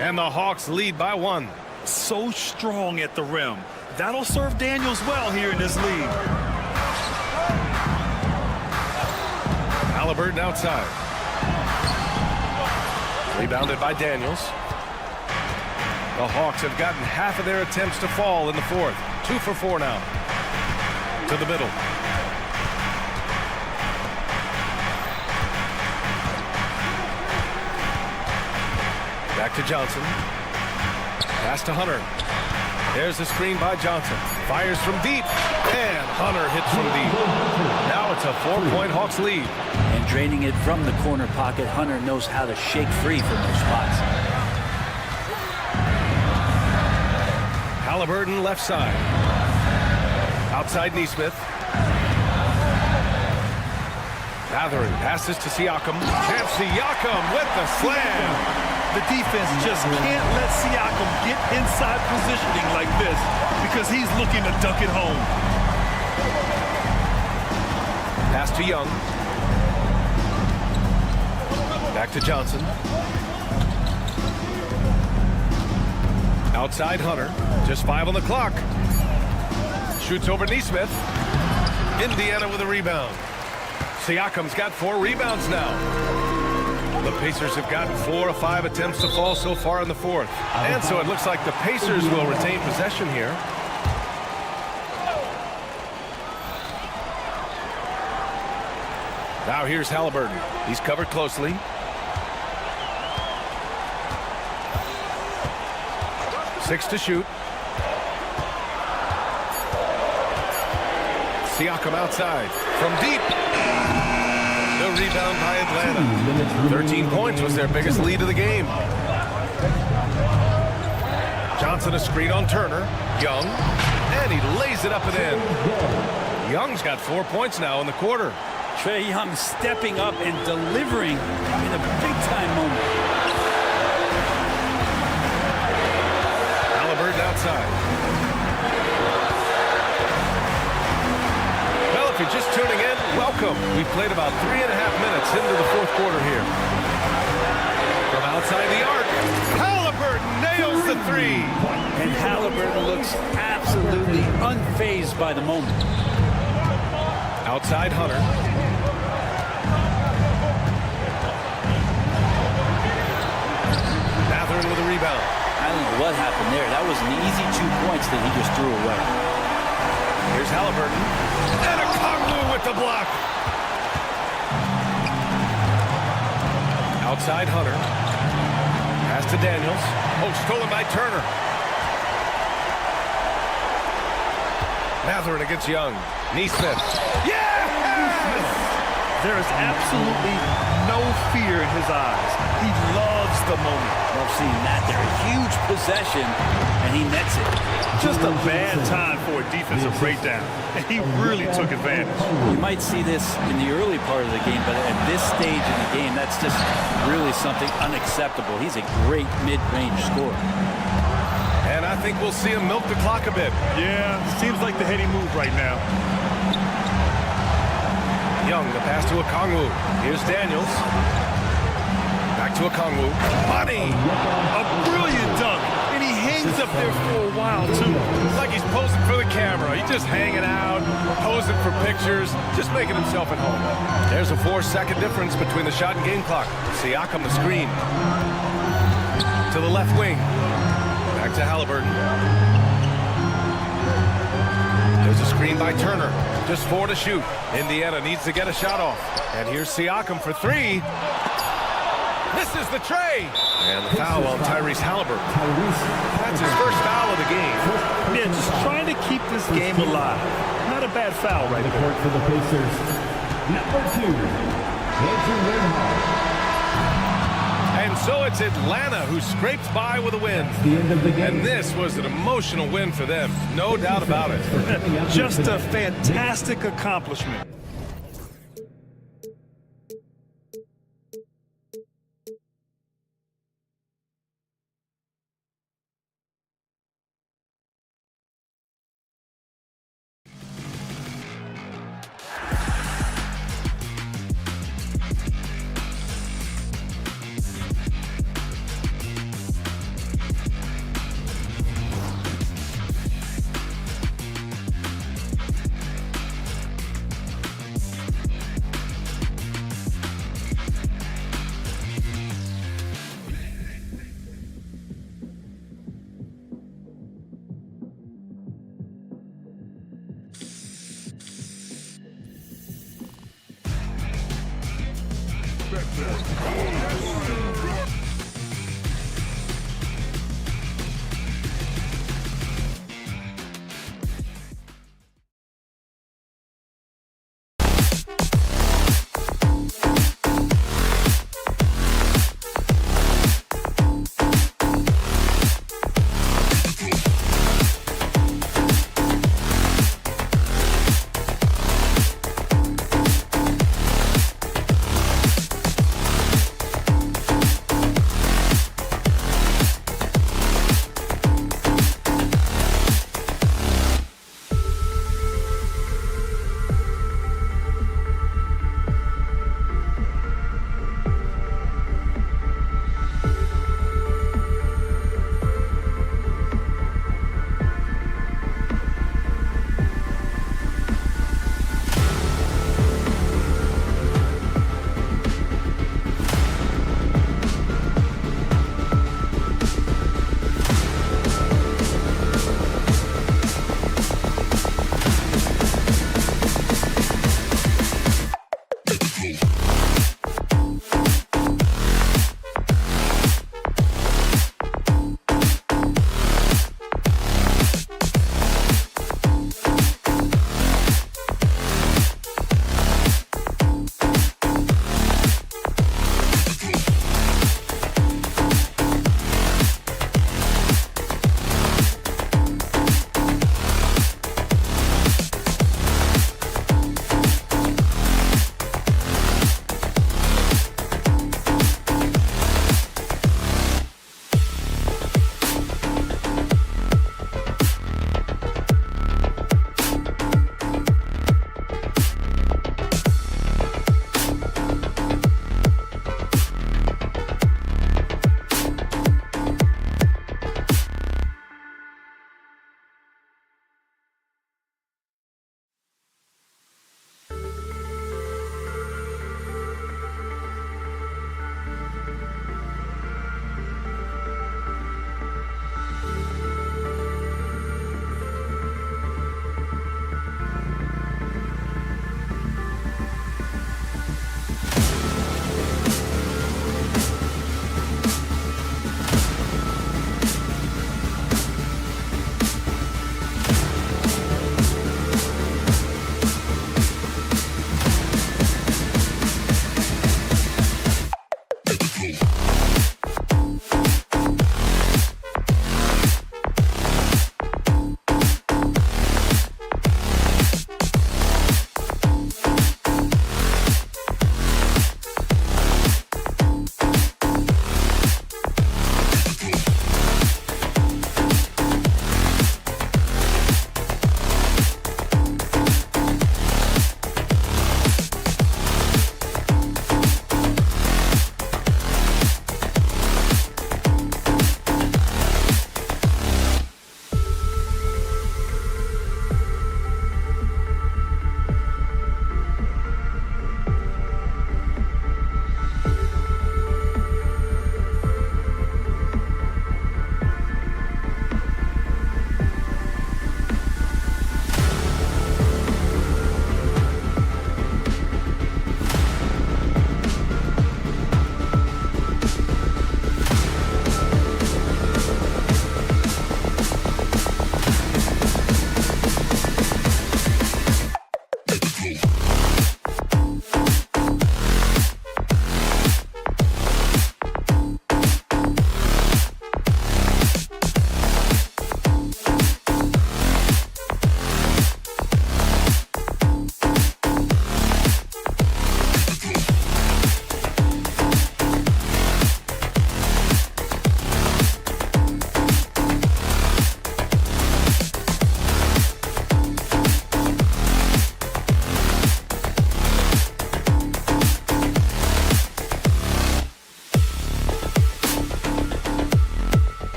And the Hawks lead by 1. So strong at the rim. That'll serve Daniels well here in this league. Halliburton outside. Rebounded by Daniels. The Hawks have gotten half of their attempts to fall in the 4th. 2 for 4 now. To the middle. Back to Johnson. Pass to Hunter. There's the screen by Johnson. Fires from deep. And Hunter hits from deep. Now it's a 4-point Hawks lead. And draining it from the corner pocket, Hunter knows how to shake free from those spots. Halliburton left side. Outside Neesmith. Matherin passes to Siakam. Champ Siakam with the slam. The defense just can't let Siakam get inside positioning like this because he's looking to dunk it home. Pass to Young. Back to Johnson. Outside Hunter. Just 5 on the clock. Shoots over Neesmith. Indiana with a rebound. Siakam's got 4 rebounds now. The Pacers have gotten 4 of 5 attempts to fall so far in the 4th. And so it looks like the Pacers will retain possession here. Now here's Halliburton. He's covered closely. Six to shoot. Siakam outside. From deep. The rebound by Atlanta. 13 points was their biggest lead of the game. Johnson a screen on Turner. Young. And he lays it up and in. Young's got 4 points now in the quarter. Trae Young stepping up and delivering in a big-time moment. Halliburton outside. Well, if you're just tuning in, welcome. We've played about 3.5 minutes into the 4th quarter here. From outside the arc, Halliburton nails the 3. And Halliburton looks absolutely unfazed by the moment. Outside Hunter. Matherin with a rebound. I don't know what happened there. That was an easy 2 points that he just threw away. Here's Halliburton. And a Kongwu with the block. Outside Hunter. Pass to Daniels. Oh, stolen by Turner. Matherin against Young. Neesmith. Yes! There is absolutely no fear in his eyes. He loves the moment. Love seeing that there. A huge possession, and he nets it. Just a bad time for a defensive breakdown, and he really took advantage. You might see this in the early part of the game, but at this stage in the game, that's just really something unacceptable. He's a great mid-range scorer. And I think we'll see him milk the clock a bit. Yeah, seems like the heady move right now. Young, the pass to Okongwu. Here's Daniels. Back to Okongwu. Money! A brilliant dunk, and he hangs up there for a while, too. It's like he's posing for the camera. He's just hanging out, posing for pictures, just making himself at home. There's a 4-second difference between the shot and game clock. Siakam the screen. To the left wing. Back to Halliburton. There's a screen by Turner. Just 4 to shoot. Indiana needs to get a shot off. And here's Siakam for 3. This is the tray. And the foul on Tyrese Halliburton. That's his first foul of the game. Yeah, just trying to keep this game alive. Not a bad foul right there. For the Pacers, number 2. And so it's Atlanta who scrapes by with a win. And this was an emotional win for them, no doubt about it. Just a fantastic accomplishment.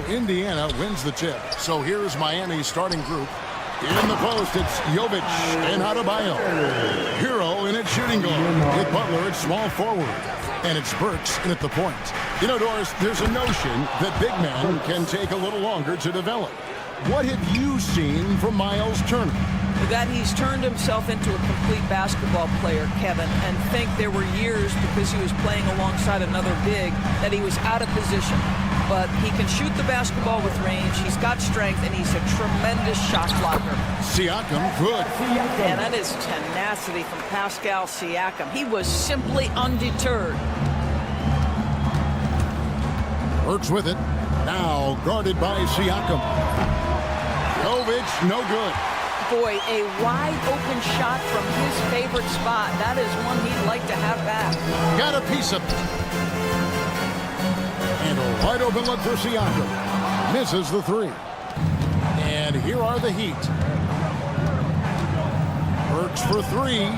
Indiana wins the tip. So here's Miami's starting group. In the post, it's Jovic and Adebayo. Hero in its shooting guard. With Butler at small forward. And it's Burks in at the point. You know, Doris, there's a notion that big men can take a little longer to develop. What have you seen from Miles Turner? That he's turned himself into a complete basketball player, Kevin, and think there were years because he was playing alongside another big that he was out of position. But he can shoot the basketball with range, he's got strength, and he's a tremendous shot blocker. Siakam, good. And that is tenacity from Pascal Siakam. He was simply undeterred. Burks with it. Now guarded by Siakam. Jovic, no good. Boy, a wide-open shot from his favorite spot. That is one he'd like to have back. Got a piece of it. And a wide-open look for Siakam. Misses the three. And here are the Heat. Burks for three.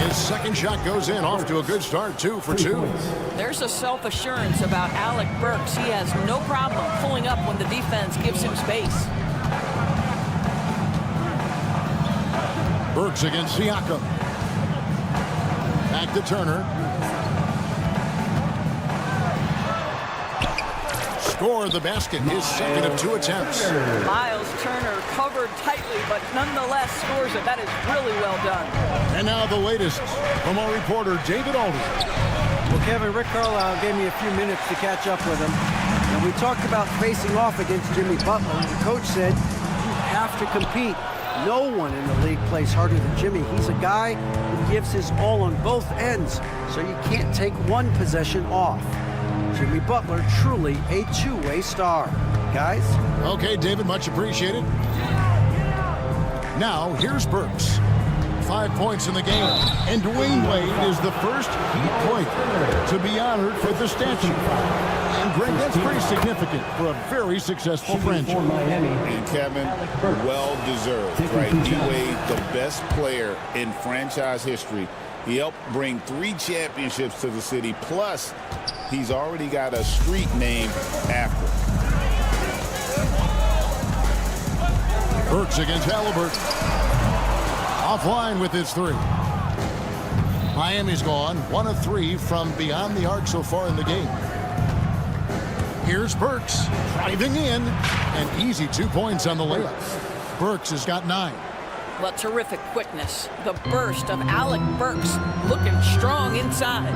His second shot goes in. Off to a good start, 2 for 2. There's a self-assurance about Alec Burks. He has no problem pulling up when the defense gives him space. Burks against Siakam. Back to Turner. Scored the basket, his second of 2 attempts. Miles Turner covered tightly, but nonetheless scores it. That is really well done. And now the latest from our reporter, David Aldridge. Well, Kevin, Rick Carlisle gave me a few minutes to catch up with him. And we talked about facing off against Jimmy Butler. The coach said, you have to compete. No one in the league plays harder than Jimmy. He's a guy who gives his all on both ends, so you can't take one possession off. Jimmy Butler, truly a two-way star. Guys? Okay, David, much appreciated. Now, here's Burks. 5 points in the game. And Dwayne Wade is the first Heat point to be honored for the statue. And Greg, that's pretty significant for a very successful franchise. And Kevin, well deserved, right? D-Wade, the best player in franchise history. He helped bring 3 championships to the city. Plus, he's already got a street named after him. Burks against Halliburton. Offline with his 3. Miami's gone 1 of 3 from beyond the arc so far in the game. Here's Burks driving in, and easy 2 points on the layup. Burks has got 9. Well, terrific quickness. The burst of Alec Burks looking strong inside.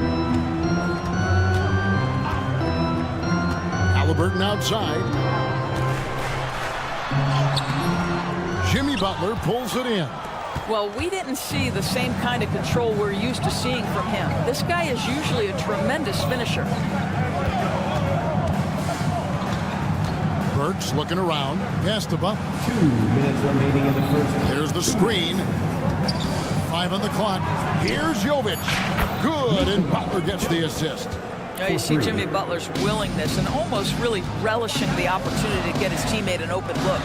Halliburton outside. Jimmy Butler pulls it in. Well, we didn't see the same kind of control we're used to seeing from him. This guy is usually a tremendous finisher. Burks looking around. Pass to Butler. 2 minutes remaining in the first. There's the screen. 5 on the clock. Here's Jovic. Good, and Butler gets the assist. Now you see Jimmy Butler's willingness and almost really relishing the opportunity to get his teammate an open look.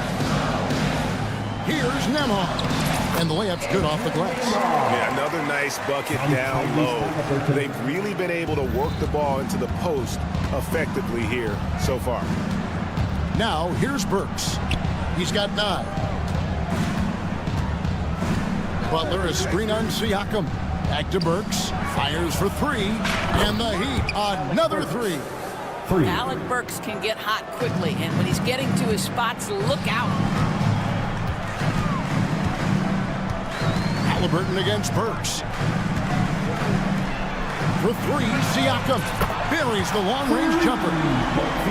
Here's Nembhard. And the layup's good off the glass. Yeah, another nice bucket down low. They've really been able to work the ball into the post effectively here so far. Now, here's Burks. He's got 9. Butler is screen on Siakam. Back to Burks. Fires for 3. And the Heat, another 3. Alec Burks can get hot quickly, and when he's getting to his spots, look out. Halliburton against Burks. For 3, Siakam buries the long-range jumper.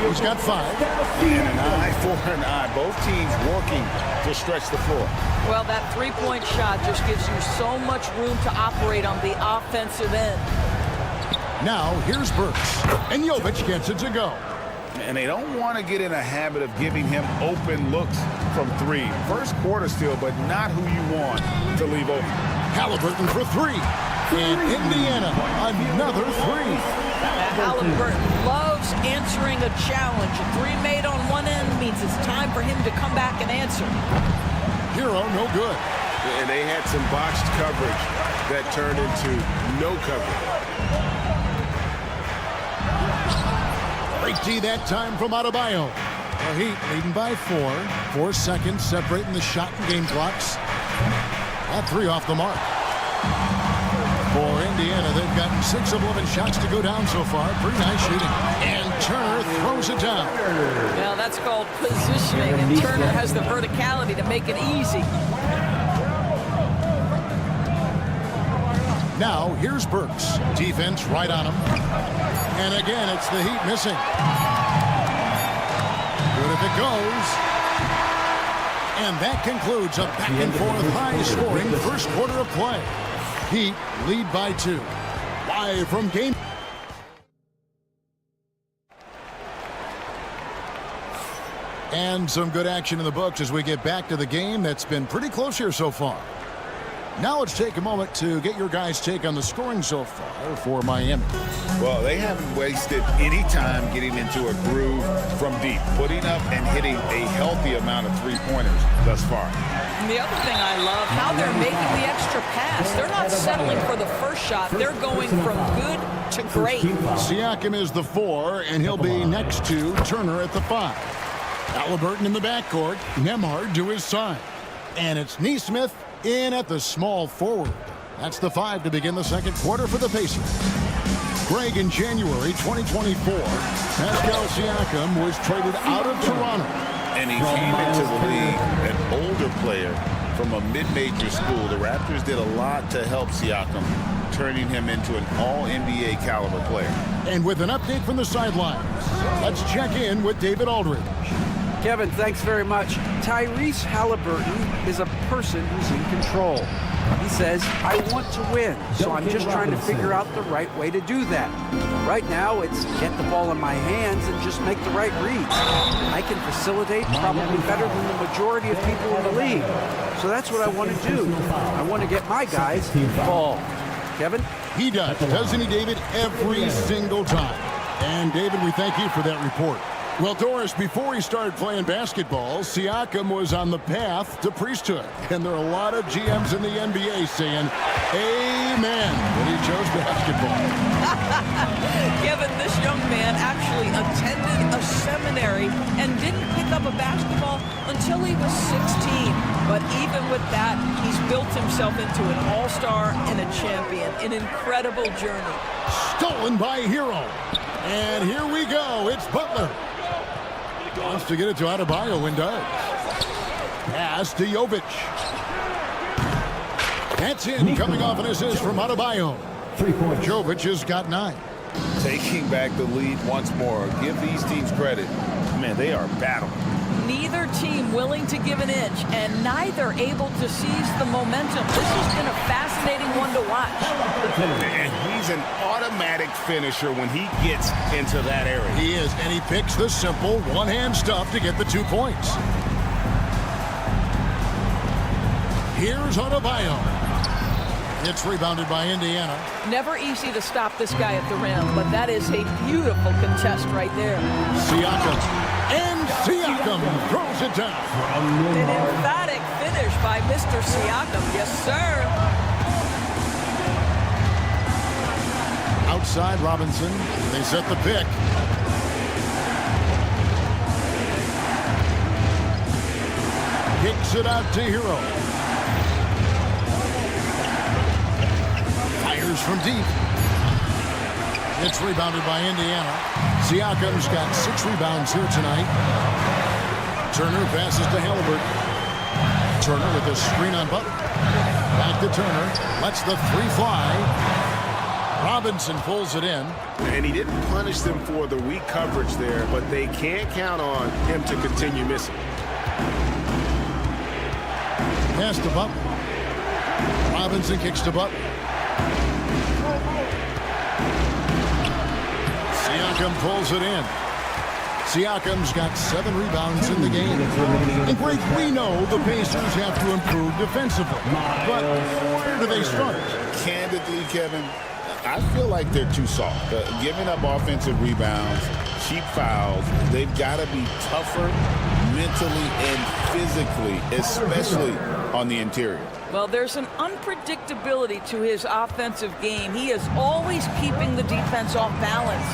He's got 5. And an eye for an eye. Both teams working to stretch the floor. Well, that three-point shot just gives you so much room to operate on the offensive end. Now, here's Burks. And Jovic gets it to go. And they don't want to get in a habit of giving him open looks from 3. First quarter still, but not who you want to leave open. Halliburton for 3. And Indiana, another 3. Halliburton loves answering a challenge. A 3 made on one end means it's time for him to come back and answer. Hero, no good. And they had some botched coverage that turned into no coverage. Great D that time from Adebayo. The Heat leading by 4. 4 seconds separating the shot and game clocks. At 3 off the mark. For Indiana, they've gotten 6 of 11 shots to go down so far. Pretty nice shooting. And Turner throws it down. Now that's called positioning, and Turner has the verticality to make it easy. Now, here's Burks. Defense right on him. And again, it's the Heat missing. Good if it goes. And that concludes a back-and-forth high-scoring first quarter of play. Heat lead by 2. Live from game. And some good action in the books as we get back to the game that's been pretty close here so far. Now let's take a moment to get your guys' take on the scoring so far for Miami. Well, they haven't wasted any time getting into a groove from deep, putting up and hitting a healthy amount of three-pointers thus far. And the other thing I love, how they're making the extra pass. They're not settling for the first shot. They're going from good to great. Siakam is the 4, and he'll be next to Turner at the 5. Halliburton in the backcourt, Nembhard to his side. And it's Nesmith in at the small forward. That's the 5 to begin the second quarter for the Pacers. Greg, in January 2024, Pascal Siakam was traded out of Toronto. And he came into the league an older player from a mid-major school. The Raptors did a lot to help Siakam, turning him into an all-NBA caliber player. And with an update from the sidelines, let's check in with David Aldridge. Kevin, thanks very much. Tyrese Halliburton is a person who's in control. He says, I want to win, so I'm just trying to figure out the right way to do that. Right now, it's get the ball in my hands and just make the right reads. I can facilitate probably better than the majority of people in the league. So that's what I want to do. I want to get my guys the ball. Kevin? He does, doesn't he, David? Every single time. And, David, we thank you for that report. Well, Doris, before he started playing basketball, Siakam was on the path to priesthood. And there are a lot of GMs in the NBA saying, amen, when he chose basketball. Kevin, this young man actually attended a seminary and didn't pick up a basketball until he was 16. But even with that, he's built himself into an all-star and a champion. An incredible journey. Stolen by Hero. And here we go. It's Butler. Wants to get it to Adebayo and does. Pass to Jovic. That's in, coming off an assist from Adebayo. 3 points. Jovic has got 9. Taking back the lead once more. Give these teams credit. Man, they are battling. Neither team willing to give an inch, and neither able to seize the momentum. This has been a fascinating one to watch. And he's an automatic finisher when he gets into that area. He is, and he picks the simple one-hand stuff to get the 2 points. Here's Adebayo. It's rebounded by Indiana. Never easy to stop this guy at the rim, but that is a beautiful contest right there. Siakam. And Siakam throws it down. An emphatic finish by Mr. Siakam. Yes, sir. Outside Robinson. They set the pick. Kicks it out to Hero. Fires from deep. It's rebounded by Indiana. Siakam's got 6 rebounds here tonight. Turner passes to Halliburton. Turner with a screen on Butler. Back to Turner. Lets the 3 fly. Robinson pulls it in. And he didn't punish them for the weak coverage there, but they can't count on him to continue missing. Pass to Butler. Robinson kicks to Butler. Siakam pulls it in. Siakam's got 7 rebounds in the game. And Greg, we know the Pacers have to improve defensively. But where do they start? Candidly, Kevin, I feel like they're too soft. Giving up offensive rebounds, cheap fouls, they've got to be tougher mentally and physically, especially on the interior. Well, there's an unpredictability to his offensive game. He is always keeping the defense off balance.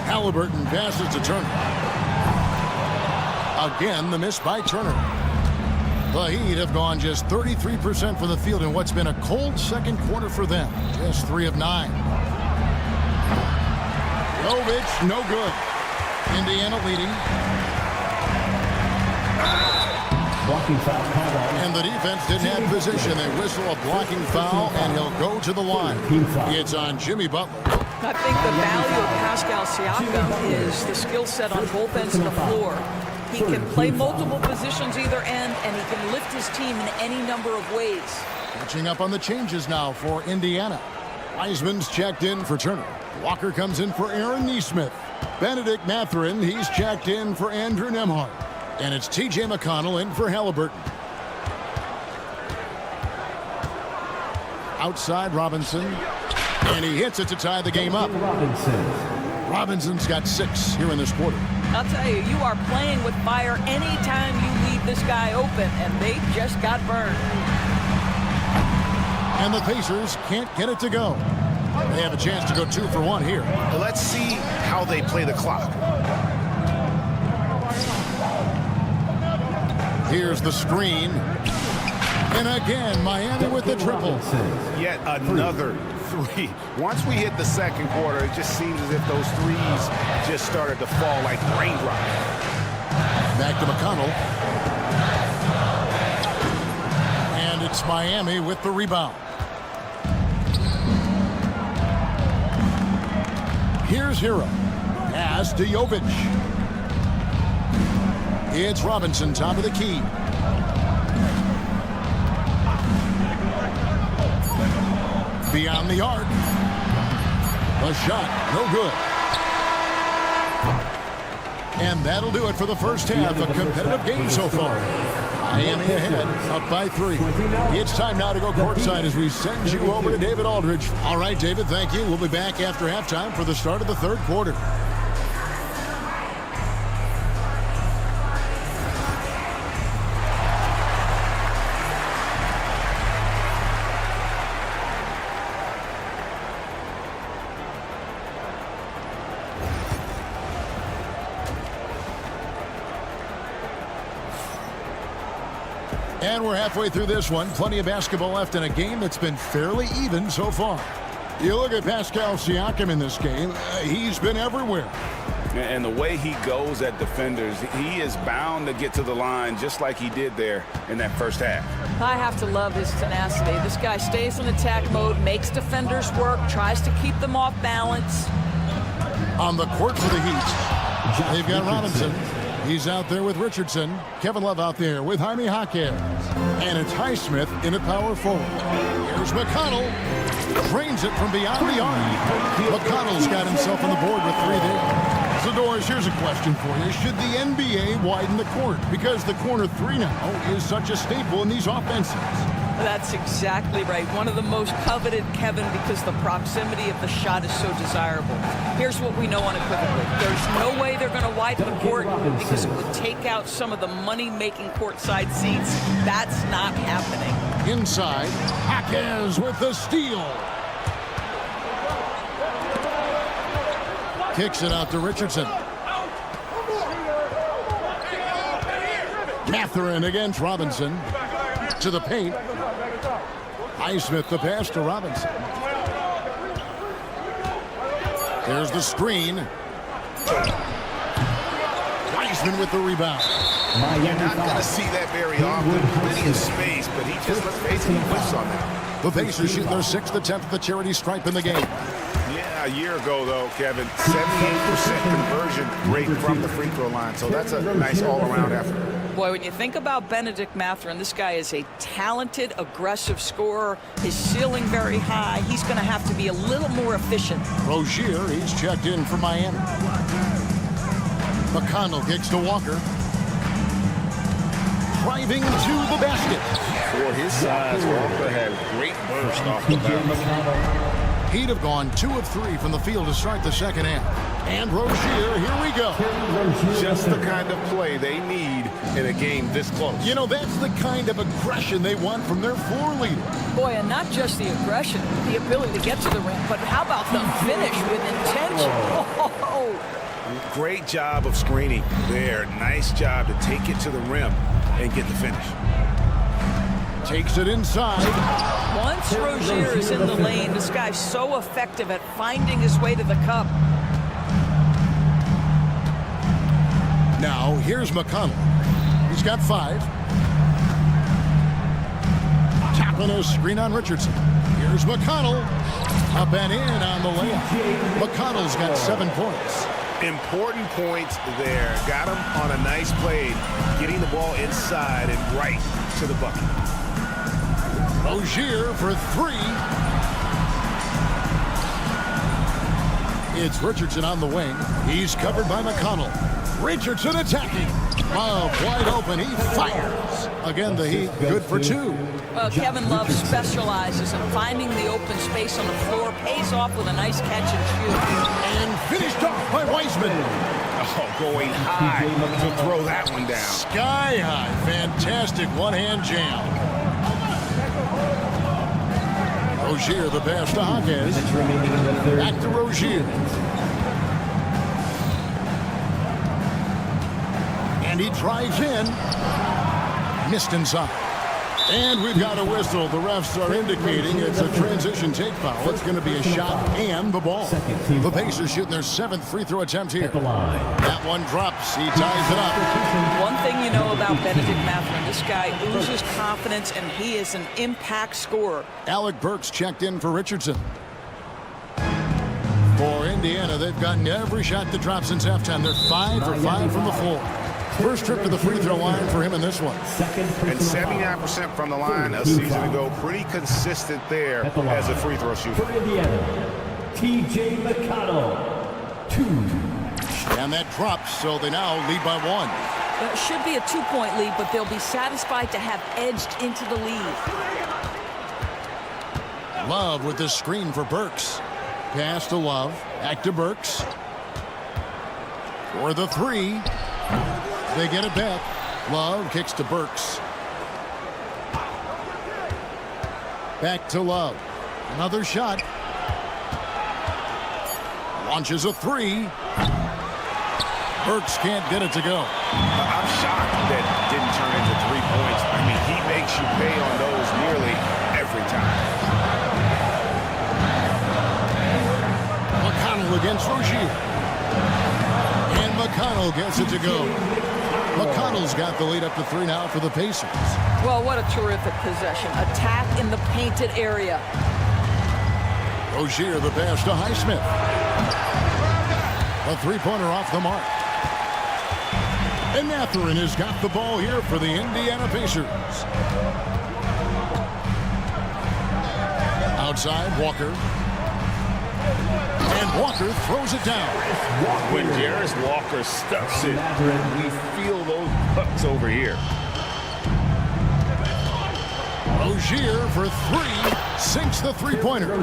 Halliburton passes to Turner. Again, the miss by Turner. The Heat have gone just 33% from the field in what's been a cold second quarter for them. Just 3 of 9. Jovic, no good. Indiana leading. Blocking foul called on. And the defense didn't have position. They whistle a blocking foul, and he'll go to the line. It's on Jimmy Butler. I think the value of Pascal Siakam is the skill set on both ends of the floor. He can play multiple positions either end, and he can lift his team in any number of ways. Catching up on the changes now for Indiana. Wiseman's checked in for Turner. Walker comes in for Aaron Nesmith. Benedict Mathurin, he's checked in for Andrew Nembhard. And it's T.J. McConnell in for Halliburton. Outside Robinson. And he hits it to tie the game up. Robinson's got 6 here in this quarter. I'll tell you, you are playing with fire anytime you leave this guy open, and they just got burned. And the Pacers can't get it to go. They have a chance to go 2 for 1 here. Let's see how they play the clock. Here's the screen. And again, Miami with the triple. Yet another 3. Once we hit the second quarter, it just seems as if those threes just started to fall like raindrops. Back to McConnell. And it's Miami with the rebound. Here's Hero. Pass to Jovic. It's Robinson, top of the key. Beyond the arc. A shot, no good. And that'll do it for the first half. A competitive game so far. Miami ahead, up by 3. It's time now to go courtside as we send you over to David Aldridge. All right, David, thank you. We'll be back after halftime for the start of the third quarter. And we're halfway through this one. Plenty of basketball left in a game that's been fairly even so far. You look at Pascal Siakam in this game, he's been everywhere. And the way he goes at defenders, he is bound to get to the line just like he did there in that first half. I have to love his tenacity. This guy stays in attack mode, makes defenders work, tries to keep them off balance. On the court for the Heat, they've got Robinson. He's out there with Richardson. Kevin Love out there with Jaime Jaquez. And it's Highsmith in at power forward. Here's McConnell. Drains it from beyond the arc. McConnell's got himself on the board with 3 there. So, Doris, here's a question for you. Should the NBA widen the court? Because the corner 3 now is such a staple in these offenses. That's exactly right. One of the most coveted, Kevin, because the proximity of the shot is so desirable. Here's what we know unequivocally. There's no way they're going to widen the court because it would take out some of the money-making courtside seats. That's not happening. Inside, Jaquez with the steal. Kicks it out to Richardson. Mathurin against Robinson. To the paint. Highsmith the pass to Robinson. There's the screen. Wiseman with the rebound. You're not going to see that very often. Plenty of space, but he just, let's face it, he whiffs on that. The Pacers shoot their 6th attempt at the charity stripe in the game. Yeah, a year ago, though, Kevin, 78% conversion rate from the free throw line. So that's a nice all-around effort. Boy, when you think about Benedict Mathurin, this guy is a talented, aggressive scorer. His ceiling very high. He's going to have to be a little more efficient. Rozier, he's checked in for Miami. McConnell kicks to Walker. Driving to the basket. For his size, Walker had great burst off the bounce. He'd have gone 2 of 3 from the field to start the second half. And Rozier, here we go. Just the kind of play they need in a game this close. You know, that's the kind of aggression they want from their floor leader. Boy, and not just the aggression, the ability to get to the rim, but how about the finish with intention? Oh, Great job of screening there. Nice job to take it to the rim and get the finish. Takes it inside. Once Rozier is in the lane, this guy's so effective at finding his way to the cup. Now, here's McConnell. He's got 5. Tapping a screen on Richardson. Here's McConnell. Up and in on the layup. McConnell's got 7 points. Important points there. Got him on a nice play, getting the ball inside and right to the bucket. Rozier for 3. It's Richardson on the wing. He's covered by McConnell. Richardson attacking. Love wide open. He fires. Again, the Heat good for 2. Well, Kevin Love specializes in finding the open space on the floor, pays off with a nice catch and shoot. And finished off by Wiseman. Oh, going high to throw that one down. Sky high. Fantastic one-hand jam. Rozier, the pass to Hawkins. Back to Rozier. And he drives in. Missed inside. And we've got a whistle. The refs are indicating it's a transition take foul. It's going to be a shot and the ball. The Pacers shooting their 7th free throw attempt here. That one drops. He ties it up. One thing you know about Benedict Mathurin, this guy oozes confidence, and he is an impact scorer. Alec Burks checked in for Richardson. For Indiana, they've gotten every shot that dropped since halftime. They're 5 for 5 from the floor. First trip to the free throw line for him in this one. And 79% from the line a season ago. Pretty consistent there as a free throw shooter. For Indiana, T.J. McConnell, 2. And that drops, so they now lead by 1. It should be a 2-point lead, but they'll be satisfied to have edged into the lead. Love with the screen for Burks. Pass to Love. Back to Burks. For the 3. They get it back. Love kicks to Burks. Back to Love. Another shot. Launches a 3. Burks can't get it to go. I'm shocked that didn't turn into 3 points. I mean, he makes you pay on those nearly every time. McConnell against Rozier. And McConnell gets it to go. McConnell's got the lead up to 3 now for the Pacers. Well, what a terrific possession. Attack in the painted area. Rozier, the pass to Highsmith. A 3-pointer off the mark. And Mathurin has got the ball here for the Indiana Pacers. Outside, Walker. And Walker throws it down. When Jarris Walker stuffs it, we feel those bucks over here. Rozier for 3. Sinks the 3-pointer.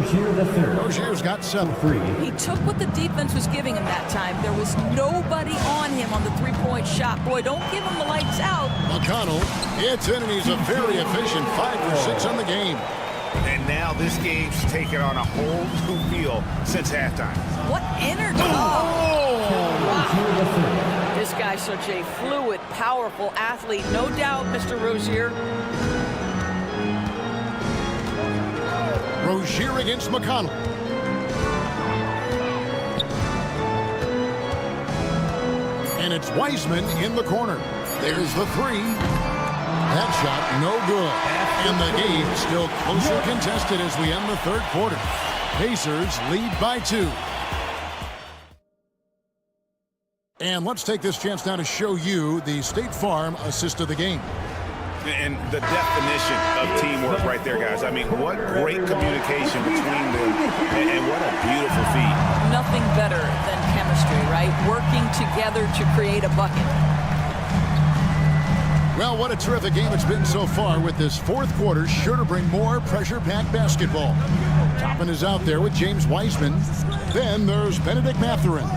Rozier's got 7. He took what the defense was giving him that time. There was nobody on him on the 3-point shot. Boy, don't give him the lights out. McConnell hits in, and he's a very efficient 5 for 6 on the game. And now this game's taken on a whole new feel since halftime. What energy. Wow. This guy's such a fluid, powerful athlete. No doubt, Mr. Rozier. Rozier against McConnell. And it's Wiseman in the corner. There's the 3. That shot, no good. And the game still closer contested as we end the 3rd quarter. Pacers lead by 2. And let's take this chance now to show you the State Farm assist of the game. And the definition of teamwork right there, guys. I mean, what great communication between them, and what a beautiful feat. Nothing better than chemistry, right? Working together to create a bucket. Well, what a terrific game it's been so far, with this 4th quarter sure to bring more pressure-packed basketball. Toppin is out there with James Wiseman. Then there's Benedict Mathurin.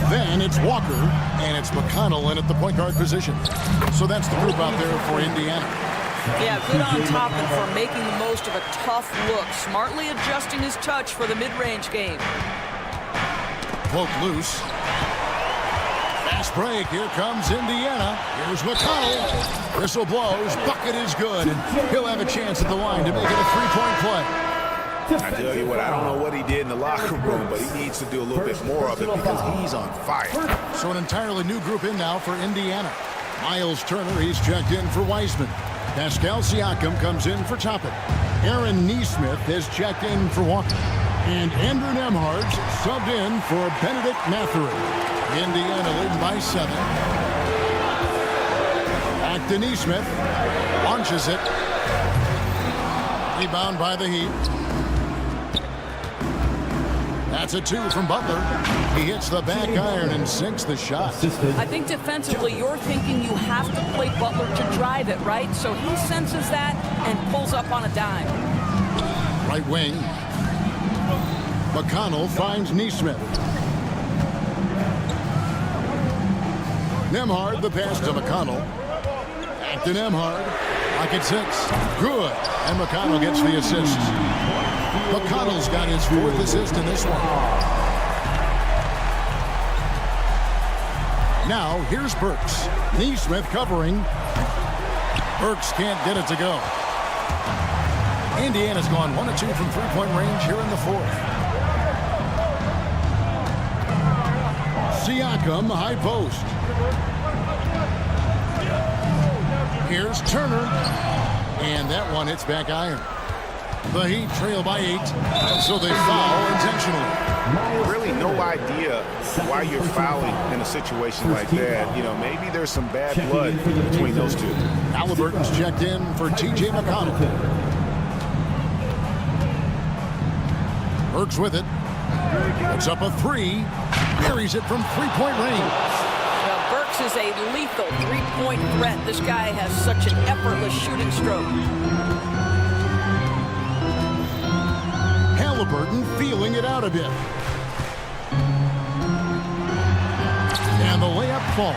Then it's Walker, and it's McConnell in at the point guard position. So that's the group out there for Indiana. Yeah, good on Toppin for making the most of a tough look, smartly adjusting his touch for the mid-range game. Poke loose. Fast break. Here comes Indiana. Here's McConnell. Whistle blows. Bucket is good. And he'll have a chance at the line to make it a three-point play. I tell you what, I don't know what he did in the locker room, but he needs to do a little bit more of it because he's on fire. So an entirely new group in now for Indiana. Miles Turner, he's checked in for Wiseman. Pascal Siakam comes in for Toppin. Aaron Nesmith has checked in for Walker. And Andrew Nembhard's subbed in for Benedict Mathurin. Indiana leading by 7. Back to Nesmith. Launches it. Rebound by the Heat. That's a 2 from Butler. He hits the back iron and sinks the shot. I think defensively, you're thinking you have to play Butler to drive it, right? So he senses that and pulls up on a dime. Right wing. McConnell finds Nesmith. Nembhard, the pass to McConnell. Back to Nembhard. Pocket 6. Good. And McConnell gets the assist. McConnell's got his 4th assist in this one. Now, here's Burks. Nesmith covering. Burks can't get it to go. Indiana's gone 1 of 2 from three-point range here in the 4th. Siakam, high post. Here's Turner. And that one hits back iron. The Heat trail by 8, so they foul intentionally. Really no idea why you're fouling in a situation like that. You know, maybe there's some bad blood between those two. Halliburton's checked in for T.J. McConnell. Burks with it. Puts up a 3. Buries it from three-point range. Now, Burks is a lethal three-point threat. This guy has such an effortless shooting stroke. Halliburton feeling it out a bit. And the layup falls.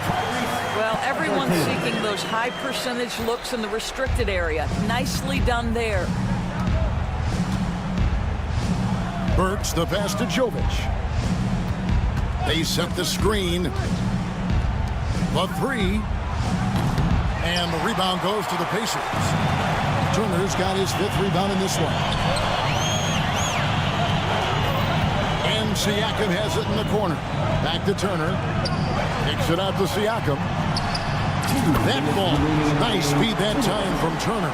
Well, everyone's seeking those high percentage looks in the restricted area. Nicely done there. Burks the pass to Jovic. They set the screen. The 3. And the rebound goes to the Pacers. Turner's got his 5th rebound in this one. Siakam has it in the corner. Back to Turner. Kicks it out to Siakam. That ball. Nice speed that time from Turner.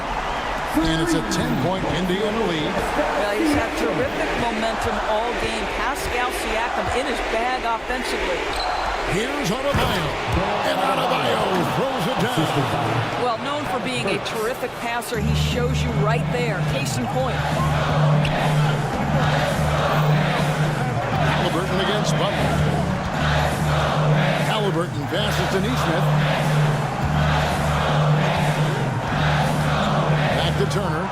And it's a 10-point Indiana lead. Well, he's had terrific momentum all game. Pascal Siakam in his bag offensively. Here's Adebayo. And Adebayo throws it down. Well, known for being a terrific passer, he shows you right there. Case in point. Halliburton against Butler. Halliburton passes to Nesmith. Back to Turner.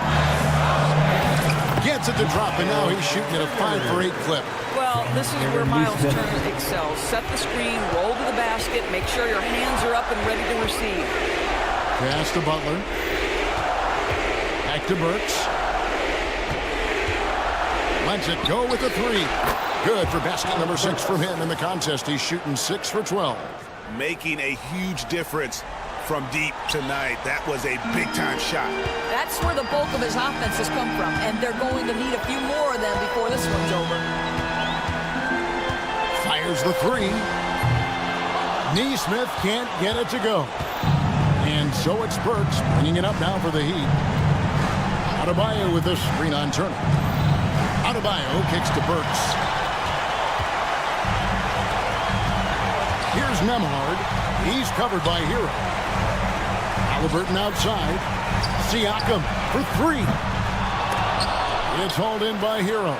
Gets it to drop, and now he's shooting at a 5-for-8 clip. Well, this is where Miles Turner excels. Set the screen, roll to the basket, make sure your hands are up and ready to receive. Pass to Butler. Back to Burks. Lets it go with the 3. Good for basket number 6 from him in the contest. He's shooting 6 for 12. Making a huge difference from deep tonight. That was a big-time shot. That's where the bulk of his offense has come from, and they're going to need a few more of them before this one's over. Fires the 3. Nesmith can't get it to go. And so it's Burks bringing it up now for the Heat. Adebayo with the screen on Turner. Adebayo kicks to Burks. Here's Nembhard. He's covered by Hero. Halliburton outside. Siakam for 3. It's hauled in by Hero.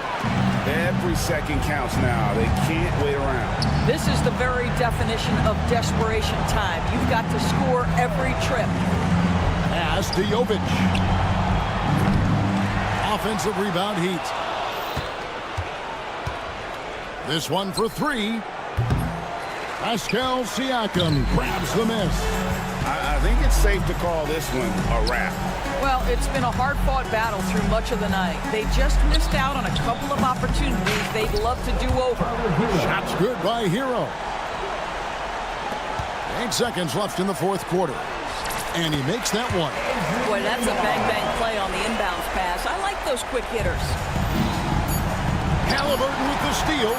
Every second counts now. They can't wait around. This is the very definition of desperation time. You've got to score every trip. Pass to Jovic. Offensive rebound Heat. This one for 3. Pascal Siakam grabs the miss. I think it's safe to call this one a wrap. Well, it's been a hard-fought battle through much of the night. They just missed out on a couple of opportunities they'd love to do over. Shots good by Hero. 8 seconds left in the fourth quarter. And he makes that one. Boy, that's a bang-bang play on the inbounds pass. I like those quick hitters. Halliburton with the steal.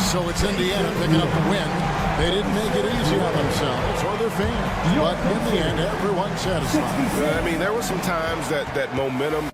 So it's Indiana picking up the win. They didn't make it easy on themselves or their fans. But in the end, everyone's satisfied. I mean, there were some times that momentum